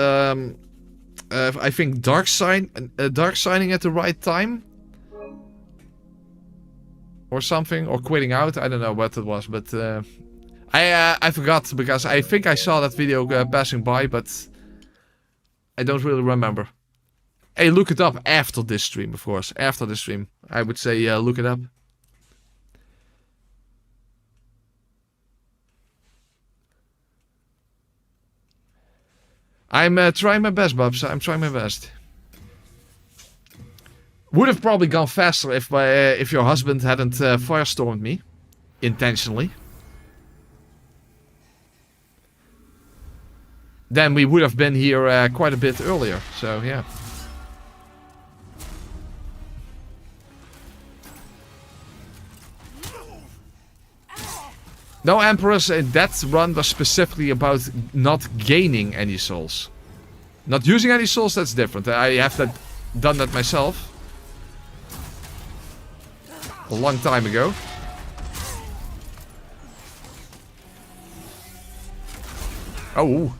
I think dark signing at the right time, or something, or quitting out. I don't know what it was, but I forgot because I think I saw that video passing by, but I don't really remember. Hey, look it up after this stream, of course. After the stream, I would say look it up. I'm trying my best, Bubs. I'm trying my best. Would have probably gone faster if your husband hadn't firestormed me intentionally. Then we would have been here quite a bit earlier. So yeah. No, Empress, that run was specifically about not gaining any souls. Not using any souls, that's different. I have done that myself. A long time ago. Oh.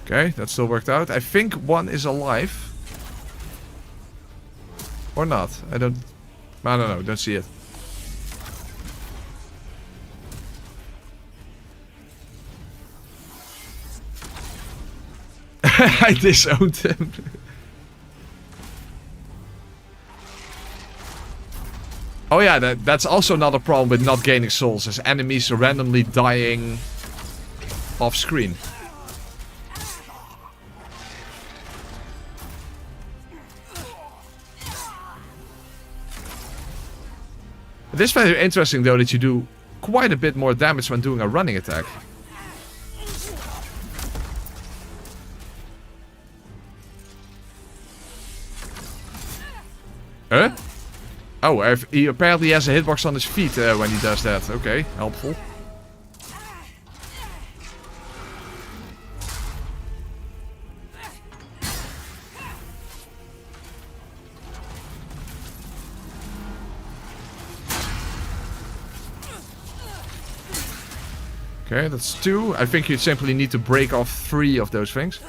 Okay, that still worked out. I think one is alive. Or not. I don't know, don't see it. I disowned him. Oh yeah, that's also another problem with not gaining souls, is enemies randomly dying off screen. It is very interesting though that you do quite a bit more damage when doing a running attack. Huh? Oh, he apparently has a hitbox on his feet when he does that. Okay, helpful. Okay, that's 2. I think you simply need to break off 3 of those things.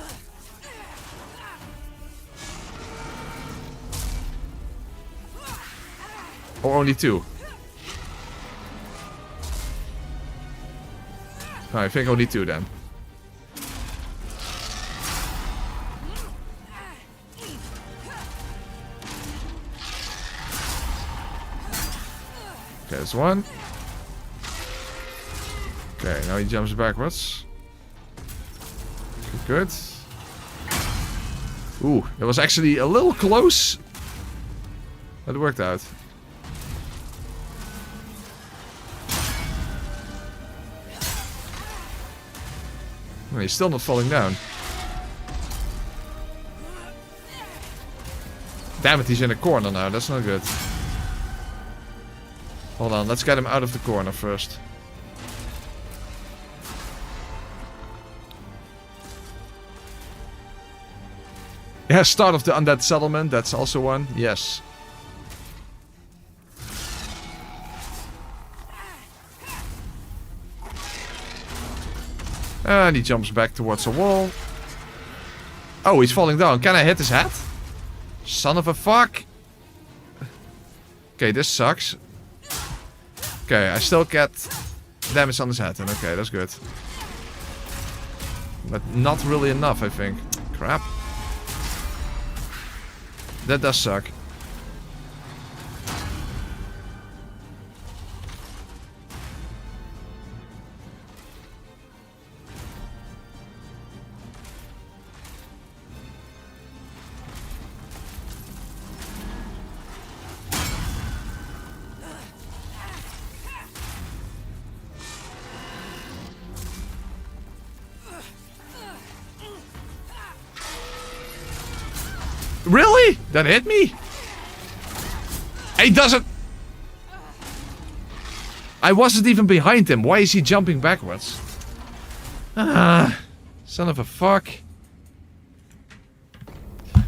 Or only 2? No, I think only 2 then. Okay, that's 1. Okay, now he jumps backwards. Good. Ooh, that was actually a little close. But it worked out. Oh, he's still not falling down. Damn it, he's in a corner now. That's not good. Hold on, let's get him out of the corner first. Yeah, start of the undead settlement. That's also one. Yes. And he jumps back towards the wall. Oh, he's falling down. Can I hit his head? Son of a fuck. Okay, this sucks. Okay, I still get damage on his head. And okay, that's good. But not really enough, I think. Crap. That does suck. Really? That hit me? He doesn't... I wasn't even behind him. Why is he jumping backwards? Ah, son of a fuck.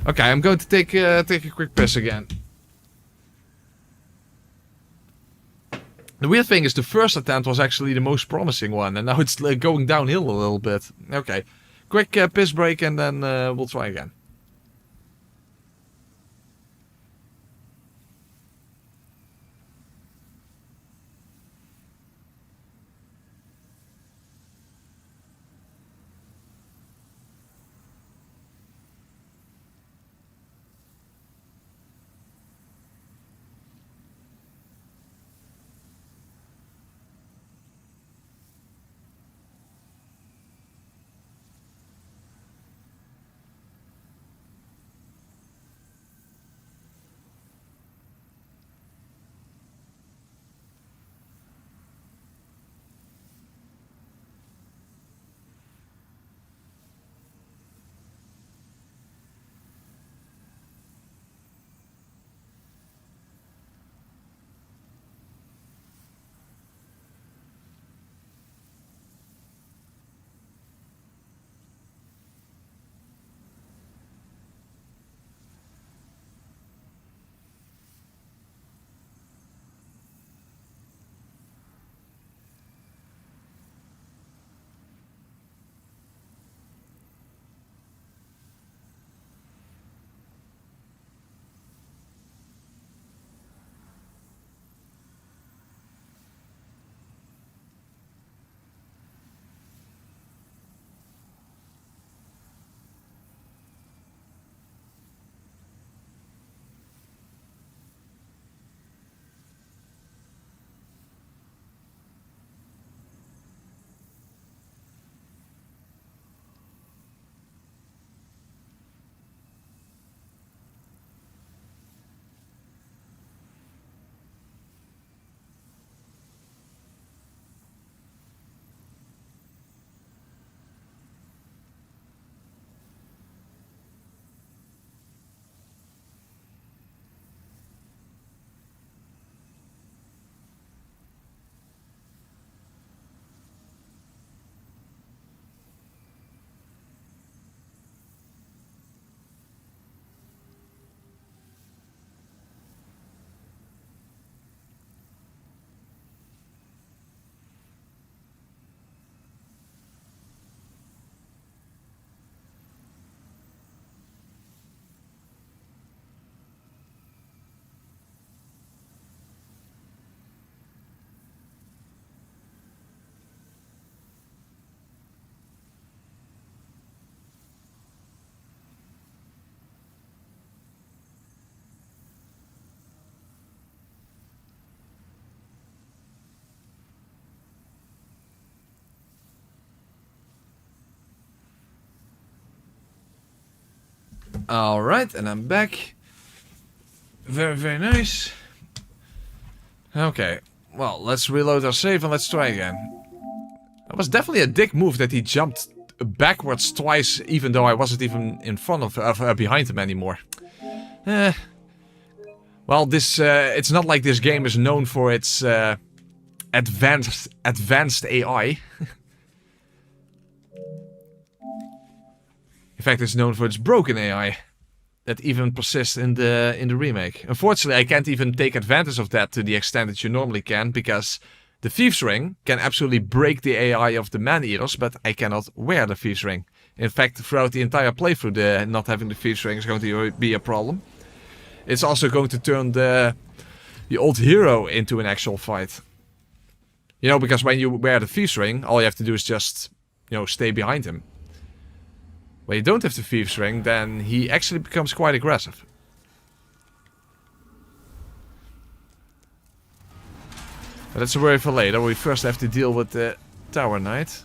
Okay, I'm going to take a quick piss again. The weird thing is the first attempt was actually the most promising one. And now it's going downhill a little bit. Okay, quick piss break and then we'll try again. Alright, and I'm back. Very, very nice. Okay, well, let's reload our save and let's try again. That was definitely a dick move that he jumped backwards twice, even though I wasn't even in front of behind him anymore. Well, this it's not like this game is known for its advanced AI. In fact, it's known for its broken AI that even persists in the remake. Unfortunately, I can't even take advantage of that to the extent that you normally can, because the Thieves Ring can absolutely break the AI of the Man-Eaters, but I cannot wear the Thieves Ring. In fact, throughout the entire playthrough, not having the Thieves Ring is going to be a problem. It's also going to turn the old hero into an actual fight. You know, because when you wear the Thieves Ring, all you have to do is just, you know, stay behind him. When you don't have the Thieves Ring, then he actually becomes quite aggressive. But that's a worry for later. We first have to deal with the Tower Knight.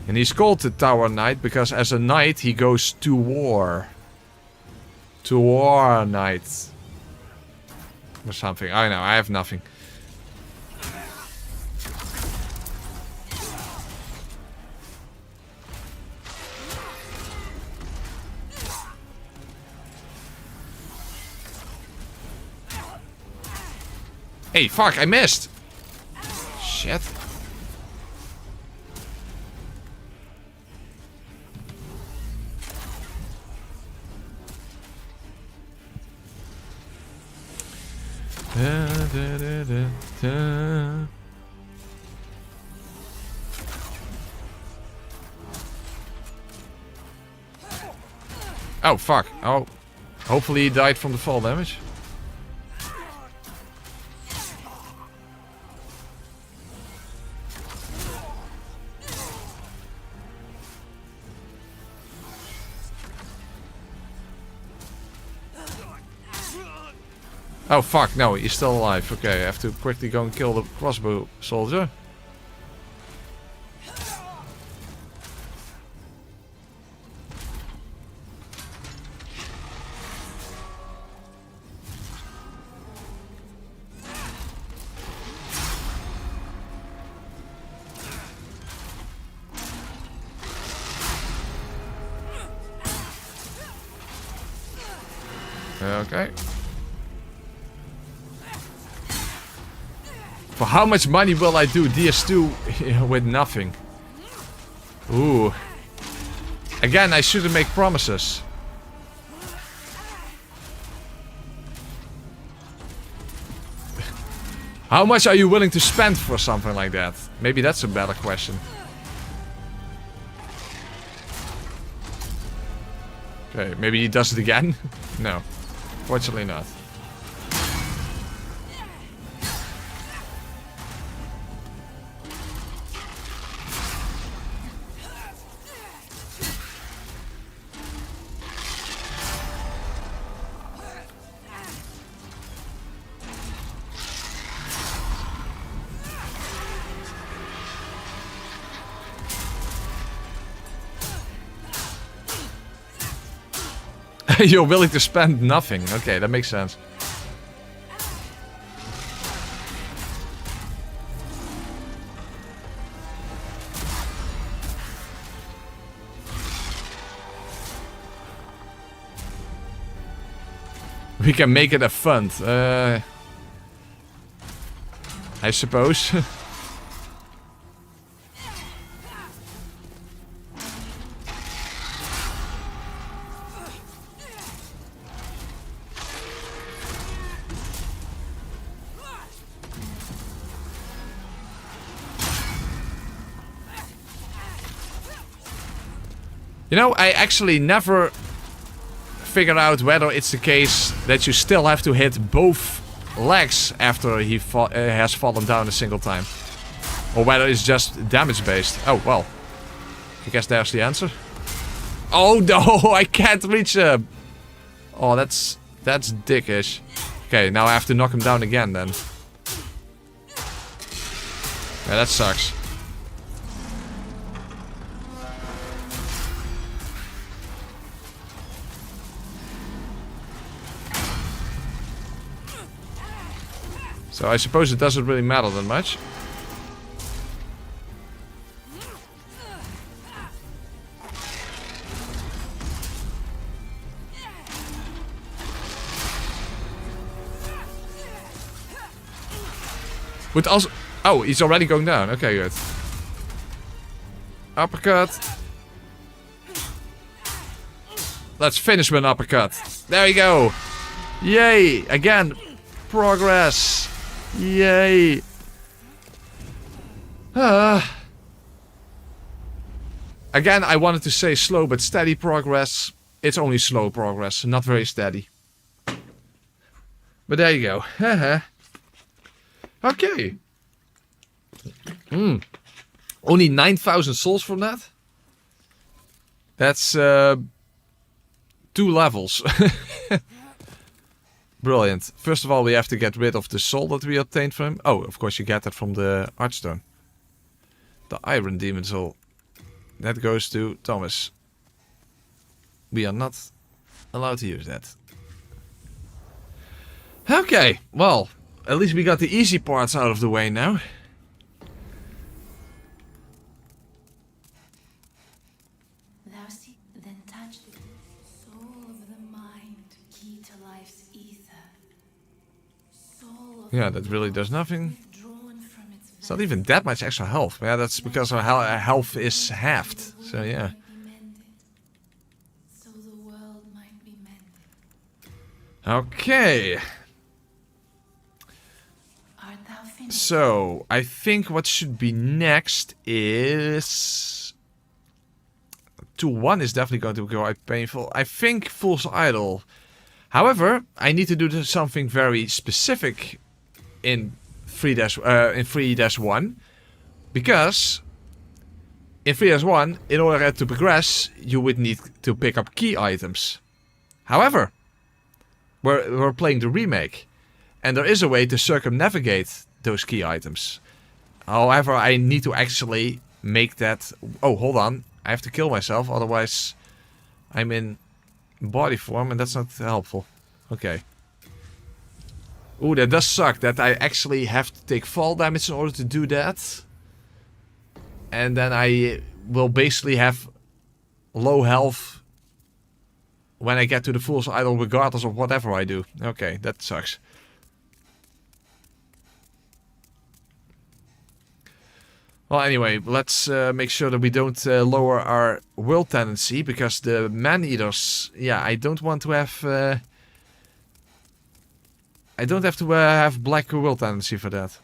And he's called the Tower Knight because as a knight he goes to war. To war knight. Or something. I know, I have nothing. Hey, fuck, I missed! Shit. Oh, fuck. Oh. Hopefully he died from the fall damage. Oh fuck, no, he's still alive. Okay, I have to quickly go and kill the crossbow soldier. Okay. For how much money will I do DS2 with nothing? Ooh. Again, I shouldn't make promises. How much are you willing to spend for something like that? Maybe that's a better question. Okay, maybe he does it again? No. Fortunately not. You're willing to spend nothing. Okay, that makes sense. We can make it a fund. I suppose. You know, I actually never figured out whether it's the case that you still have to hit both legs after he has fallen down a single time. Or whether it's just damage based. Oh, well. I guess there's the answer. Oh no, I can't reach him. Oh, that's dickish. Okay, now I have to knock him down again then. Yeah, that sucks. So I suppose it doesn't really matter that much. Would also... Oh, he's already going down. Okay, good. Uppercut. Let's finish with an uppercut. There you go. Yay. Again. Progress. Yay. Again, I wanted to say slow but steady progress. It's only slow progress, not very steady. But there you go. Okay. Only 9,000 souls from that? That's 2 levels. Brilliant. First of all, we have to get rid of the soul that we obtained from him. Oh, of course you get that from the Archstone. The Iron Demon Soul. That goes to Thomas. We are not allowed to use that. Okay, well, at least we got the easy parts out of the way now. Thou see, then touch the soul of the mind, key to life's ether. Soul of Yeah, that really does nothing. withdrawn from its It's not even that much extra health. Yeah, that's because our health is halved. So yeah. might be mended, so the world might be mended. Okay. Art thou finished? So, I think what should be next is... 2-1 is definitely going to be quite painful. I think Fool's Idol. However, I need to do something very specific in 3-1. Because in 3-1, in order to progress, you would need to pick up key items. However, we're playing the remake. And there is a way to circumnavigate those key items. However, I need to actually make that... Oh, hold on. I have to kill myself, otherwise I'm in body form and that's not helpful. Okay. Ooh, that does suck that I actually have to take fall damage in order to do that. And then I will basically have low health when I get to the Fool's Idol regardless of whatever I do. Okay, that sucks. Well, anyway, let's make sure that we don't lower our will tendency, because the man-eaters, yeah, I don't want to have... I don't have to have black will tendency for that.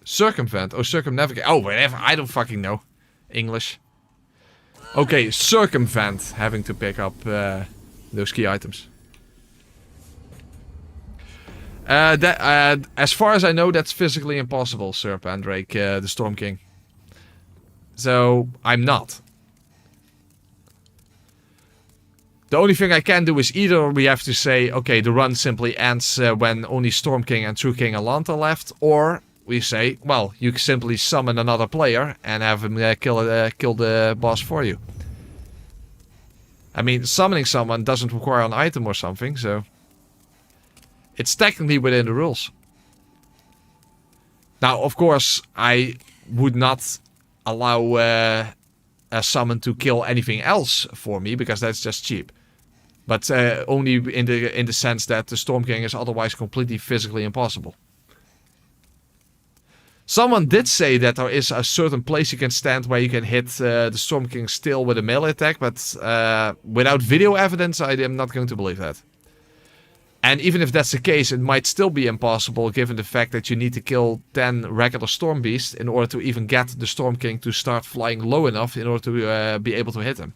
Circumvent. Oh, circumnavigate. Oh, whatever. I don't fucking know. English. Okay, circumvent having to pick up those key items. As far as I know, that's physically impossible, Sir Pandrake, the Storm King. So, I'm not. The only thing I can do is either we have to say, okay, the run simply ends when only Storm King and True King Alanta are left, or we say, well, you can simply summon another player and have him kill the boss for you. I mean, summoning someone doesn't require an item or something, so... It's technically within the rules. Now, of course, I would not allow a summon to kill anything else for me, because that's just cheap. But only in the sense that the Storm King is otherwise completely physically impossible. Someone did say that there is a certain place you can stand where you can hit the Storm King still with a melee attack, but without video evidence, I am not going to believe that. And even if that's the case, it might still be impossible given the fact that you need to kill 10 regular Storm Beasts in order to even get the Storm King to start flying low enough in order to be able to hit him.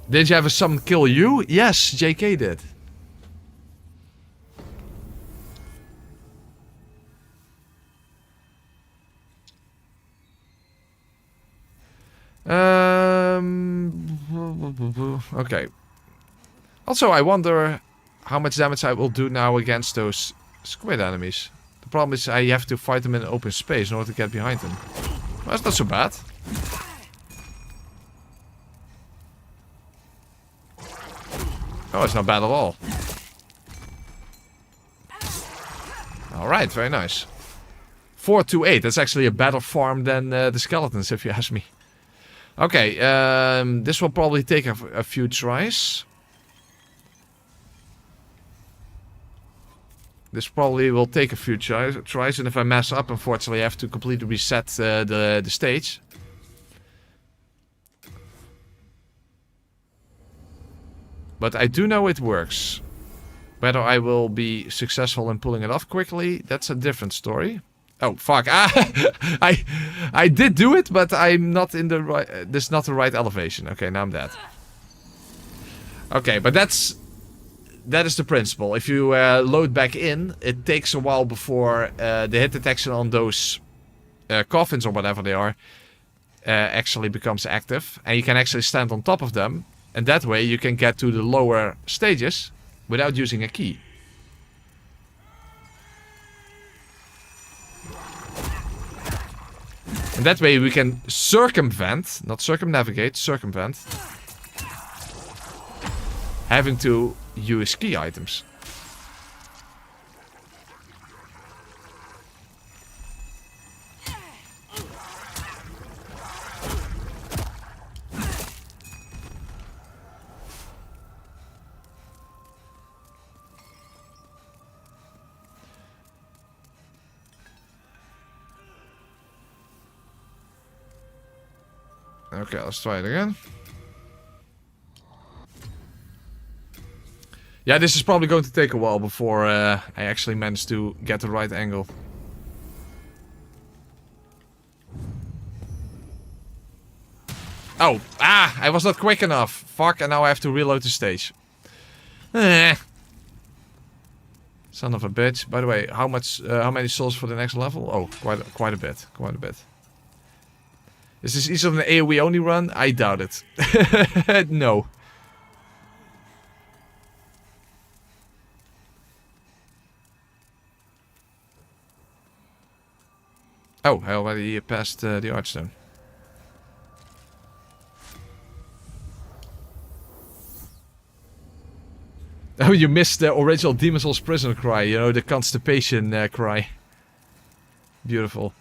Did you have a summon kill you? Yes, JK did. Okay. Also, I wonder how much damage I will do now against those squid enemies. The problem is I have to fight them in open space in order to get behind them. Well, that's not so bad. Oh, it's not bad at all. Alright, very nice. 428, that's actually a better farm than the skeletons, if you ask me. Okay, this will probably take a few tries. This probably will take a few tries, and if I mess up, unfortunately, I have to completely reset the stage. But I do know it works. Whether I will be successful in pulling it off quickly, that's a different story. Oh, fuck. I did do it, but I'm not in the right... this is not the right elevation. Okay, now I'm dead. Okay, but that is the principle. If you load back in, it takes a while before the hit detection on those coffins or whatever they are actually becomes active. And you can actually stand on top of them. And that way you can get to the lower stages without using a key. And that way we can circumvent, not circumnavigate, circumvent, having to use key items. Okay, let's try it again. Yeah, this is probably going to take a while before I actually manage to get the right angle. Oh, I was not quick enough. Fuck, and now I have to reload the stage. Son of a bitch. By the way, how many souls for the next level? Oh, quite a bit. Quite a bit. Is this easier than an AoE only run? I doubt it. No. Oh, I already passed the Archstone. Oh, you missed the original Demon's Souls prisoner cry. You know, the constipation cry. Beautiful.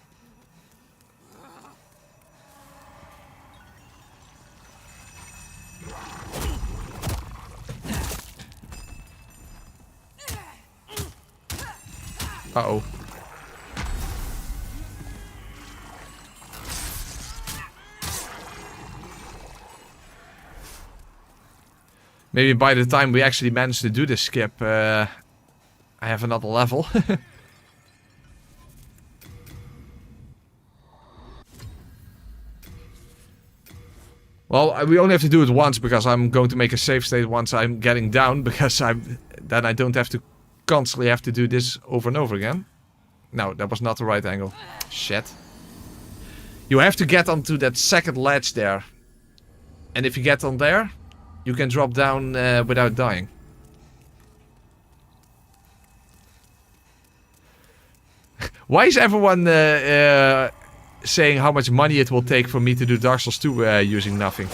Uh-oh. Maybe by the time we actually manage to do this skip, I have another level. Well, we only have to do it once because I'm going to make a save state once I'm getting down, because then I don't have to constantly have to do this over and over again. No, that was not the right angle. Shit. You have to get onto that second ledge there. And if you get on there, you can drop down without dying. Why is everyone saying how much money it will take for me to do Dark Souls 2 using nothing?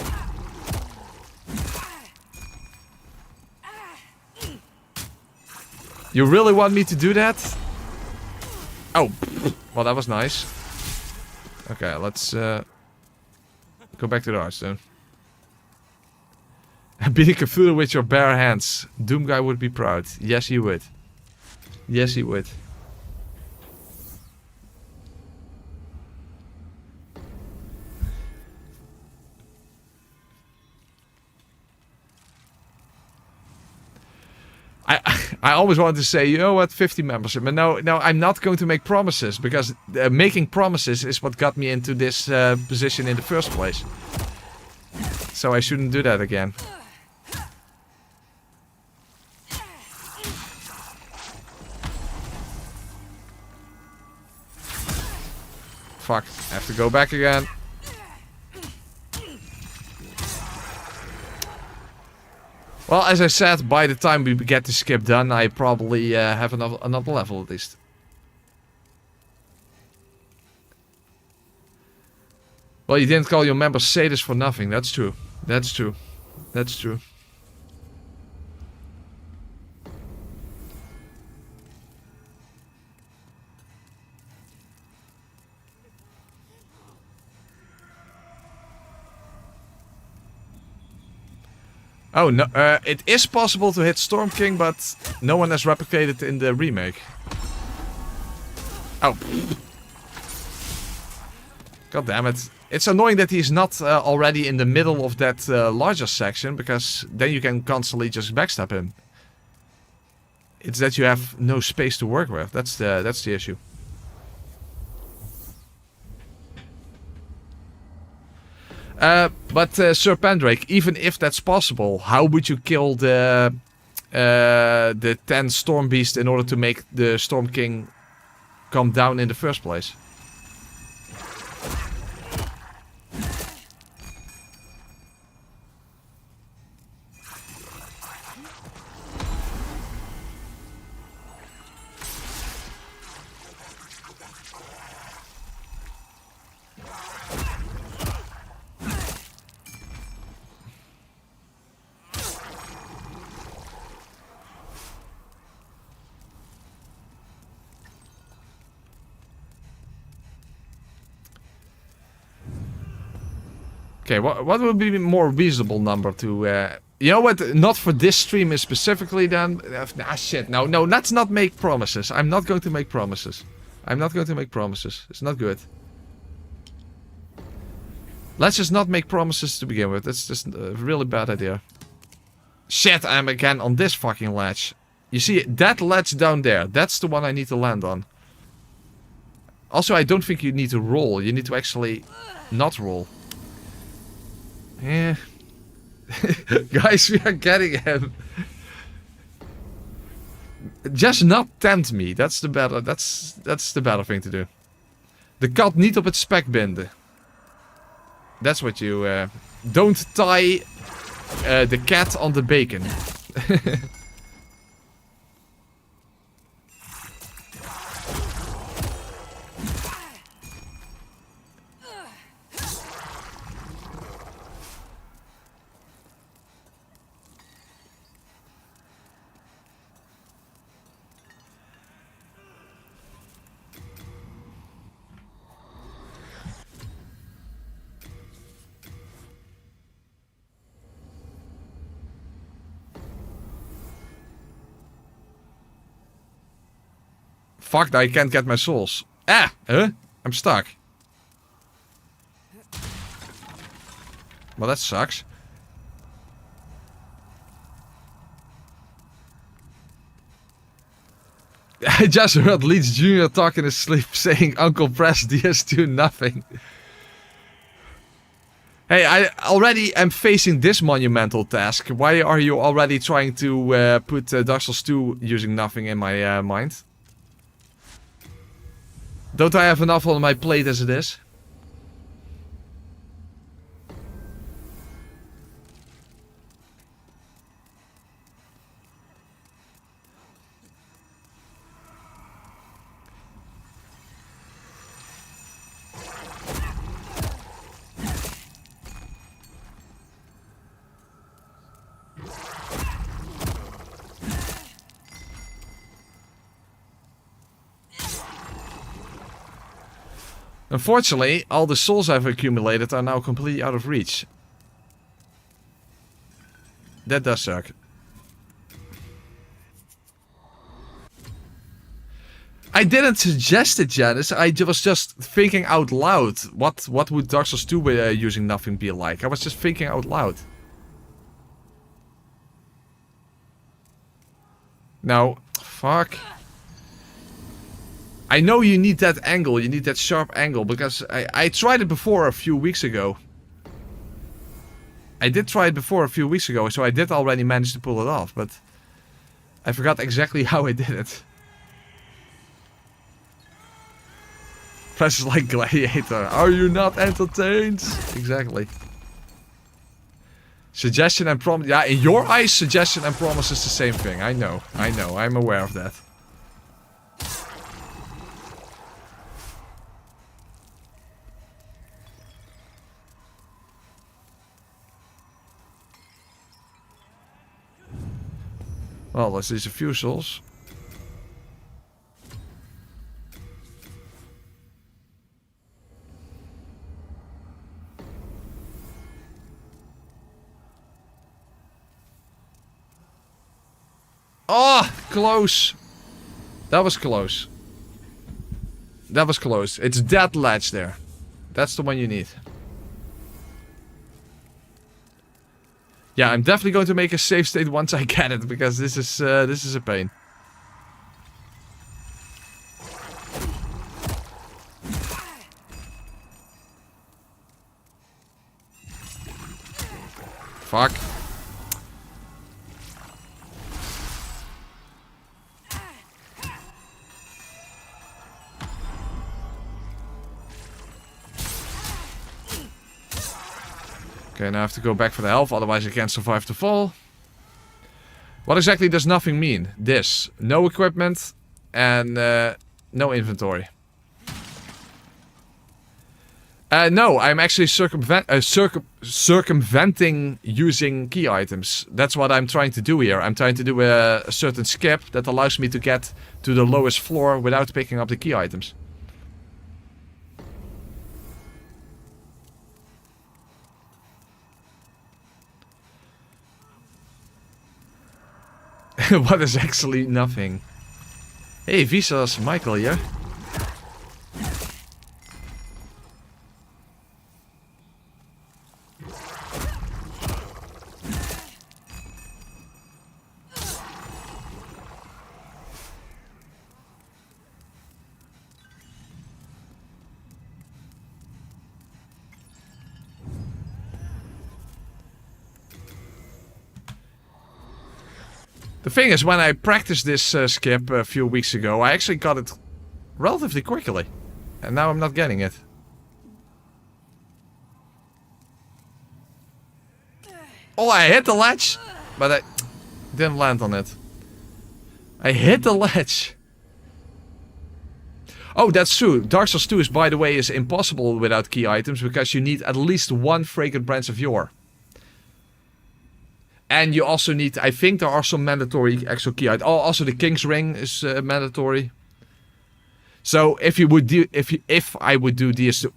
You really want me to do that? Oh, well, that was nice. Okay, let's go back to the Archstone. Beating Cthulhu with your bare hands. Doom Guy would be proud. Yes, he would. Yes, he would. I always wanted to say, you know what, 50 membership. But no, I'm not going to make promises, because making promises is what got me into this position in the first place. So I shouldn't do that again. Fuck, I have to go back again. Well, as I said, by the time we get the skip done, I probably have another level at least. Well, you didn't call your members sadists for nothing. That's true. That's true. That's true. Oh, no, it is possible to hit Storm King, but no one has replicated in the remake. Oh. God damn it. It's annoying that he's not already in the middle of that larger section, because then you can constantly just backstab him. It's that you have no space to work with. That's the issue. But Sir Pendrake, even if that's possible, how would you kill the 10 Storm Beast in order to make the Storm King come down in the first place? Okay, what would be a more reasonable number to... you know what? Not for this stream specifically then. Shit. No, let's not make promises. I'm not going to make promises. I'm not going to make promises. It's not good. Let's just not make promises to begin with. That's just a really bad idea. Shit, I'm again on this fucking ledge. You see, that ledge down there. That's the one I need to land on. Also, I don't think you need to roll. You need to actually not roll. Yeah. Guys, we are getting him. Just not tempt me. That's the better thing to do. De kat niet op het spek binden. That's what you don't tie the cat on the bacon. Fuck, I can't get my souls. Ah! Huh? I'm stuck. Well, that sucks. I just heard Leeds Jr. talk in his sleep saying Uncle Press DS2 nothing. Hey, I already am facing this monumental task. Why are you already trying to put Dark Souls 2 using nothing in my mind? Don't I have enough on my plate as it is? Unfortunately, all the souls I've accumulated are now completely out of reach. That does suck. I didn't suggest it, Janice. I was just thinking out loud. What would Dark Souls 2 using nothing be like? I was just thinking out loud. No. Fuck. I know you need that angle, you need that sharp angle, because I tried it before a few weeks ago. I did try it before a few weeks ago, so I did already manage to pull it off, but I forgot exactly how I did it. Press like Gladiator. Are you not entertained? Exactly. Suggestion and promise. Yeah, in your eyes, suggestion and promise is the same thing. I know. I'm aware of that. Well, let's use a few souls. Oh, close. That was close. That was close. It's that ledge there. That's the one you need. Yeah, I'm definitely going to make a save state once I get it, because this is a pain. Fuck. Okay, now I have to go back for the health, otherwise I can't survive the fall. What exactly does nothing mean? This. No equipment and no inventory. No, I'm actually circumventing using key items. That's what I'm trying to do here. I'm trying to do a certain skip that allows me to get to the lowest floor without picking up the key items. What is actually nothing? Hey, Visa's Michael here. The thing is, when I practiced this skip a few weeks ago, I actually got it relatively quickly. And now I'm not getting it. Oh, I hit the ledge! But I didn't land on it. I hit the ledge! Oh, that's true. Dark Souls 2 is, by the way, is impossible without key items, because you need at least one fragrant branch of yore. And you also need, I think there are some mandatory extra key items. Oh, also the King's Ring is mandatory. So if you would do, if I would do DS2,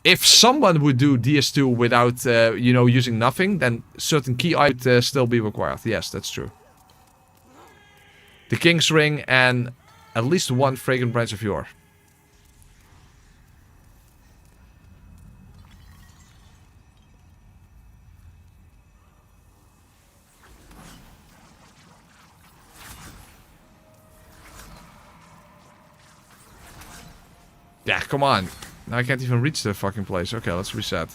if someone would do DS2 without, you know, using nothing, then certain key items would still be required. Yes, that's true. The King's Ring and at least one fragrant branch of yore. Yeah, come on. Now I can't even reach the fucking place. Okay, let's reset.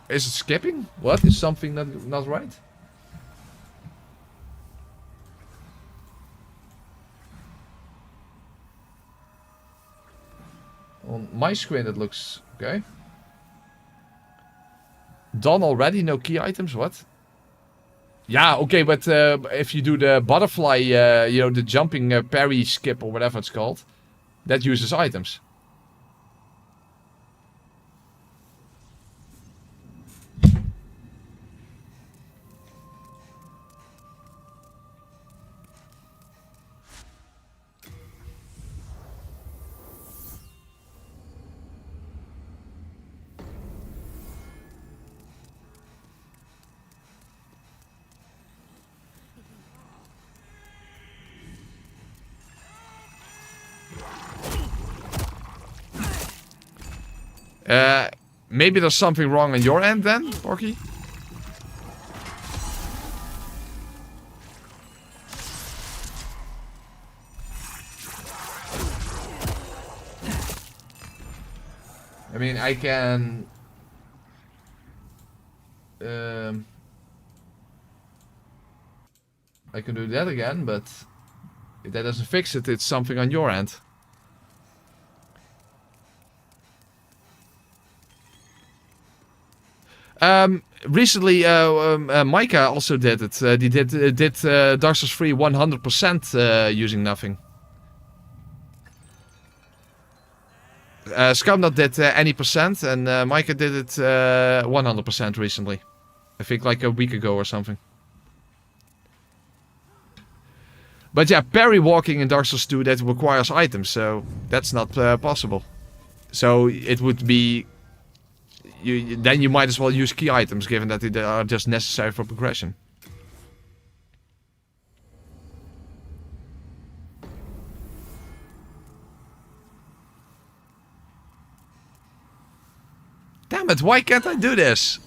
Is it skipping? What? Is something not right? On my screen it looks okay. Done already? No key items? What? Yeah, okay, but if you do the butterfly, you know, the jumping parry skip or whatever it's called, that uses items. Maybe there's something wrong on your end then, Porky? I mean, I can... I can do that again, but if that doesn't fix it, it's something on your end. Recently, Micah also did it. He did Dark Souls 3 100% using nothing. Scumnut did any percent, and Micah did it 100% recently. I think like a week ago or something. But yeah, parry walking in Dark Souls 2, that requires items, so that's not possible. So it would be... then you might as well use key items, given that they are just necessary for progression. Damn it, why can't I do this?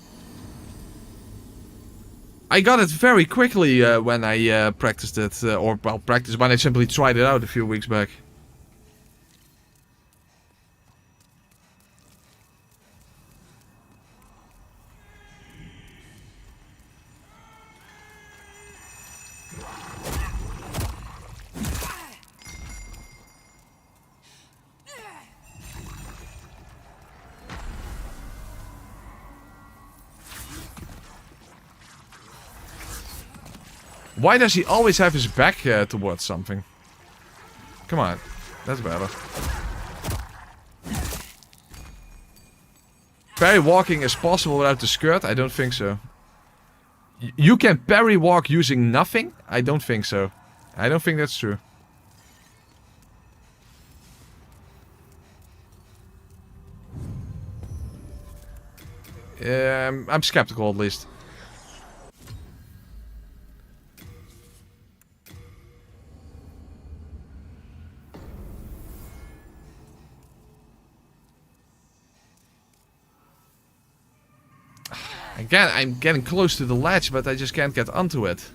I got it very quickly when I practiced it, or well, practiced when I simply tried it out a few weeks back. Why does he always have his back towards something? Come on, that's better. Parry walking is possible without the skirt? I don't think so. You can parry walk using nothing? I don't think so. I don't think that's true. I'm skeptical at least. Again, I'm getting close to the ledge, but I just can't get onto it.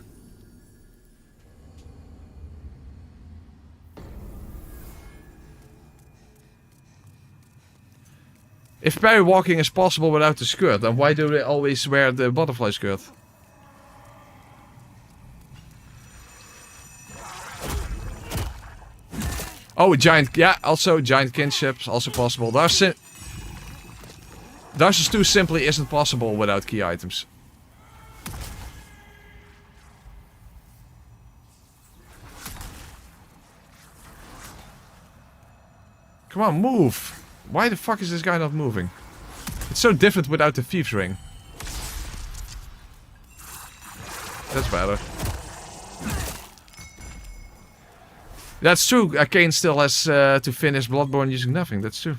If parry walking is possible without the skirt, then why do they always wear the butterfly skirt? Oh, a giant, yeah, also giant kinships, also possible. Dark Souls 2 simply isn't possible without key items. Come on, move! Why the fuck is this guy not moving? It's so different without the Thieves Ring. That's better. That's true, Kane still has to finish Bloodborne using nothing, that's true.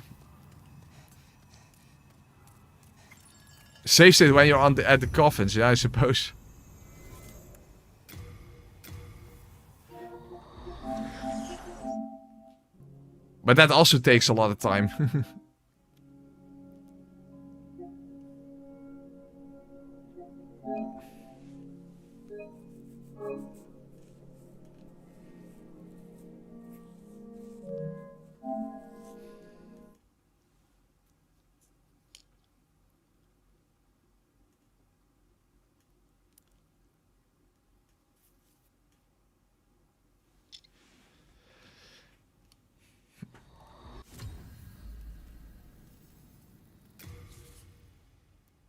Save state when you're on at the coffins, yeah, I suppose. But that also takes a lot of time.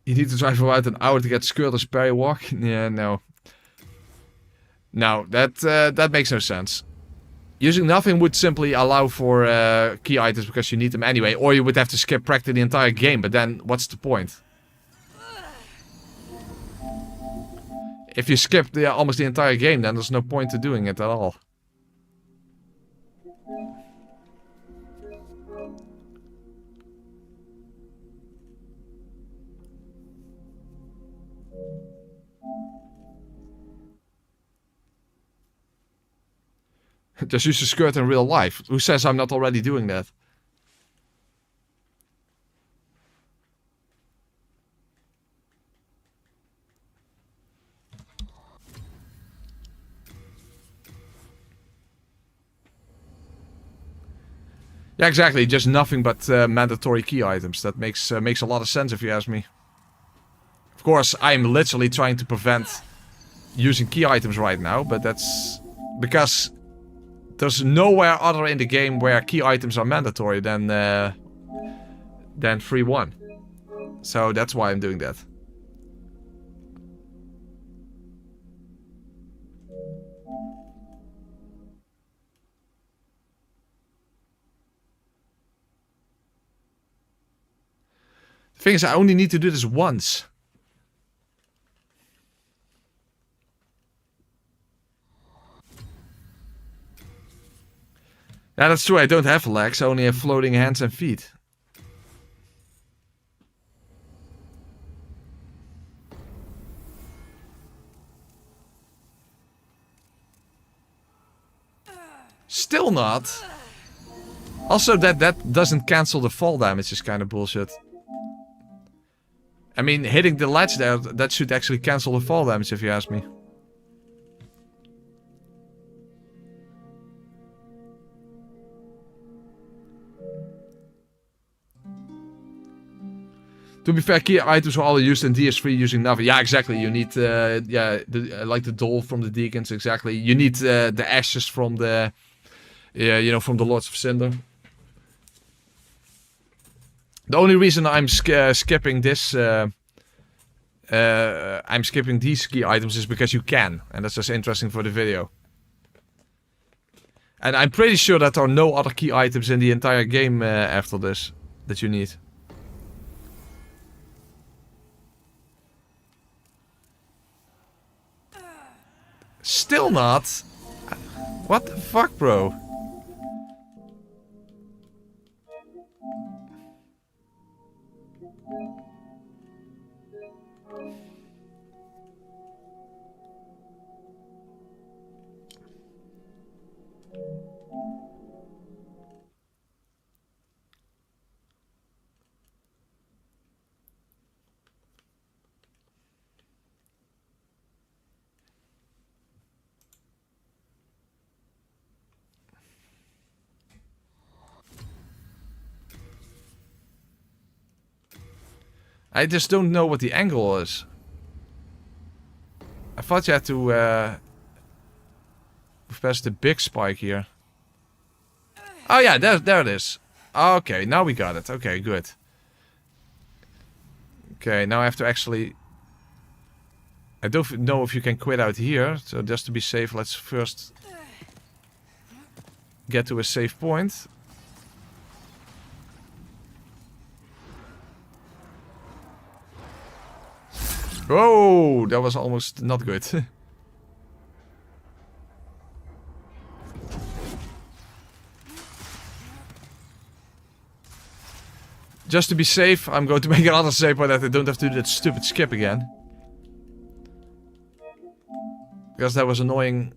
You need to drive for about an hour to get skirt as parry walk? Yeah, no. No, that makes no sense. Using nothing would simply allow for key items because you need them anyway. Or you would have to skip practically the entire game, but then what's the point? If you skip almost the entire game, then there's no point to doing it at all. Just use the skirt in real life. Who says I'm not already doing that? Yeah, exactly. Just nothing but mandatory key items. That makes a lot of sense if you ask me. Of course, I'm literally trying to prevent using key items right now, but that's because there's nowhere other in the game where key items are mandatory than 3.1. So that's why I'm doing that. Thing is, I only need to do this once. Yeah, that's true. I don't have legs. I only have floating hands and feet. Still not. Also, that doesn't cancel the fall damage is kind of bullshit. I mean, hitting the ledge there, that should actually cancel the fall damage if you ask me. To be fair, key items were all used in DS3 using Navi. Yeah, exactly. You need, like the doll from the Deacons, exactly. You need the ashes from the, from the Lords of Cinder. The only reason I'm skipping this, I'm skipping these key items is because you can, and that's just interesting for the video. And I'm pretty sure that there are no other key items in the entire game after this that you need. Still not? What the fuck, bro? I just don't know what the angle is. I thought you had to press the big spike here. Oh yeah, there it is. Okay, now we got it. Okay, good. Okay, now I have to actually... I don't know if you can quit out here, so just to be safe, let's first get to a safe point. Oh, that was almost not good. Just to be safe, I'm going to make another save point that I don't have to do that stupid skip again. Because that was annoying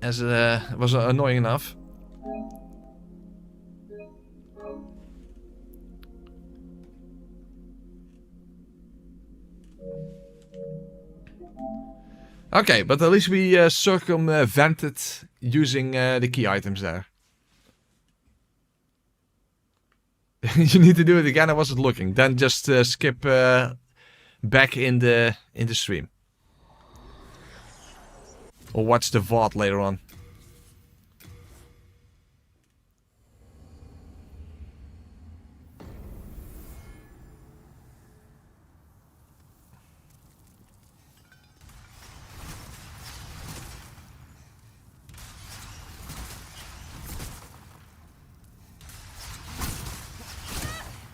as was annoying enough. Okay, but at least we circumvented using the key items there. You need to do it again. I wasn't looking. Then just skip back in the stream, or watch the VOD later on.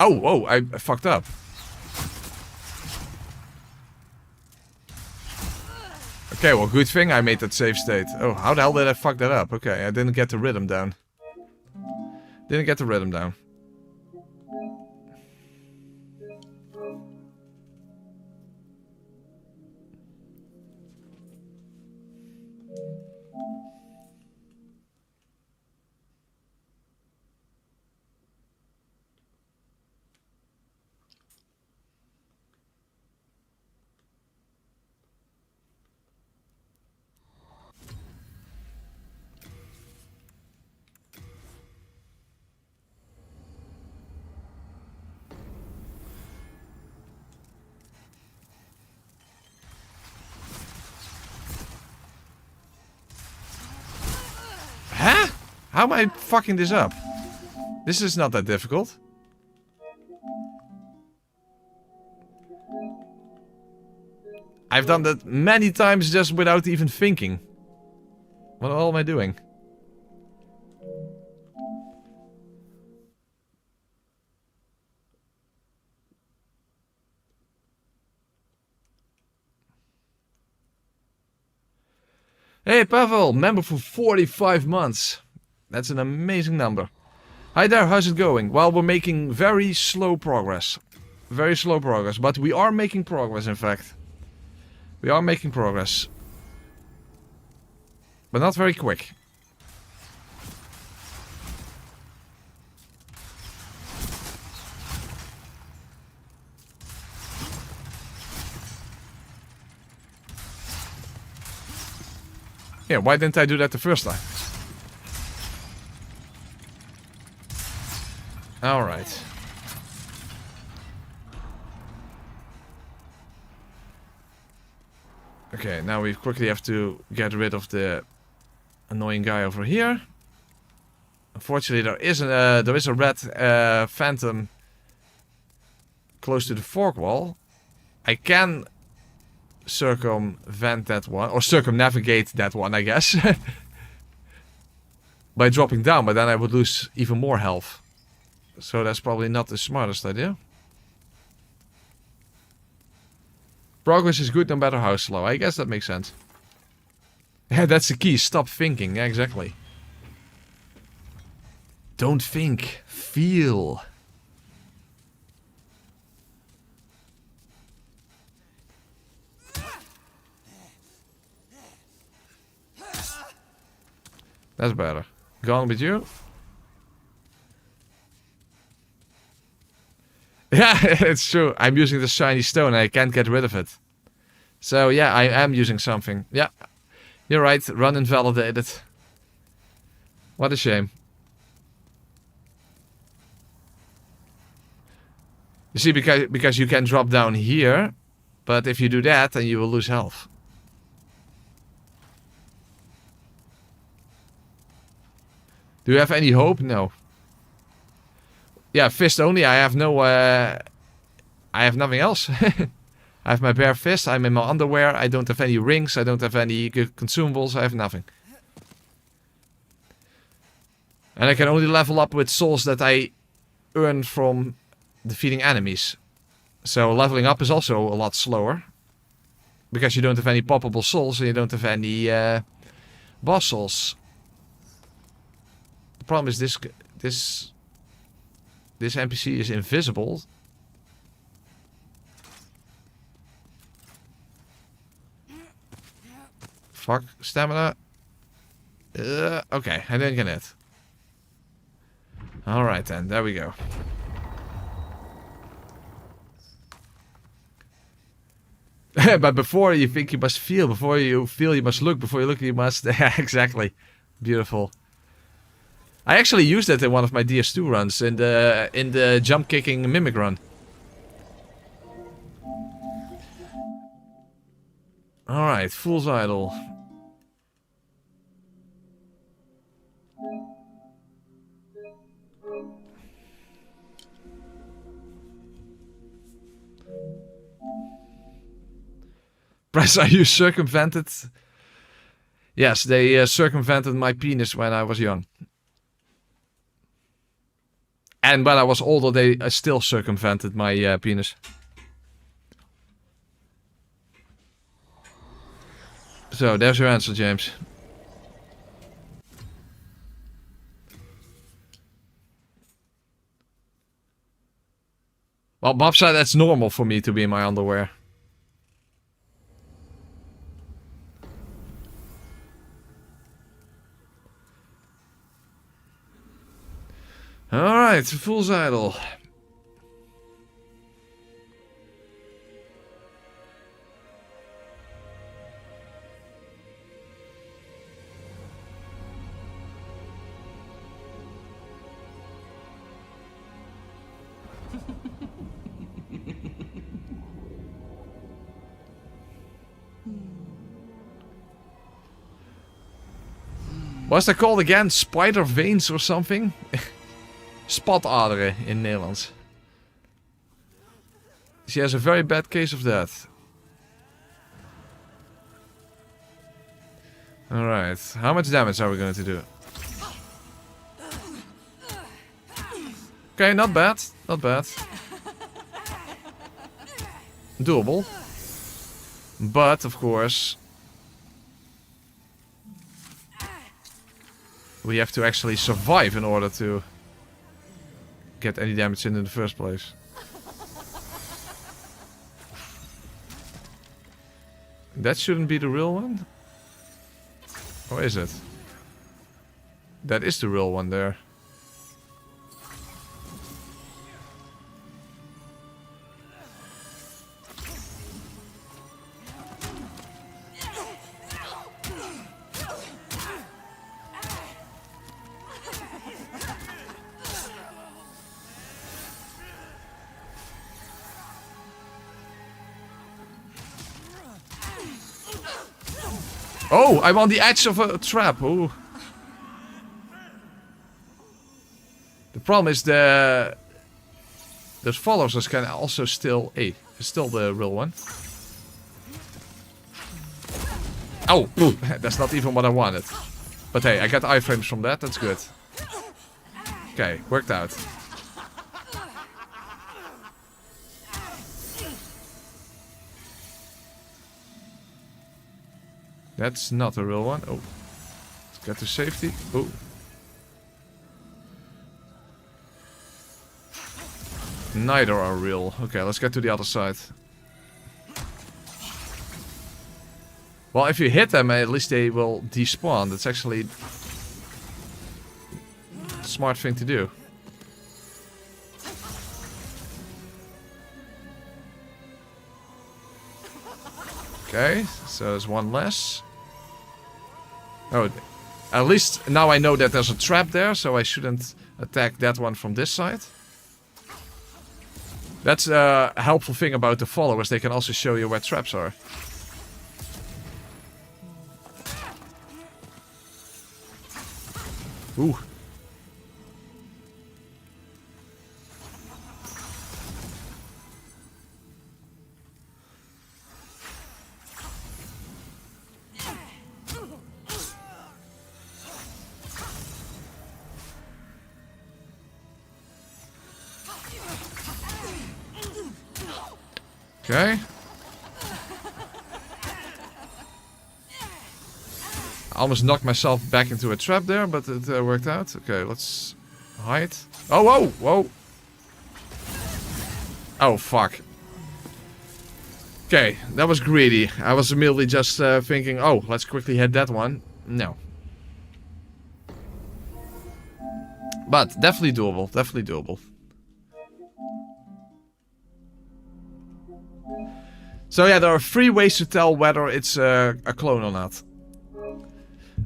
Oh, I fucked up. Okay, well, good thing I made that save state. Oh, how the hell did I fuck that up? Okay, I didn't get the rhythm down. Didn't get the rhythm down. Huh? How am I fucking this up? This is not that difficult. I've done that many times just without even thinking. What the hell am I doing? Hey, Pavel, member for 45 months. That's an amazing number. Hi there, how's it going? Well, we're making very slow progress. Very slow progress, but we are making progress, in fact. We are making progress. But not very quick. Yeah, why didn't I do that the first time? Alright. Okay, now we quickly have to get rid of the annoying guy over here. Unfortunately, there is a red phantom close to the fork wall. I can circumvent that one, or circumnavigate that one, I guess. By dropping down, but then I would lose even more health. So that's probably not the smartest idea. Progress is good no matter how slow. I guess that makes sense. Yeah, that's the key. Stop thinking. Yeah, exactly. Don't think. Feel. That's better. Gone with you. Yeah, it's true. I'm using the shiny stone and I can't get rid of it. So yeah, I am using something. Yeah, you're right. Run invalidated. What a shame. You see, because you can drop down here, but if you do that, then you will lose health. Do you have any hope? No. Yeah, fist only. I have no. I have nothing else. I have my bare fist. I'm in my underwear. I don't have any rings. I don't have any consumables. I have nothing. And I can only level up with souls that I earn from defeating enemies. So leveling up is also a lot slower. Because you don't have any poppable souls and you don't have any boss souls. The problem is this NPC is invisible. Fuck, stamina. Okay, I didn't get it. Alright then, there we go. But before you think you must feel, before you feel you must look, before you look you must... Yeah, exactly. Beautiful. I actually used it in one of my DS2 runs, in the jump kicking mimic run. Alright, Fool's Idol. Press, are you circumvented? Yes, they circumvented my penis when I was young. And when I was older, they still circumvented my penis. So, there's your answer, James. Well, Bob said that's normal for me to be in my underwear. Alright, Fool's Idol. What's that called again? Spider veins or something? Spataderen in Nederlands. She has a very bad case of that. Alright, how much damage are we going to do? Okay, not bad, not bad. Doable. But, of course... We have to actually survive in order to get any damage in the first place. That shouldn't be the real one? Or is it? That is the real one there. Oh, I'm on the edge of a trap. Ooh. The problem is those followers can also still... Hey, it's still the real one. Oh, ooh, that's not even what I wanted. But hey, I got iframes from that. That's good. Okay, worked out. That's not a real one. Oh. Let's get to safety. Oh. Neither are real. Okay, let's get to the other side. Well, if you hit them, at least they will despawn. That's actually a smart thing to do. Okay, so there's one less. Oh, at least now I know that there's a trap there, so I shouldn't attack that one from this side. That's a helpful thing about the followers. They can also show you where traps are. Ooh. Okay. I almost knocked myself back into a trap there, but it worked out. Okay, let's hide. Oh, whoa, whoa. Oh, fuck. Okay, that was greedy. I was immediately just thinking, oh, let's quickly hit that one. No. But definitely doable, definitely doable. So yeah, there are 3 ways to tell whether it's a clone or not.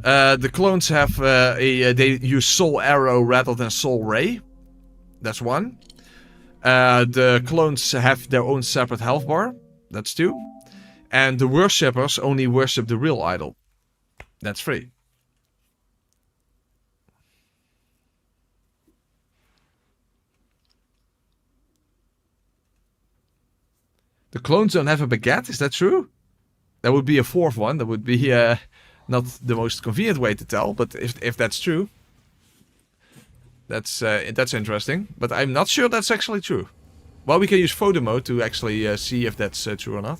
The clones have they use Soul Arrow rather than Soul Ray. That's 1. The clones have their own separate health bar. That's 2. And the worshippers only worship the real idol. That's 3. The clones don't have a baguette, is that true? That would be a 4th one. That would be not the most convenient way to tell, but if that's true, that's interesting. But I'm not sure that's actually true. Well, we can use photo mode to actually see if that's true or not.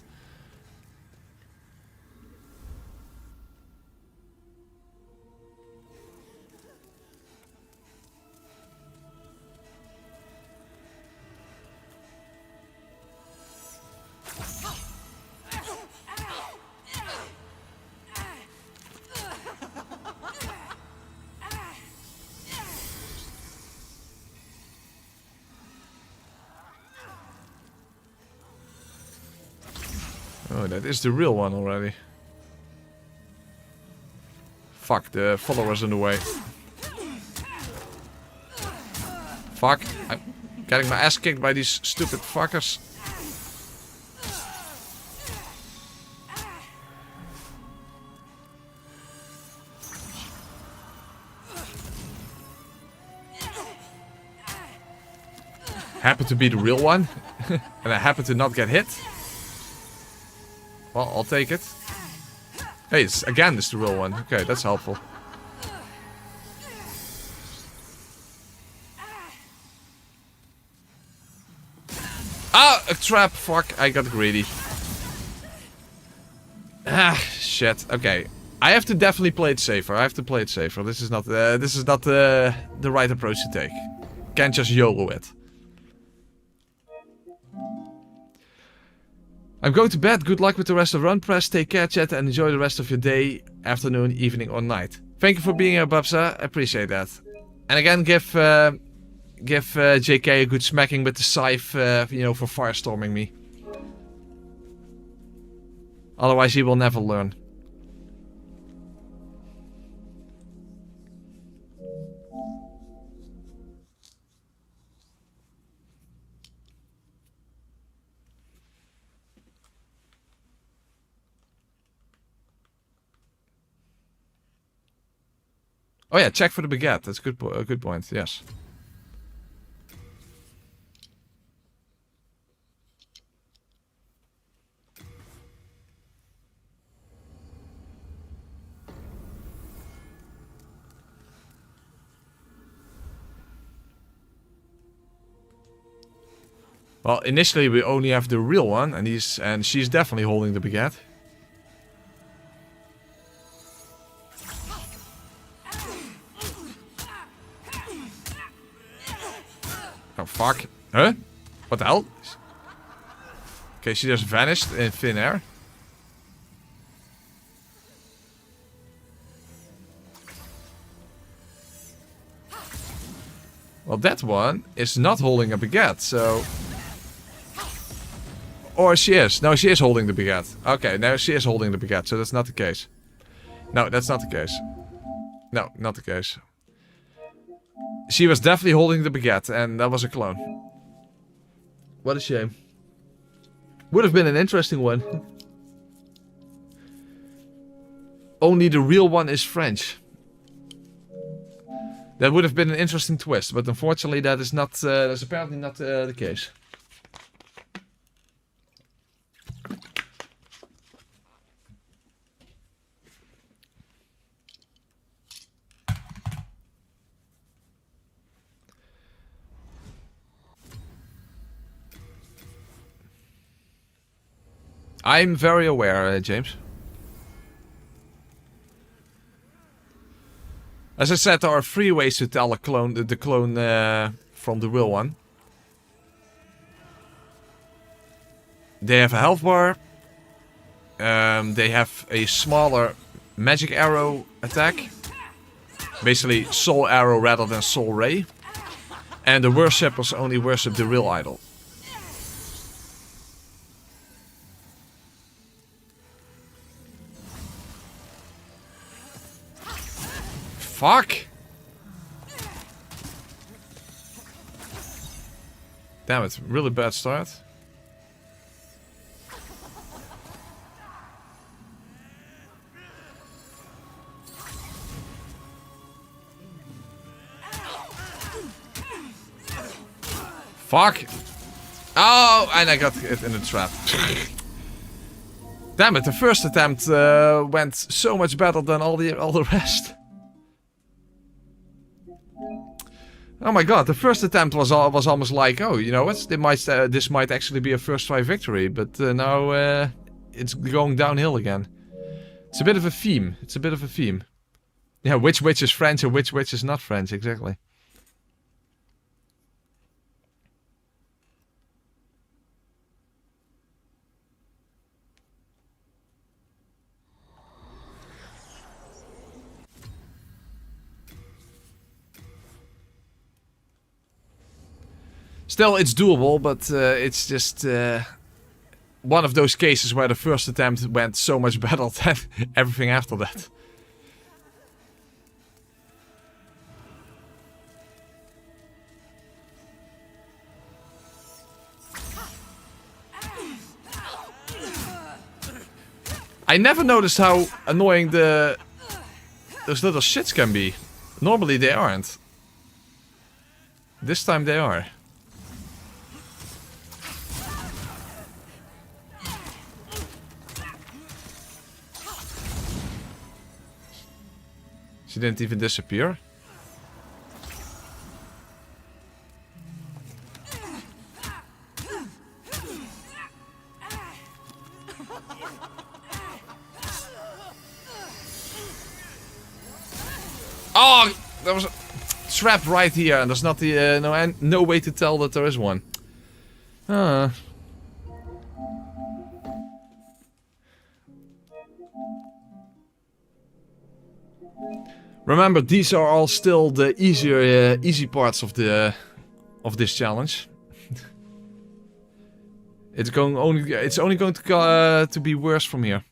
Oh, that is the real one already. Fuck, the follower's in the way. Fuck, I'm getting my ass kicked by these stupid fuckers. Happen to be the real one, and I happen to not get hit. Well, I'll take it. Hey, it's the real one. Okay, that's helpful. Ah, a trap. Fuck, I got greedy. Ah, shit. Okay. I have to definitely play it safer. I have to play it safer. This is not the right approach to take. Can't just YOLO it. I'm going to bed. Good luck with the rest of Run Press. Take care, chat, and enjoy the rest of your day, afternoon, evening, or night. Thank you for being here, Babsa. I appreciate that. And again, give JK a good smacking with the scythe, you know, for firestorming me. Otherwise, he will never learn. Oh yeah, check for the baguette. That's a good point. Yes. Well, initially we only have the real one, and she's definitely holding the baguette. Oh fuck! Huh? What the hell? Okay, she just vanished in thin air. Well, that one is not holding a baguette, so. Or she is. No, she is holding the baguette. Okay, no, she is holding the baguette, so that's not the case. No, that's not the case. No, not the case. She was definitely holding the baguette, and that was a clone. What a shame. Would have been an interesting one. Only the real one is French. That would have been an interesting twist, but unfortunately that is not. That's apparently not the case. I'm very aware, James. As I said, there are 3 ways to tell a clone, the clone from the real one. They have a health bar. They have a smaller magic arrow attack. Basically, soul arrow rather than soul ray. And the worshippers only worship the real idol. Fuck! Damn it, really bad start. Fuck! Oh, and I got it in a trap. Damn it, the first attempt went so much better than all the rest. Oh my god, the first attempt was almost like, oh, you know what, this might actually be a first try victory, but now it's going downhill again. It's a bit of a theme. It's a bit of a theme. Yeah, which witch is French and which witch is not French, exactly. Still, it's doable, but it's just one of those cases where the first attempt went so much better than everything after that. I never noticed how annoying those little shits can be. Normally they aren't. This time they are. She didn't even disappear. Oh, there was a trap right here, and there's not the no way to tell that there is one. Remember, these are all still the easy parts of this challenge. It's only going to be worse from here.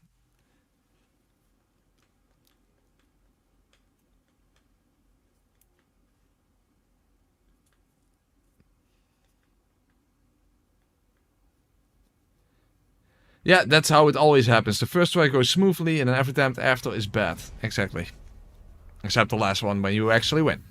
Yeah, that's how it always happens. The first try goes smoothly, and then every attempt after is bad. Exactly. Except the last one, when you actually win.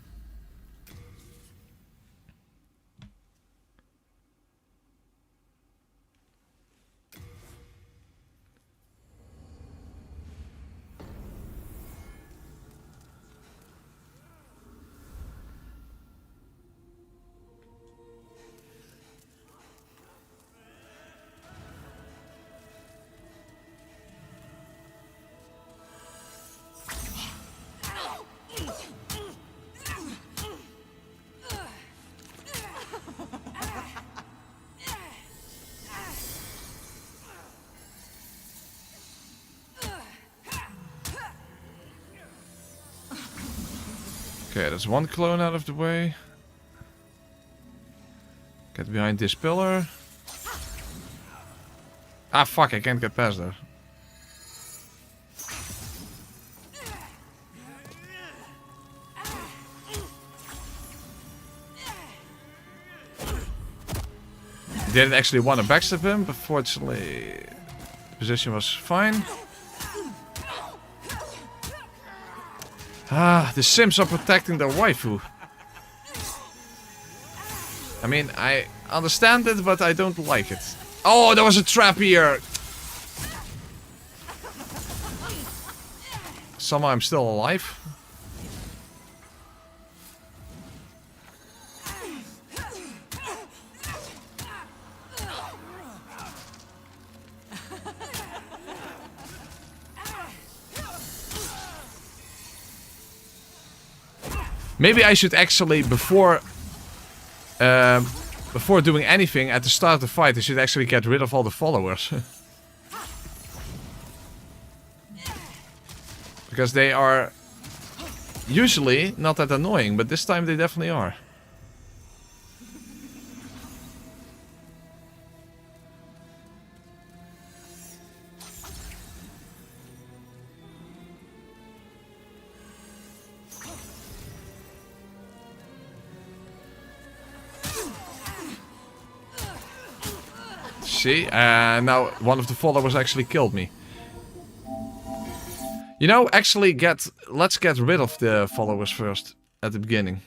Okay, there's one clone out of the way. Get behind this pillar. Ah, fuck, I can't get past there. Didn't actually want to backstab him, but fortunately, position was fine. Ah, the Sims are protecting their waifu. I mean, I understand it, but I don't like it. Oh, there was a trap here! Somehow I'm still alive. Maybe I should actually, before doing anything at the start of the fight, I should actually get rid of all the followers. Because they are usually not that annoying, but this time they definitely are. See, now one of the followers actually killed me. You know, actually let's get rid of the followers first, at the beginning.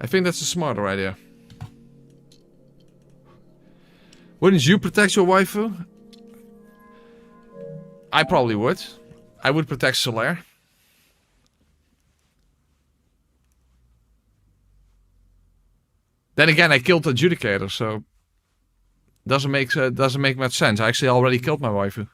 I think that's a smarter idea. Wouldn't you protect your waifu? I probably would. I would protect Solaire. Then again, I killed the Adjudicator, so doesn't make much sense. I actually already killed my waifu.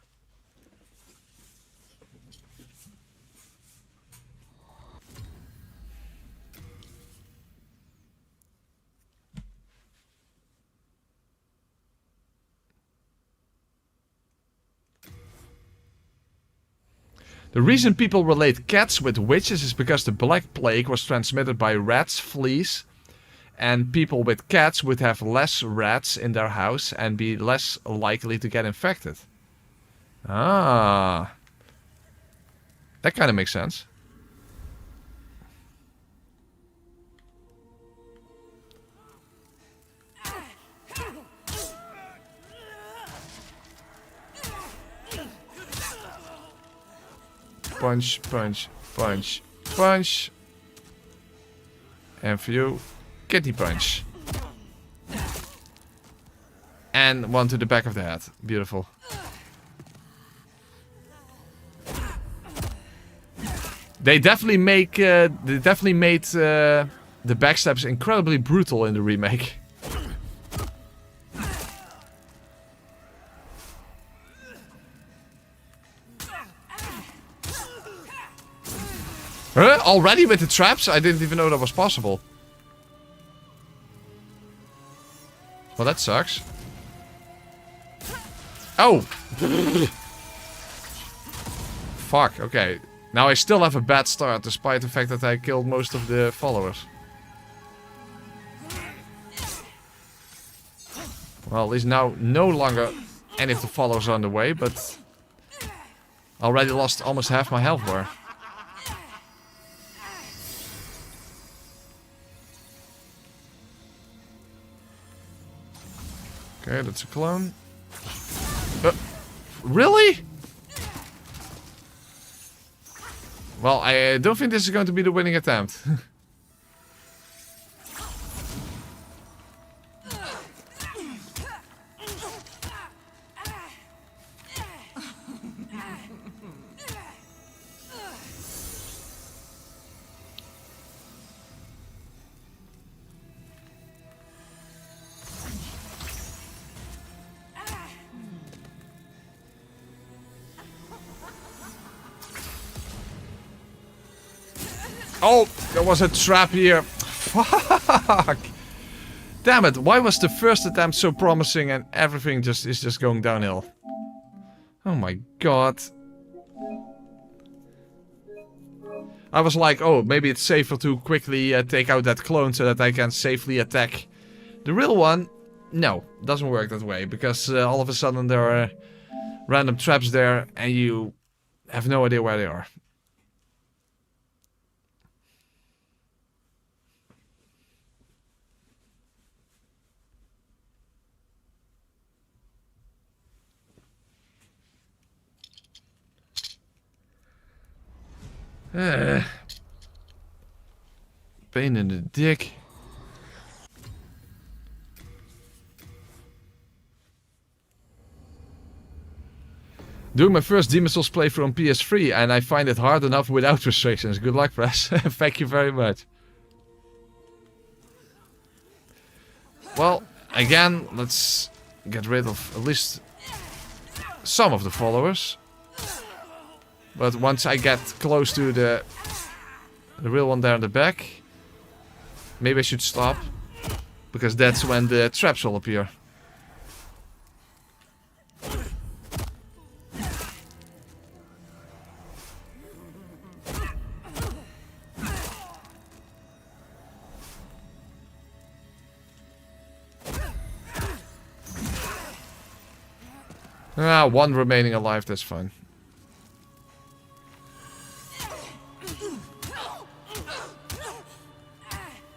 The reason people relate cats with witches is because the Black Plague was transmitted by rats, fleas, and people with cats would have less rats in their house and be less likely to get infected. Ah. That kind of makes sense. Punch, punch, punch, punch. And for you, kitty punch. And one to the back of the head. Beautiful. They definitely made the backstabs incredibly brutal in the remake. Huh? Already with the traps? I didn't even know that was possible. Well, that sucks. Oh! Fuck, okay. Now I still have a bad start, despite the fact that I killed most of the followers. Well, at least now no longer any of the followers are on the way, but... I already lost almost half my health bar. Okay, that's a clone. Really? Well, I don't think this is going to be the winning attempt. Oh, there was a trap here. Fuck. Damn it, why was the first attempt so promising and everything is just going downhill? Oh my god. I was like, oh, maybe it's safer to quickly take out that clone so that I can safely attack the real one. No, doesn't work that way, because all of a sudden there are random traps there and you have no idea where they are. Pain in the dick. Doing my first Demon's Souls playthrough on PS3 and I find it hard enough without restrictions. Good luck, press. Thank you very much. Well, again, let's get rid of at least some of the followers. But once I get close to the real one there in the back, maybe I should stop, because that's when the traps will appear. Ah, one remaining alive, that's fine.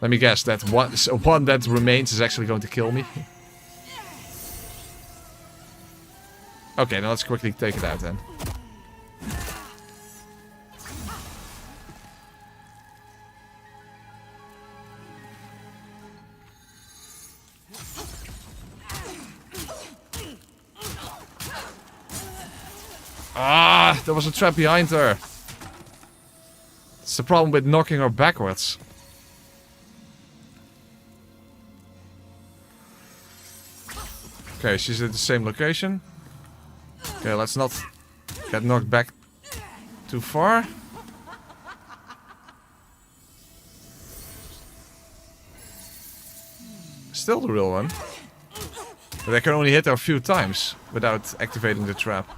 Let me guess, that one that remains is actually going to kill me. Okay, now let's quickly take it out then. Ah, there was a trap behind her. It's the problem with knocking her backwards. Okay, she's at the same location. Okay, let's not get knocked back too far. Still the real one. But I can only hit her a few times without activating the trap.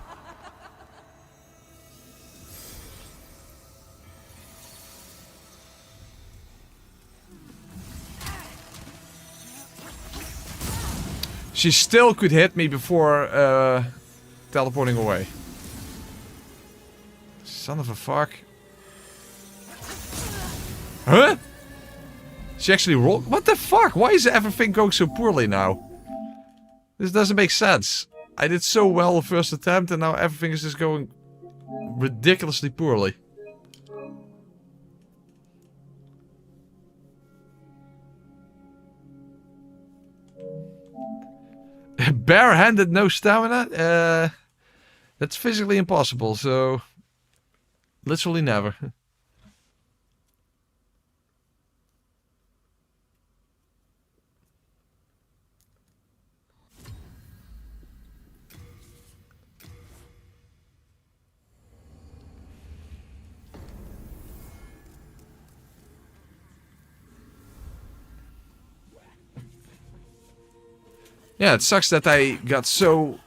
She still could hit me before teleporting away. Son of a fuck. Huh? She actually rolled? What the fuck? Why is everything going so poorly now? This doesn't make sense. I did so well the first attempt and now everything is just going ridiculously poorly. Barehanded, no stamina? That's physically impossible, so... Literally never. Yeah, it sucks that I got so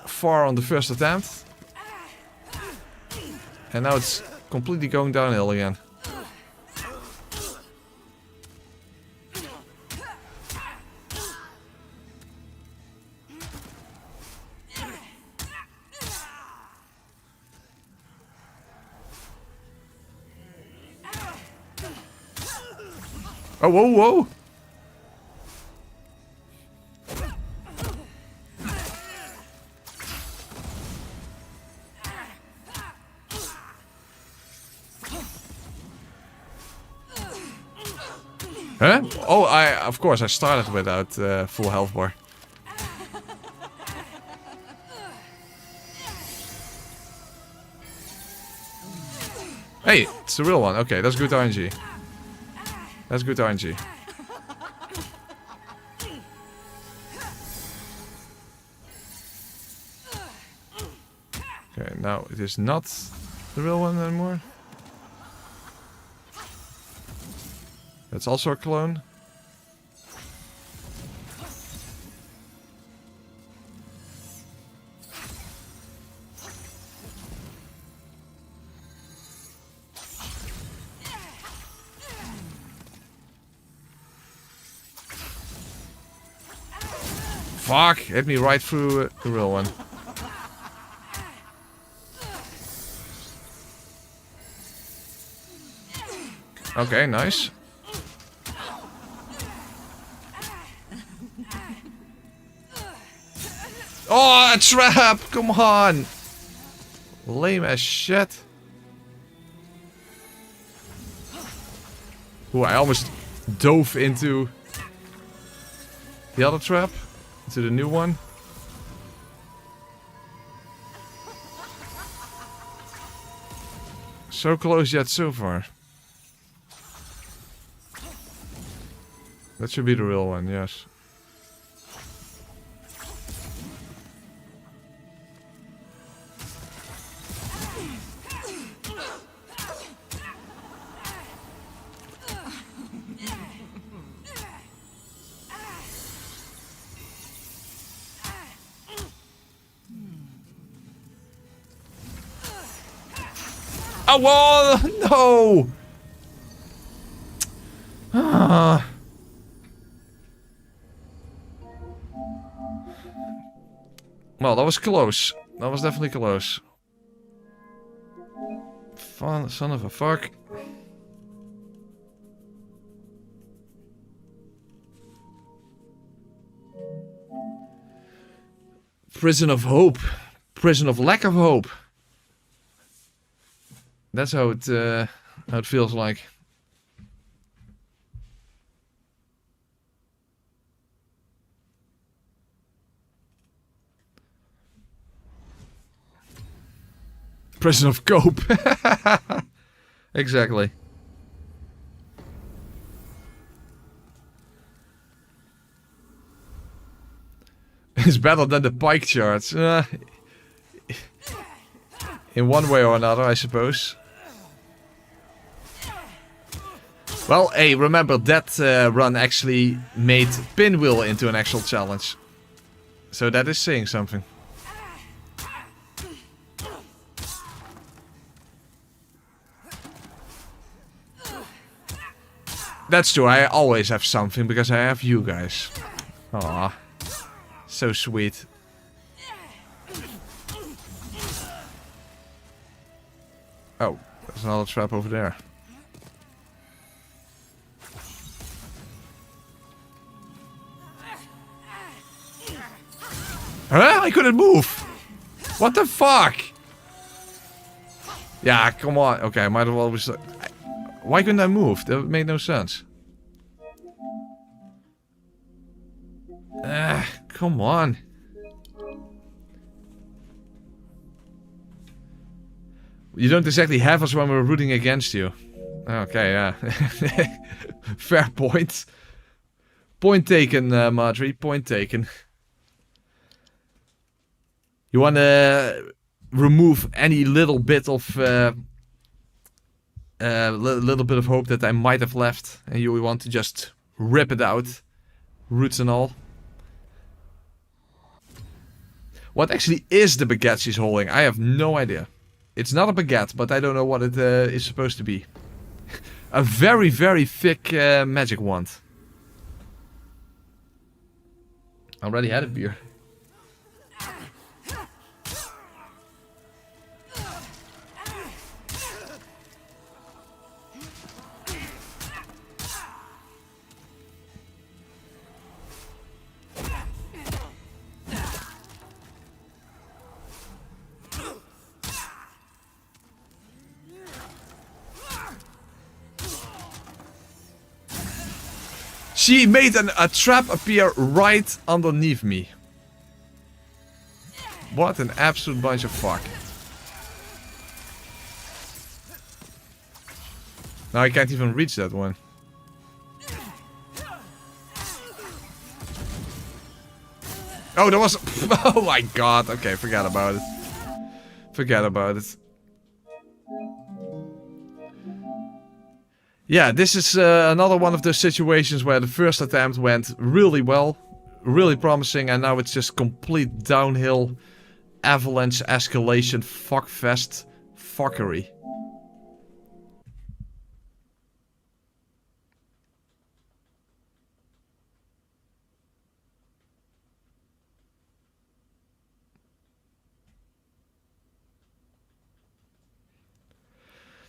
far on the first attempt. And now it's completely going downhill again. Oh, whoa, whoa! Huh? Oh, of course, I started without full health bar. Hey, it's the real one. Okay, that's good RNG. That's good RNG. Okay, now it is not the real one anymore. That's also a clone. Fuck! Hit me right through the real one. Okay, nice. Oh, a trap! Come on! Lame as shit. Ooh, I almost dove into the other trap. Into the new one. So close yet so far. That should be the real one, yes. Oh, whoa! No! Ah. Well, that was close. That was definitely close. Fun, son of a fuck. Prison of hope. Prison of lack of hope. That's how it feels like. Prison of cope. Exactly. It's better than the pike charts. In one way or another, I suppose. Well, hey, remember that run actually made Pinwheel into an actual challenge. So that is saying something. That's true, I always have something because I have you guys. Aww. So sweet. Oh, there's another trap over there. Huh? I couldn't move! What the fuck? Yeah, come on. Okay, I might as well... Why couldn't I move? That made no sense. Come on. You don't exactly have us when we're rooting against you. Okay, yeah. Fair point. Point taken, Marjorie. Point taken. You want to remove any little bit of little bit of hope that I might have left, and you want to just rip it out, roots and all. What actually is the baguette she's holding? I have no idea. It's not a baguette, but I don't know what it is supposed to be. A very, very thick magic wand. I already had a beer. She made a trap appear right underneath me. What an absolute bunch of fuck. Now I can't even reach that one. Oh, there was... Oh my god. Okay, forget about it. Forget about it. Yeah, this is another one of those situations where the first attempt went really well, really promising, and now it's just complete downhill, avalanche escalation, fuckfest fuckery.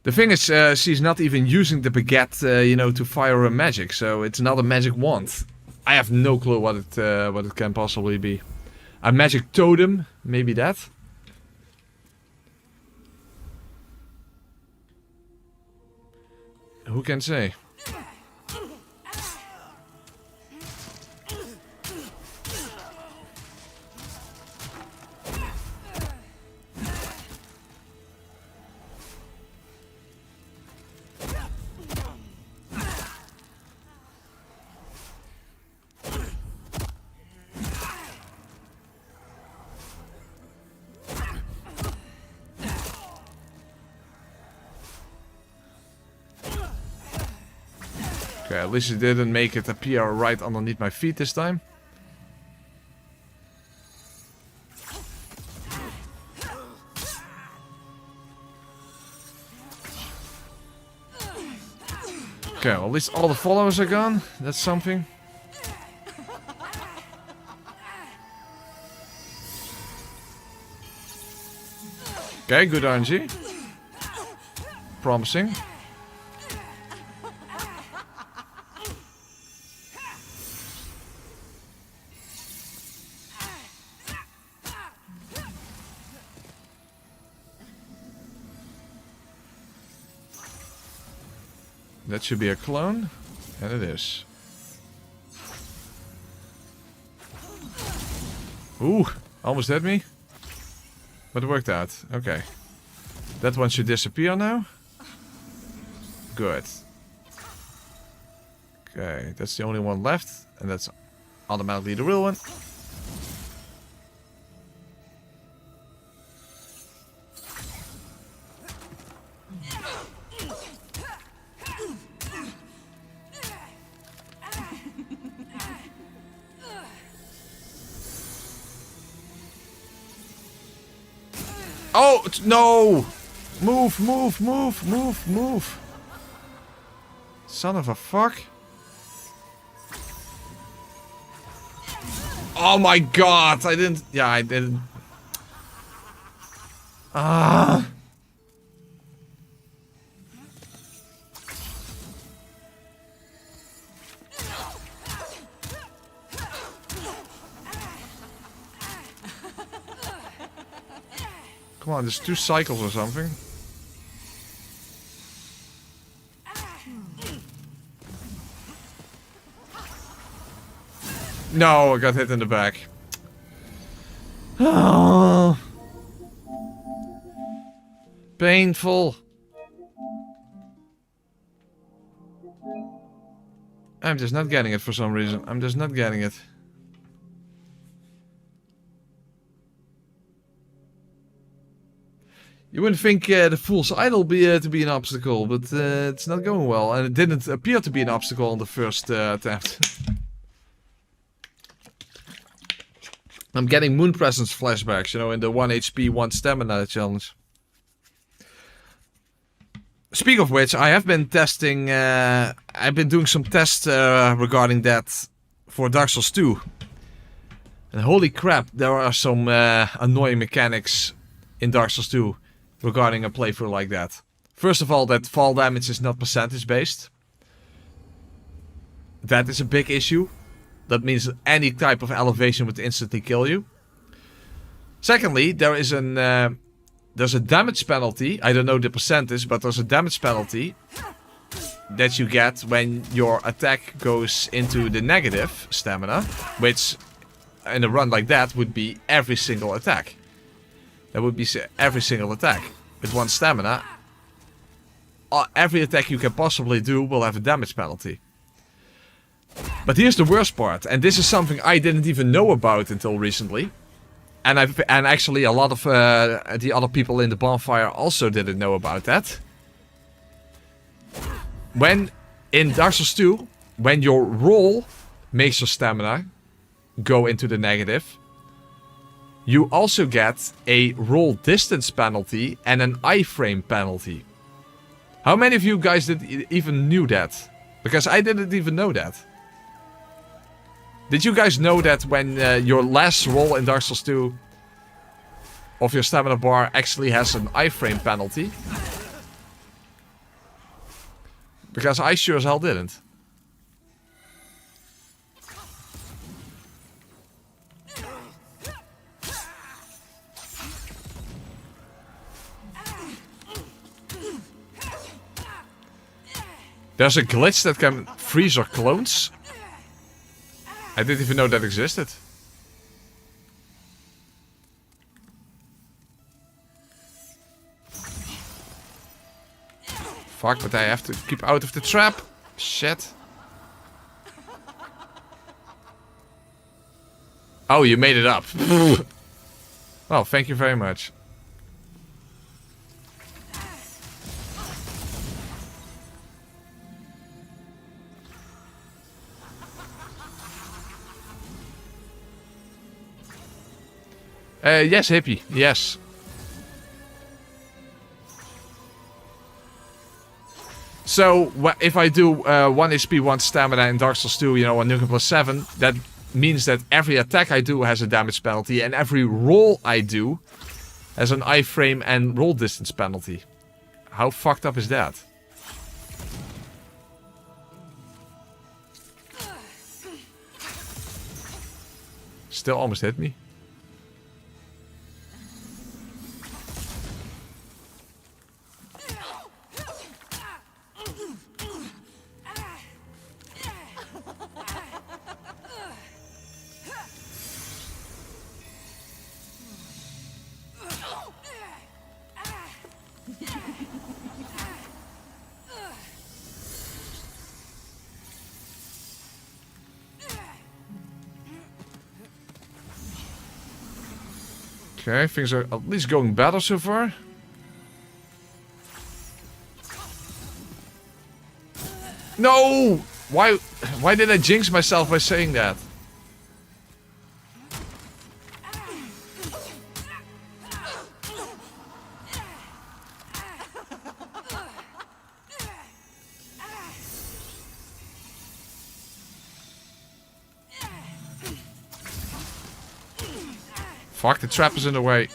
The thing is, she's not even using the baguette, you know, to fire her magic. So it's not a magic wand. I have no clue what it can possibly be. A magic totem, maybe that. Who can say? Okay, at least it didn't make it appear right underneath my feet this time. Okay, well, at least all the followers are gone. That's something. Okay, good RNG. Promising. That should be a clone, and it is. Ooh, almost hit me. But it worked out. Okay. That one should disappear now. Good. Okay, that's the only one left, and that's automatically the real one. Oh, no! Move, move, move, move, move. Son of a fuck. Oh my god, I didn't... Yeah, I didn't... Ah... Come on, there's 2 cycles or something. No, I got hit in the back. Oh. Painful. I'm just not getting it for some reason. I'm just not getting it. You wouldn't think the Fool's Idol to be an obstacle, but it's not going well. And it didn't appear to be an obstacle on the first attempt. I'm getting Moon Presence flashbacks, you know, in the 1 HP, 1 stamina challenge. Speak of which, I have been testing, I've been doing some tests regarding that for Dark Souls 2. And holy crap, there are some annoying mechanics in Dark Souls 2 regarding a playthrough like that. First of all, that fall damage is not percentage based. That is a big issue. That means that any type of elevation would instantly kill you. Secondly, there's a damage penalty. I don't know the percentage, but there's a damage penalty that you get when your attack goes into the negative stamina, which in a run like that would be every single attack. That would be every single attack. With 1 stamina, every attack you can possibly do will have a damage penalty. But here's the worst part, and this is something I didn't even know about until recently. And actually a lot of the other people in the bonfire also didn't know about that. When in Dark Souls 2, when your roll makes your stamina go into the negative, you also get a roll distance penalty and an iframe penalty. How many of you guys even knew that? Because I didn't even know that. Did you guys know that when your last roll in Dark Souls 2 of your stamina bar actually has an iframe penalty? Because I sure as hell didn't. There's a glitch that can freeze your clones. I didn't even know that existed. Fuck, but I have to keep out of the trap. Shit. Oh, you made it up. Well, thank you very much. Yes, hippie. Yes. So, if I do 1 HP, 1 stamina in Dark Souls 2, you know, on Nukem plus 7, that means that every attack I do has a damage penalty, and every roll I do has an iframe and roll distance penalty. How fucked up is that? Still almost hit me. Okay, things are at least going better so far. No! Why did I jinx myself by saying that? Fuck, the trap is in the way.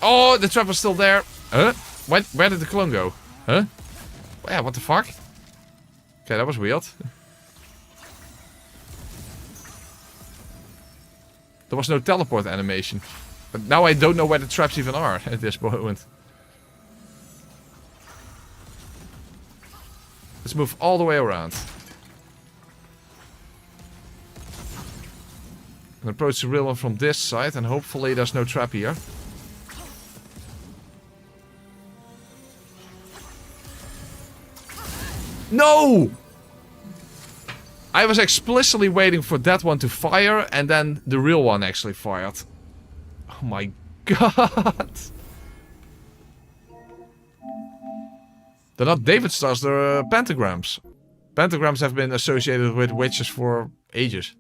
Oh, the trap was still there. Huh? Where did the clone go? Huh? Yeah, what the fuck? Okay, that was weird. There was no teleport animation. But now I don't know where the traps even are at this moment. Let's move all the way around. And approach the real one from this side, and hopefully there's no trap here. No! I was explicitly waiting for that one to fire, and then the real one actually fired. Oh my god! They're not David stars, they're pentagrams. Pentagrams have been associated with witches for ages.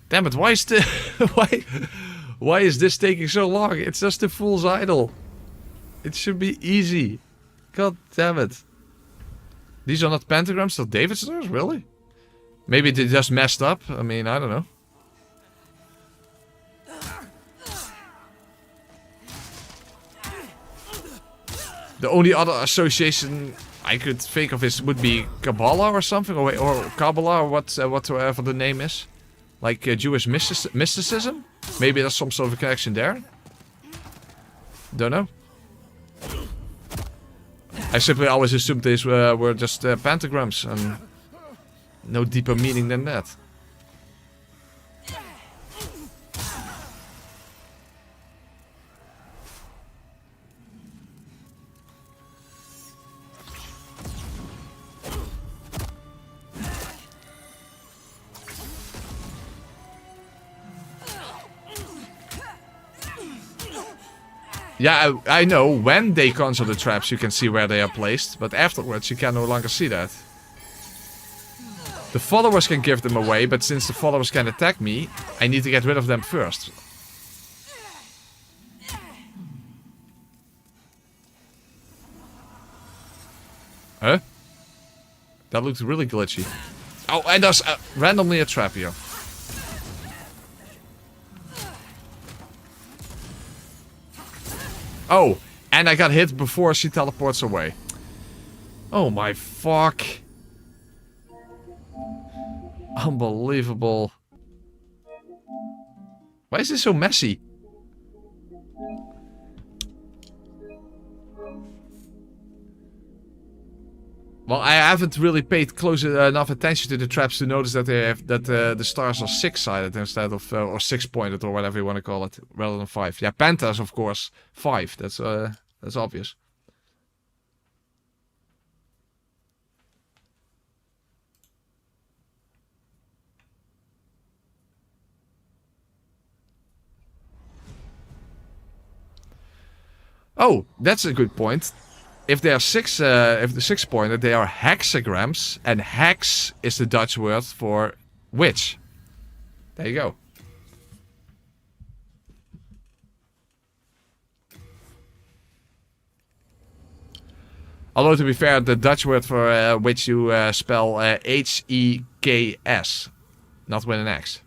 Damn it, why is the why is this taking so long? It's just a fool's idol. It should be easy. God damn it. These are not pentagrams, they're David stars, really? Maybe they just messed up. I mean, I don't know. The only other association I could think of would be Kabbalah or something, or Kabbalah, or whatever the name is. Like Jewish mysticism? Maybe there's some sort of a connection there? Don't know. I simply always assumed these were just pentagrams and no deeper meaning than that. Yeah, I know, when they conjure the traps you can see where they are placed, but afterwards you can no longer see that. The followers can give them away, but since the followers can attack me, I need to get rid of them first. Huh? That looks really glitchy. Oh, and there's randomly a trap here. Oh, and I got hit before she teleports away. Oh my fuck. Unbelievable. Why is this so messy? Well, I haven't really paid close enough attention to the traps to notice that they have the stars are 6-sided instead of or 6-pointed or whatever you want to call it, rather than 5. Yeah, pentas of course 5. That's obvious. Oh, that's a good point. If they are if the 6-pointed, they are hexagrams, and hex is the Dutch word for witch. There you go. Although to be fair, the Dutch word for witch you spell H-E-K-S, not with an X.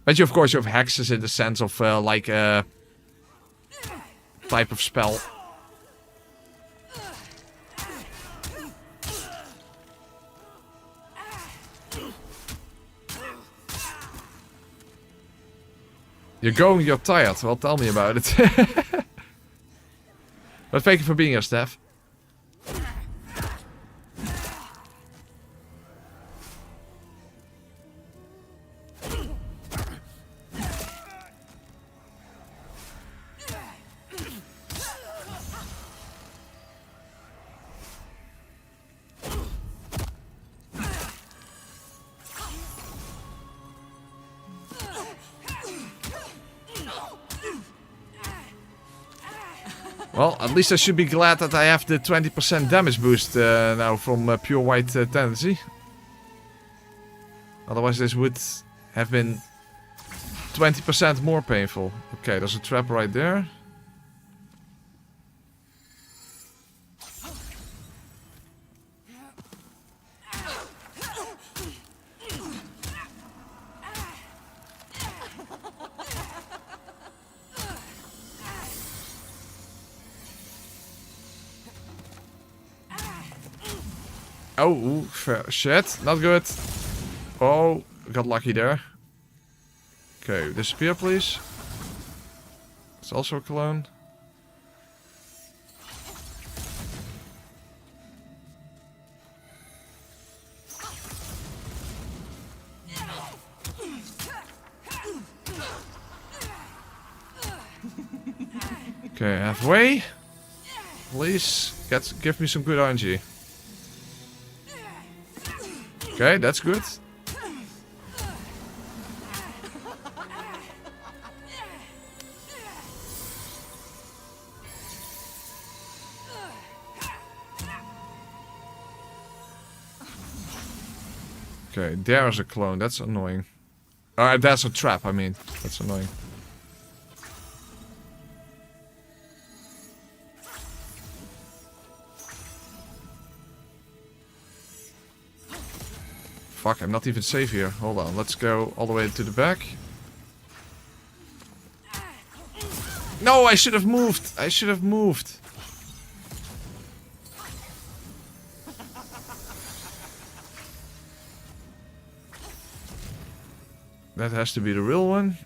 But you, of course, you have hexes in the sense of like a type of spell. You're going, you're tired. Well, tell me about it. But thank you for being here, Steph. Well, at least I should be glad that I have the 20% damage boost now from Pure White Tendency. Otherwise this would have been 20% more painful. Okay, there's a trap right there. Oh, shit. Not good. Oh, got lucky there. Okay, disappear, please. It's also a clone. Okay, halfway. Please, give me some good RNG. Okay, that's good. Okay, there's a clone. That's annoying. Alright, that's a trap, I mean. That's annoying. Fuck, I'm not even safe here. Hold on, let's go all the way to the back. No, I should have moved. I should have moved. That has to be the real one.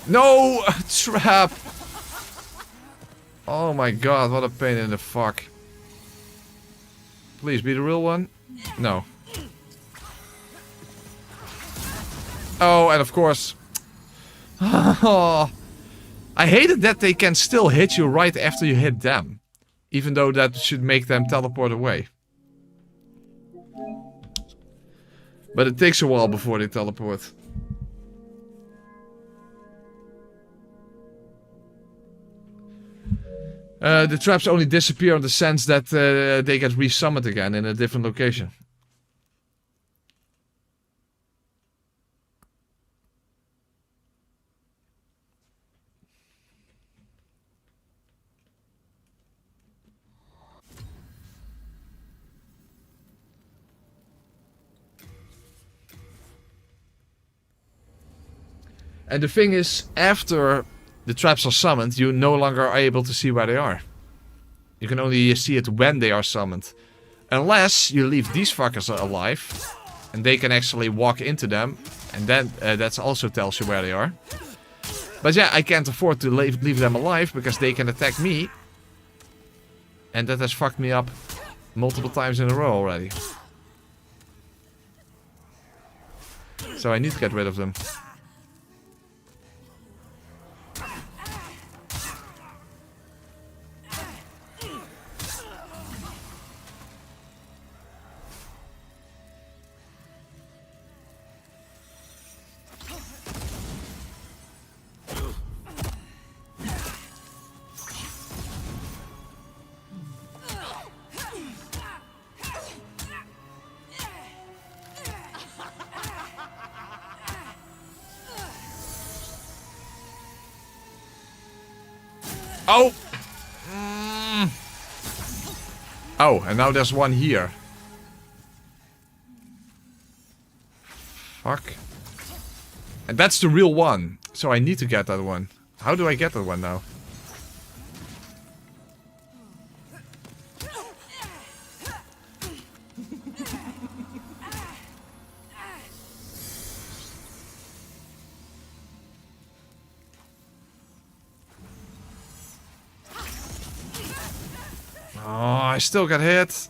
No! Trap! Oh my god, what a pain in the fuck. Please be the real one? No. Oh, and of course... I hated that they can still hit you right after you hit them. Even though that should make them teleport away. But it takes a while before they teleport. The traps only disappear in the sense that they get resummoned again in a different location. And the thing is, after the traps are summoned, you no longer are able to see where they are. You can only see it when they are summoned. Unless you leave these fuckers alive. And they can actually walk into them. And then that also tells you where they are. But yeah, I can't afford to leave them alive because they can attack me. And that has fucked me up multiple times in a row already. So I need to get rid of them. Oh! Oh, and now there's one here. Fuck. And that's the real one. So I need to get that one. How do I get that one now? Oh, I still got hit.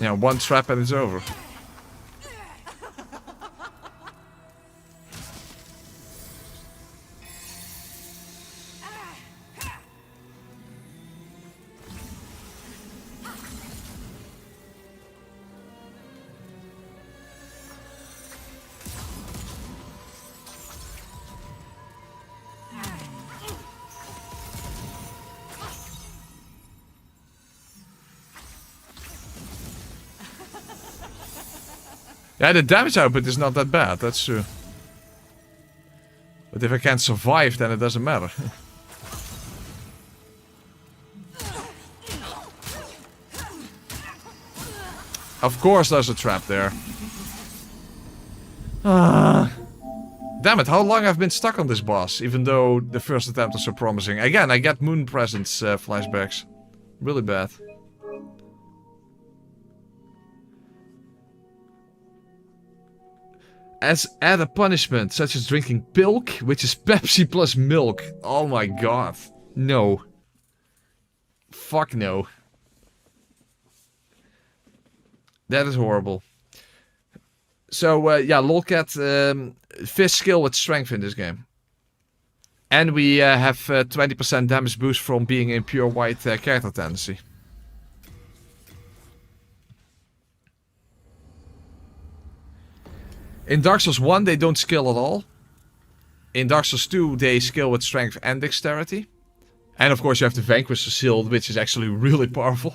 Yeah, one trap and it's over. Yeah, the damage output is not that bad, that's true. But if I can't survive, then it doesn't matter. Of course there's a trap there. Damn it, how long I've been stuck on this boss, even though the first attempt was so promising. Again, I get Moon Presence flashbacks. Really bad. As add a punishment, such as drinking pilk, which is Pepsi plus milk. Oh my god. No. Fuck no. That is horrible. So, yeah, Lolcat, fist skill with strength in this game. And we have 20% damage boost from being in pure white character tendency. In Dark Souls 1, they don't skill at all. In Dark Souls 2, they skill with strength and dexterity. And of course, you have the Vanquisher Shield, which is actually really powerful.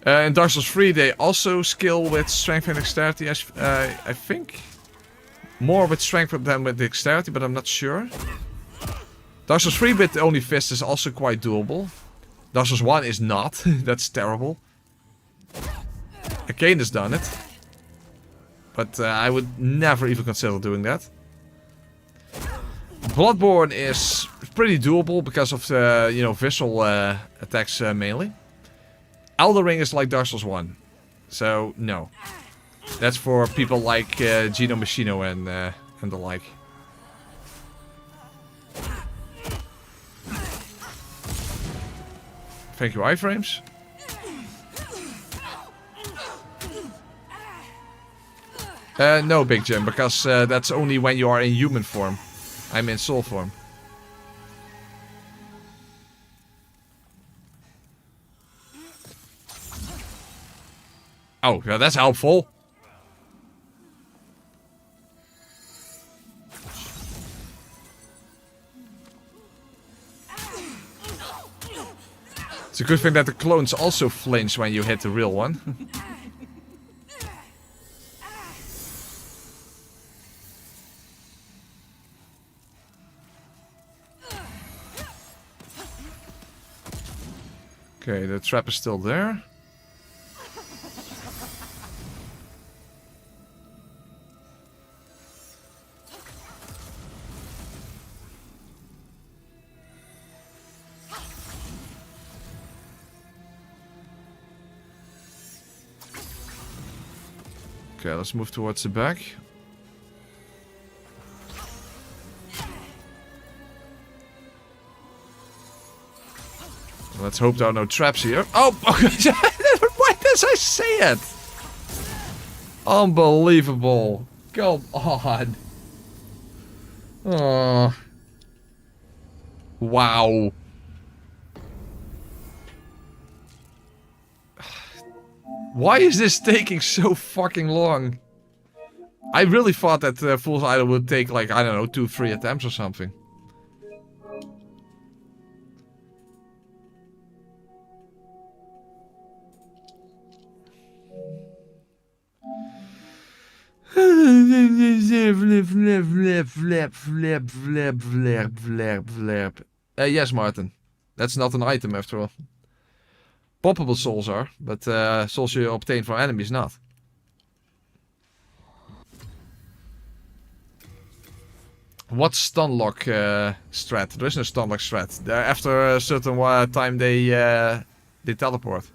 In Dark Souls 3, they also skill with strength and dexterity, I think. More with strength than with dexterity, but I'm not sure. Dark Souls 3 with only fist is also quite doable. Dark Souls 1 is not. That's terrible. Arcane has done it. But I would never even consider doing that. Bloodborne is pretty doable because of the, you know, visual attacks mainly. Elden Ring is like Dark Souls 1. So, no. That's for people like Gino Machino and the like. Thank you, iframes. No, Big Jim, because that's only when you are in human form. I'm in soul form. Oh, yeah, that's helpful. It's a good thing that the clones also flinch when you hit the real one. Okay, the trap is still there. Okay, let's move towards the back. Let's hope there are no traps here. Oh, why does I say it? Unbelievable. Come on. Oh. Wow. Why is this taking so fucking long? I really thought that Fool's Idol would take like, I don't know, 2-3 attempts or something. Yes, Martin. That's not an item after all. Poppable souls are, but souls you obtain from enemies not. What's stunlock strat? There is no stunlock strat. After a certain time they teleport.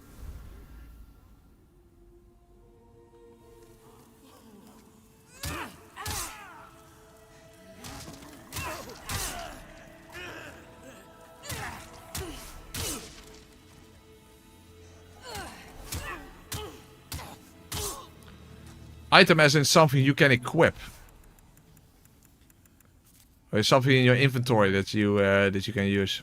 Item as in something you can equip. Or something in your inventory that you can use.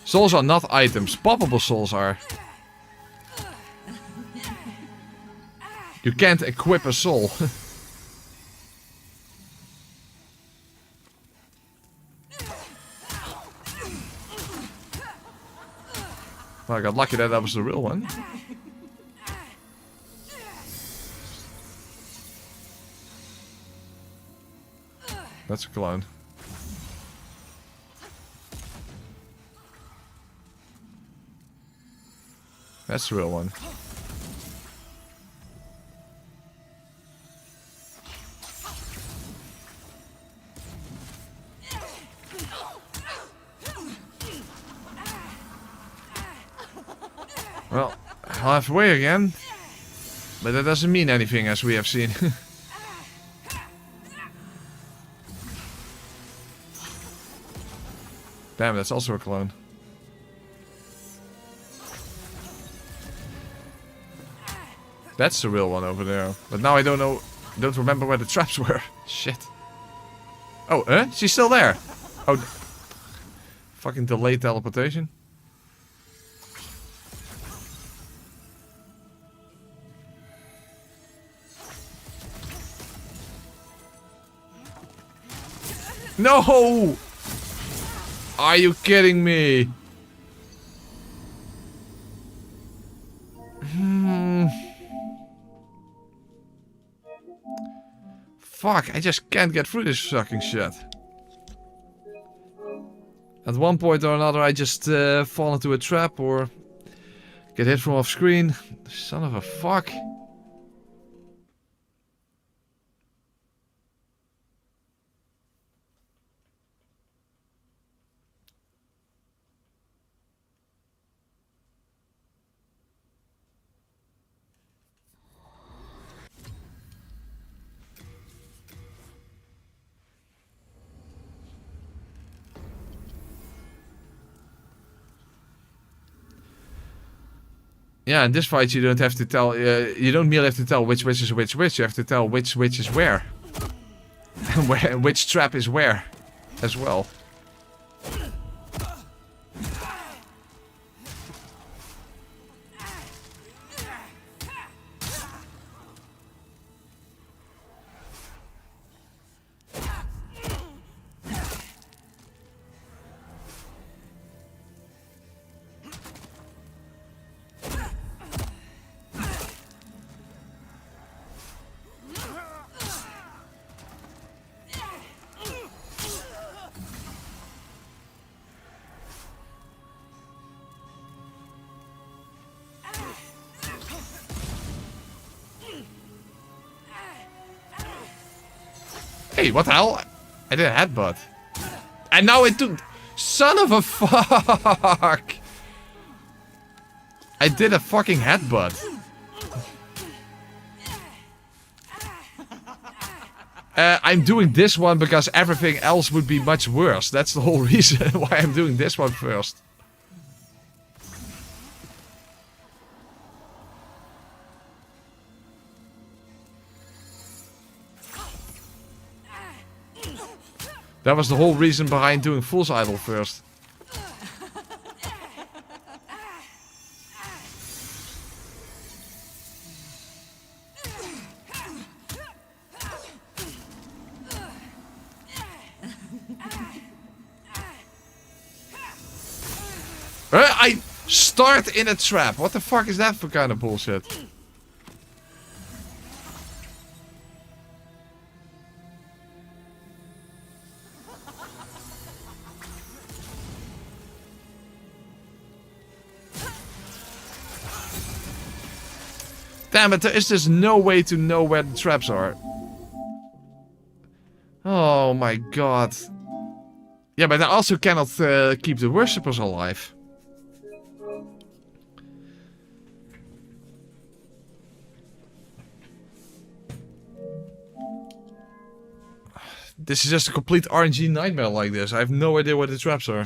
Souls are not items. Poppable souls are. You can't equip a soul. Well, I got lucky that was the real one. That's a clone. That's the real one. Well, halfway again. But that doesn't mean anything, as we have seen. Damn, that's also a clone. That's the real one over there. But now I don't remember where the traps were. Shit. Oh, she's still there. Oh, fucking delayed teleportation. No! Are you kidding me? Fuck, I just can't get through this fucking shit. At one point or another I just fall into a trap or get hit from off screen. Son of a fuck. Yeah, in this fight you don't have to tell, you don't merely have to tell which witch is which witch, you have to tell which witch is where. And which trap is where, as well. Hey, what the hell? I did a headbutt. And now it took... Son of a fuck! I did a fucking headbutt. I'm doing this one because everything else would be much worse. That's the whole reason why I'm doing this one first. That was the whole reason behind doing Fool's Idol first. I start in a trap. What the fuck is that for kind of bullshit? Damn it, there is just no way to know where the traps are. Oh my god. Yeah, but I also cannot keep the worshippers alive. This is just a complete RNG nightmare like this. I have no idea where the traps are.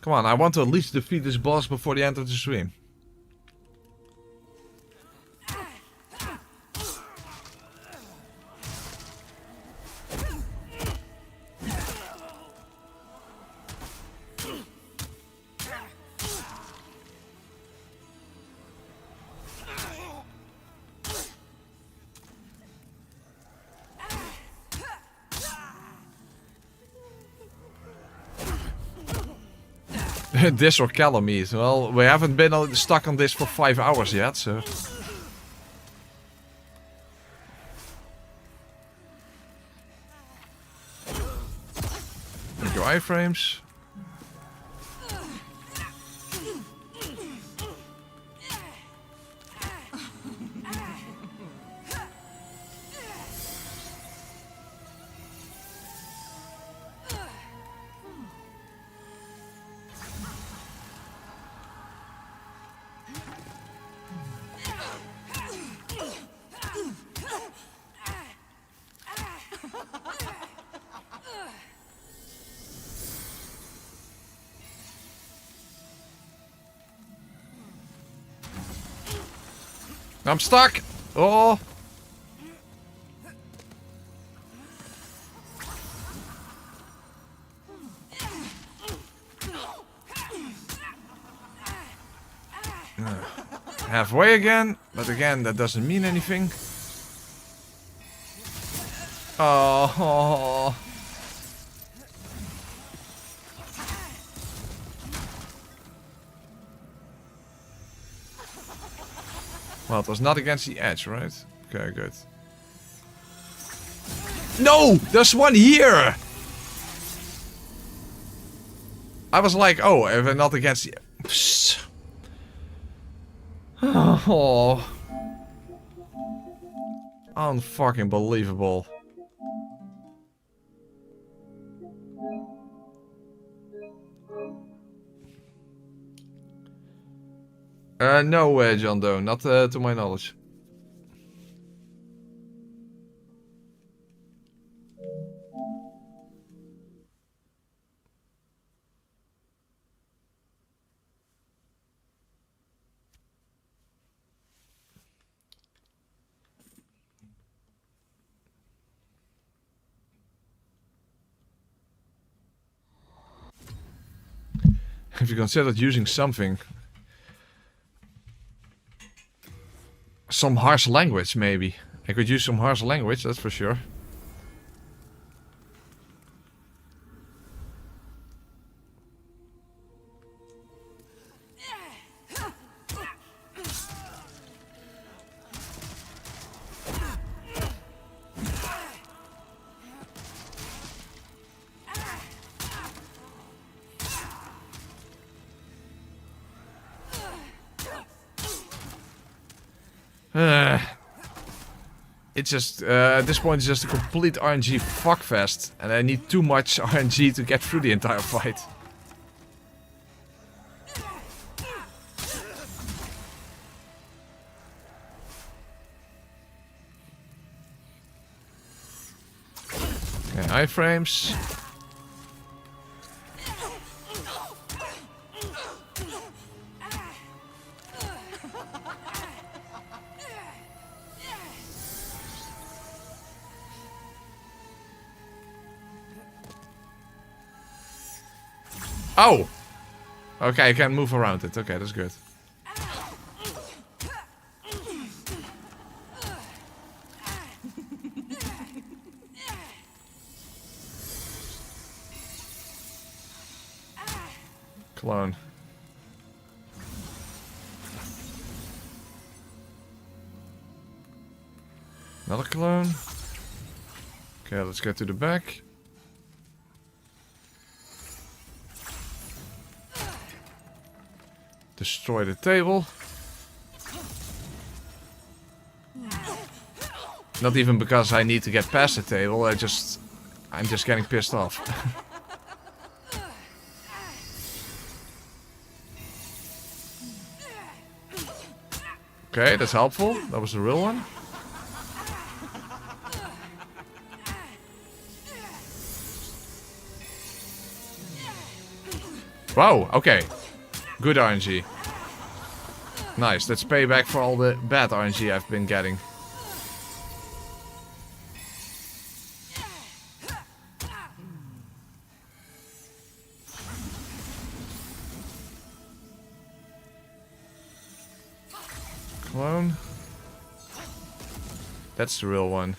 Come on, I want to at least defeat this boss before the end of the stream. This or Calamite. Well, we haven't been stuck on this for 5 hours yet, so... Make your iframes. I'm stuck! Oh! Halfway again, but again, that doesn't mean anything. Oh. Well, it was not against the edge, right? Okay, good. No! There's one here! I was like, oh, if I'm not against the... Psst. Oh. Unfucking believable. No, John Doe, not to my knowledge. Have you considered using something? Some harsh language, maybe. I could use some harsh language, that's for sure. It's just, at this point, it's just a complete RNG fuckfest. And I need too much RNG to get through the entire fight. Okay, iframes. Oh! Okay, I can move around it. Okay, that's good. Clone. Another clone. Okay, let's get to the back. Destroy the table. Not even because I need to get past the table, I'm just getting pissed off. Okay, that's helpful. That was the real one. Wow, okay. Good RNG. Nice, let's pay back for all the bad RNG I've been getting. Clone. That's the real one.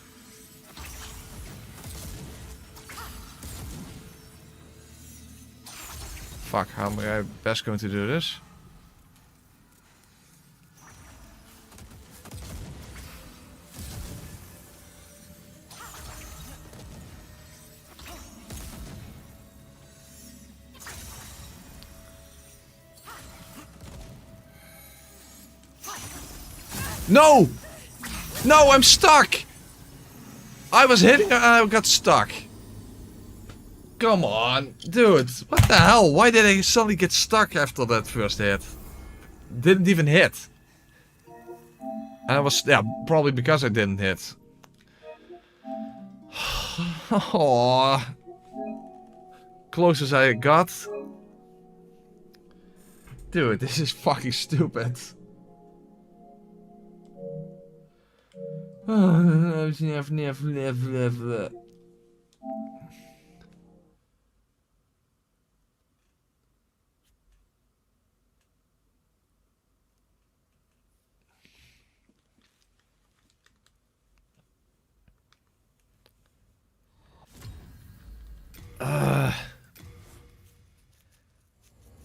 Fuck, how am I best going to do this? No! No, I'm stuck! I was hitting her and I got stuck. Come on, dude. What the hell? Why did I suddenly get stuck after that first hit? Didn't even hit. And I was, yeah, probably because I didn't hit. Oh, close as I got. Dude, this is fucking stupid.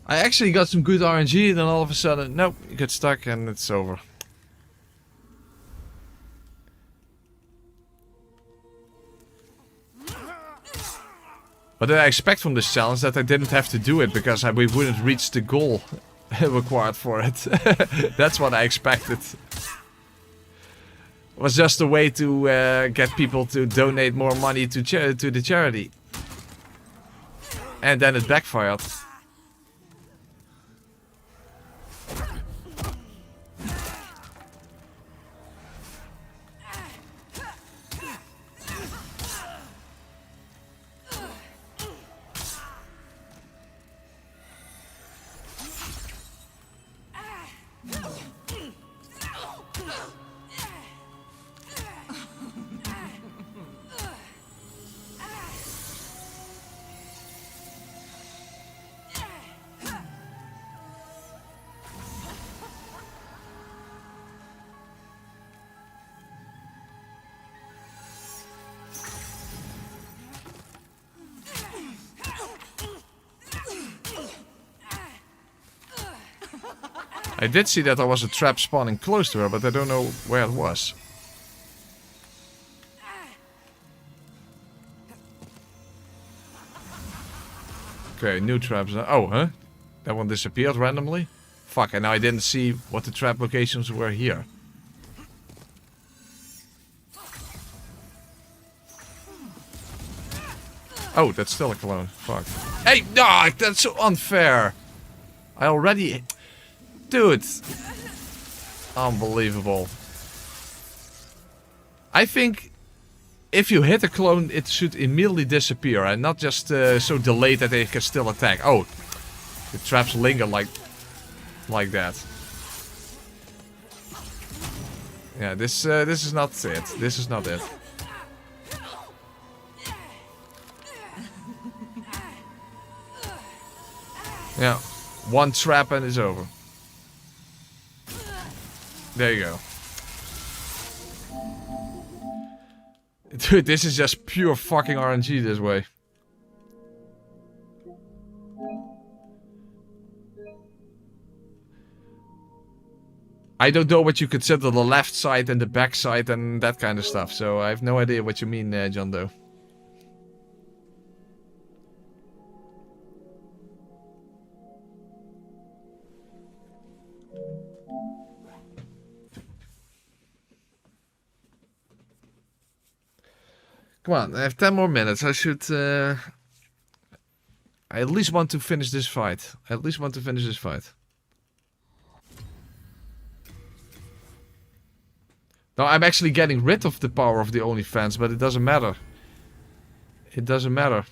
I actually got some good RNG, then all of a sudden, nope, you get stuck and it's over. What did I expect from this challenge? That I didn't have to do it because we wouldn't reach the goal required for it. That's what I expected. It was just a way to get people to donate more money to the charity. And then it backfired. I did see that there was a trap spawning close to her, but I don't know where it was. Okay, new traps. Oh, huh? That one disappeared randomly? Fuck, and now I didn't see what the trap locations were here. Oh, that's still a clone. Fuck. Hey, no, that's so unfair. I already... Dude. Unbelievable. I think if you hit a clone, it should immediately disappear and not just so delayed that they can still attack. Oh, the traps linger like that. Yeah, this is not it. This is not it. Yeah, one trap and it's over. There you go. Dude, this is just pure fucking RNG this way. I don't know what you consider the left side and the back side and that kind of stuff, so I have no idea what you mean, John Doe. Come on, I have 10 more minutes. I should... I at least want to finish this fight. I at least want to finish this fight. Now, I'm actually getting rid of the power of the OnlyFans, but it doesn't matter. It doesn't matter.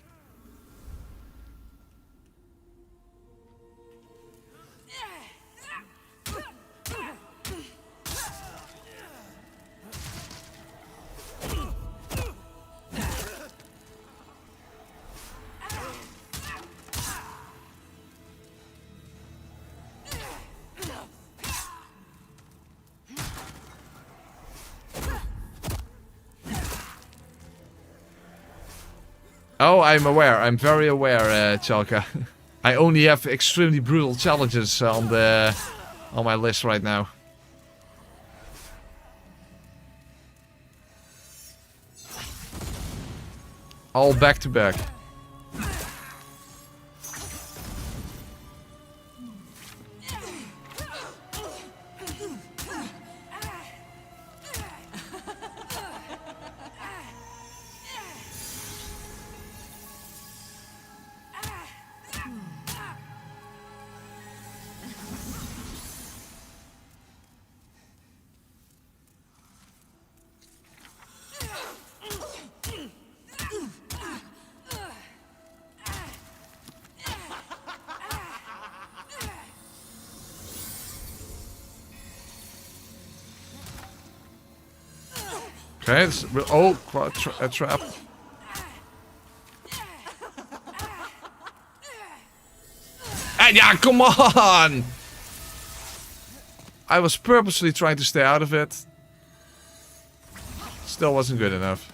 Oh, I'm aware. I'm very aware, Chalka. I only have extremely brutal challenges on my list right now. All back to back. Okay, a trap. And yeah, come on! I was purposely trying to stay out of it. Still wasn't good enough.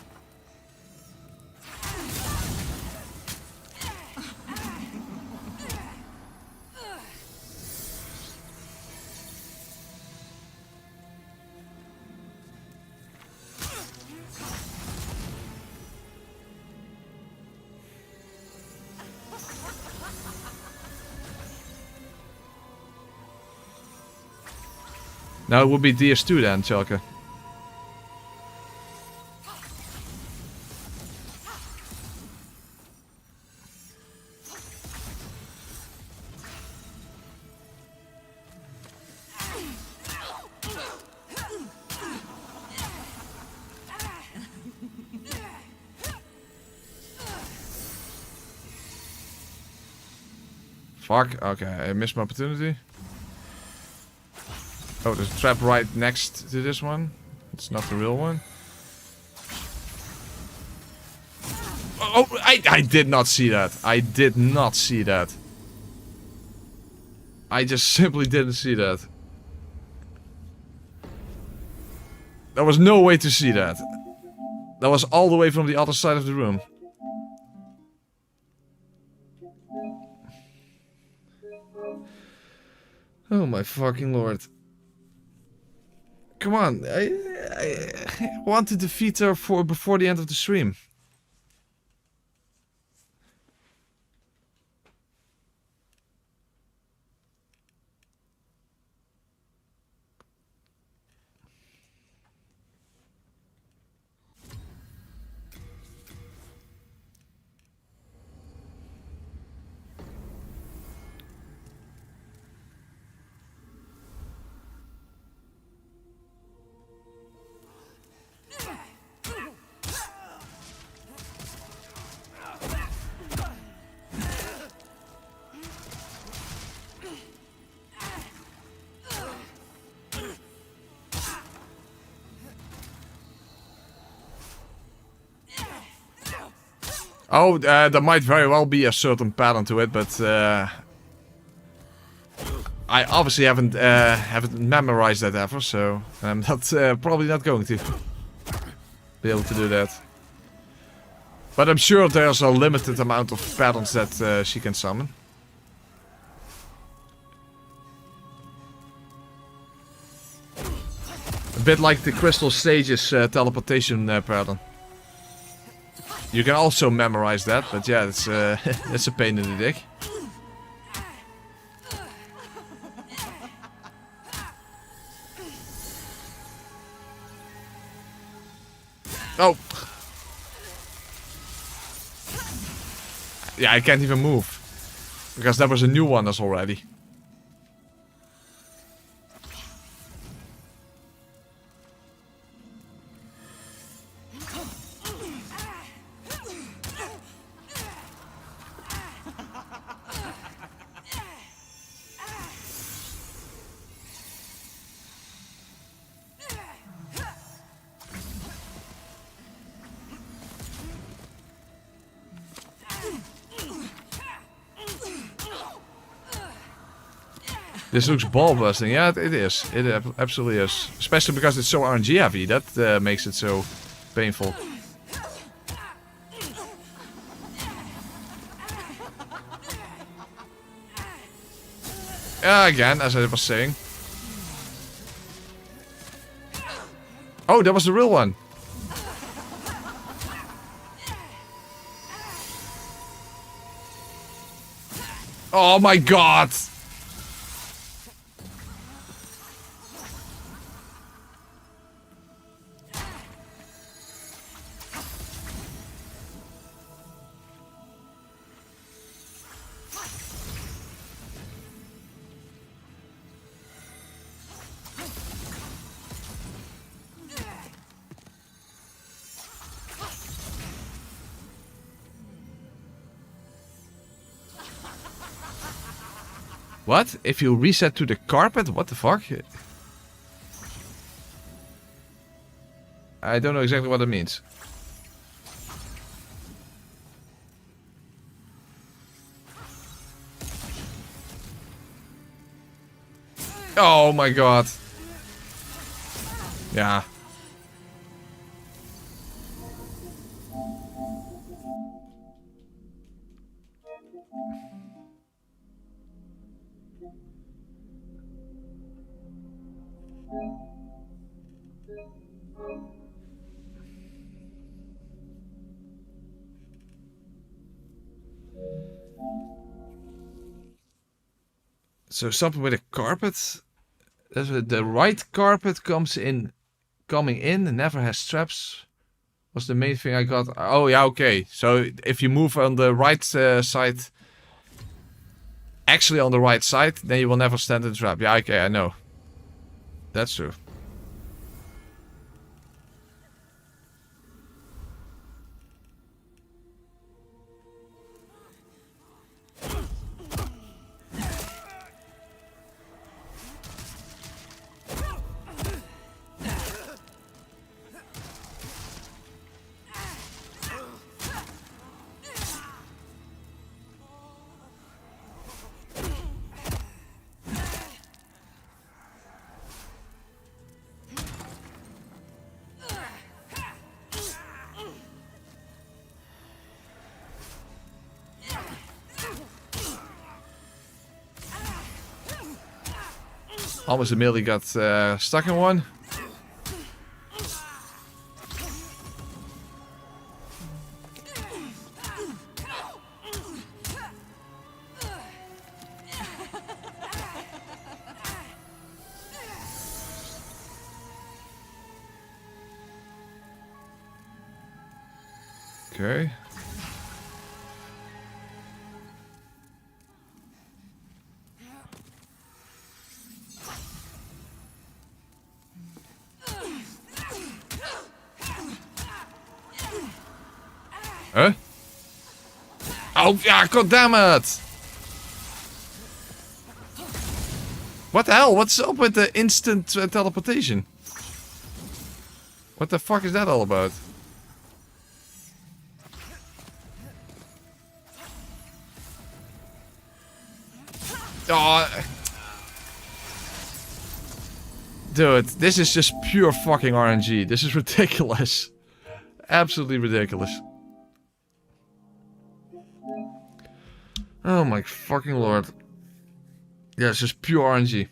Now it would be DS2 then, Chalke. Fuck, okay, I missed my opportunity. Oh, there's a trap right next to this one. It's not the real one. Oh, I did not see that. I did not see that. I just simply didn't see that. There was no way to see that. That was all the way from the other side of the room. Oh my fucking lord. Come on, I want to defeat her before the end of the stream. Oh, there might very well be a certain pattern to it, but I obviously haven't memorized that ever, so I'm not probably not going to be able to do that. But I'm sure there's a limited amount of patterns that she can summon. A bit like the Crystal Sage's teleportation pattern. You can also memorize that, but yeah, it's it's a pain in the dick. Oh! Yeah, I can't even move. Because there was a new one as already. This looks ball busting. Yeah, it is. It absolutely is. Especially because it's so RNG heavy. That makes it so painful. Again, as I was saying. Oh, that was the real one. Oh my god! What? If you reset to the carpet? What the fuck? I don't know exactly what it means. Oh my god. Yeah. So something with a carpet. The right carpet coming in, never has straps. Was the main thing I got. Oh yeah, okay. So if you move on the right side, actually on the right side, then you will never stand in the trap. Yeah, okay, I know. That's true. Almost immediately got stuck in one. Okay. Huh? Oh, yeah, god damn it! What the hell? What's up with the instant teleportation? What the fuck is that all about? Oh, dude, this is just pure fucking RNG. This is ridiculous. Absolutely ridiculous. Oh my fucking lord. Yeah, it's just pure RNG.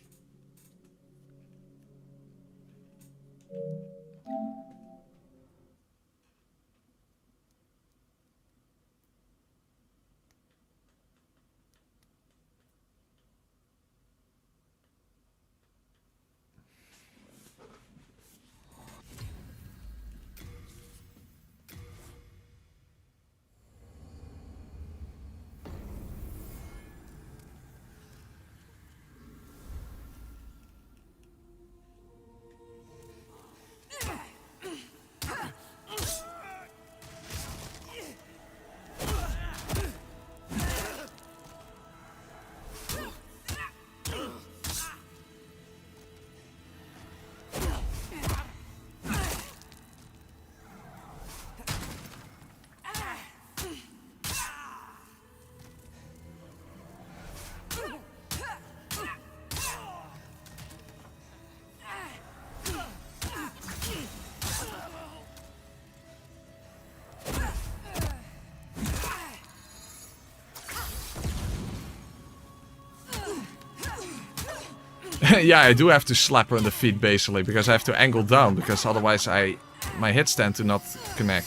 Yeah, I do have to slap her in the feet basically, because I have to angle down, because otherwise my hits tend to not connect.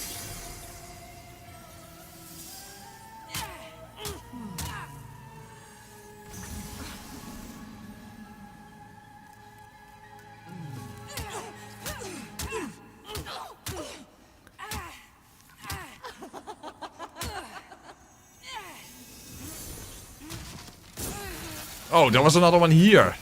Oh, there was another one here.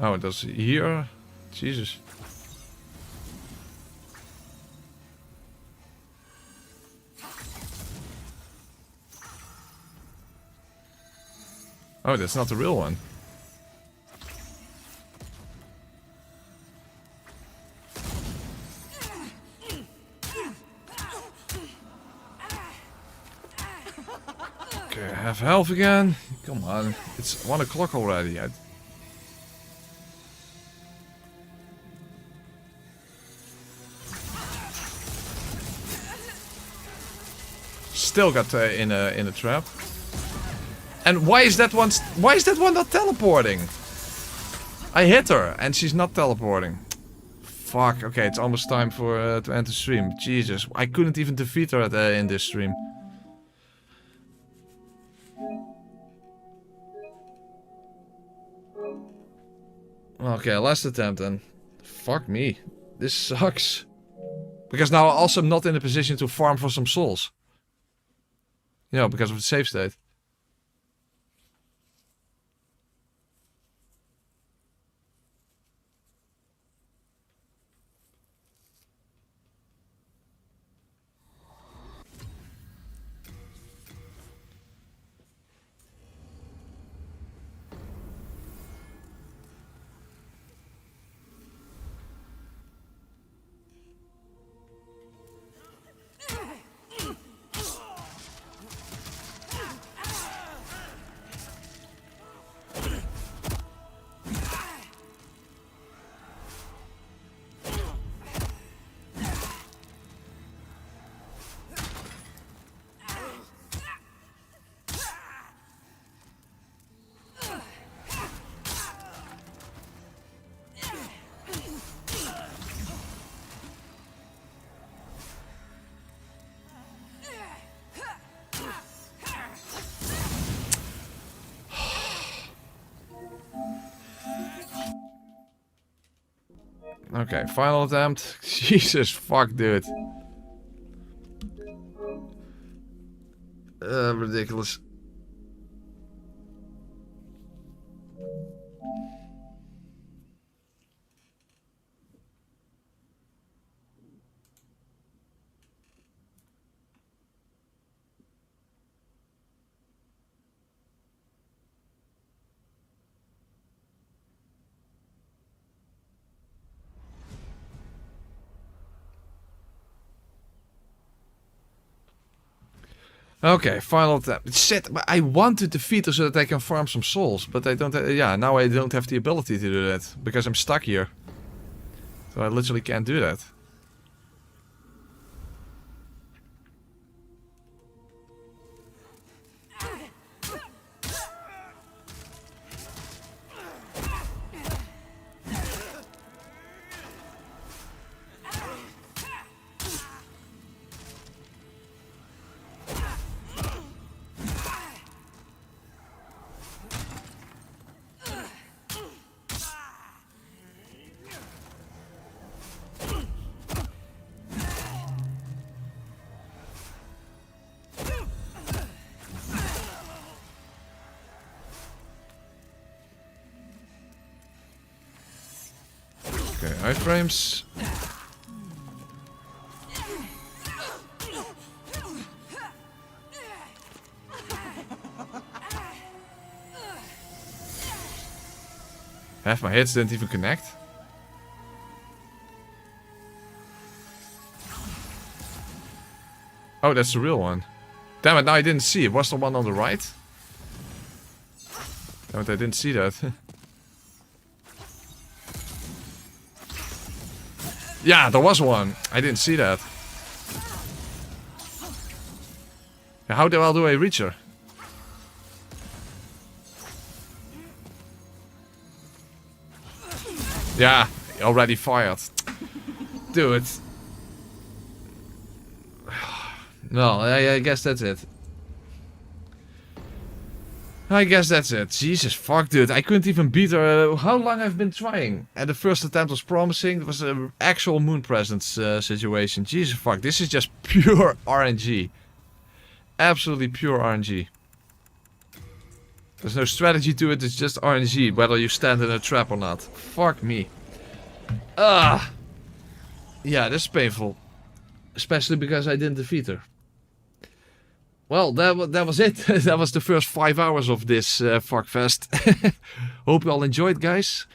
Oh, that's here. Jesus. Oh, that's not the real one. Okay, have health again. Come on, it's 1 o'clock already. Still got in a trap. And why is that one? Why is that one not teleporting? I hit her and she's not teleporting. Fuck. Okay, it's almost time for to end the stream. Jesus, I couldn't even defeat her in this stream. Okay, last attempt then. Fuck me. This sucks. Because now I also am not in a position to farm for some souls. You know, because of the save state. Okay, final attempt. Jesus, fuck, dude. Ridiculous. Okay, final attempt. Shit, but I want to defeat her so that I can farm some souls, but I don't. Yeah, now I don't have the ability to do that because I'm stuck here. So I literally can't do that. Okay, iframes. Half my hits didn't even connect. Oh, that's the real one. Damn it, now I didn't see. It was the one on the right. Damn it, I didn't see that. Yeah, there was one. I didn't see that. How the hell do I reach her? Yeah, already fired. Dude. No, I guess that's it. I guess that's it. Jesus fuck, dude. I couldn't even beat her. How long I've been trying? And the first attempt was promising. It was an actual moon presence situation. Jesus fuck. This is just pure RNG. Absolutely pure RNG. There's no strategy to it. It's just RNG. Whether you stand in a trap or not. Fuck me. Yeah, this is painful. Especially because I didn't defeat her. Well, that was it. That was the first 5 hours of this fuckfest. Hope you all enjoyed, guys.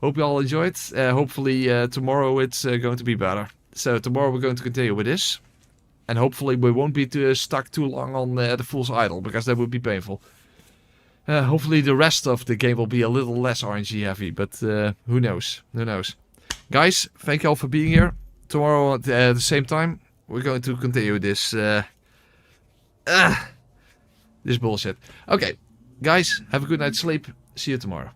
Hope you all enjoyed. Hopefully tomorrow it's going to be better. So tomorrow we're going to continue with this. And hopefully we won't be stuck too long on the Fool's Idol, because that would be painful. Hopefully the rest of the game will be a little less RNG heavy, but who knows? Who knows? Guys, thank you all for being here. Tomorrow at the same time, we're going to continue this... this bullshit. Okay, guys, have a good night's sleep. See you tomorrow.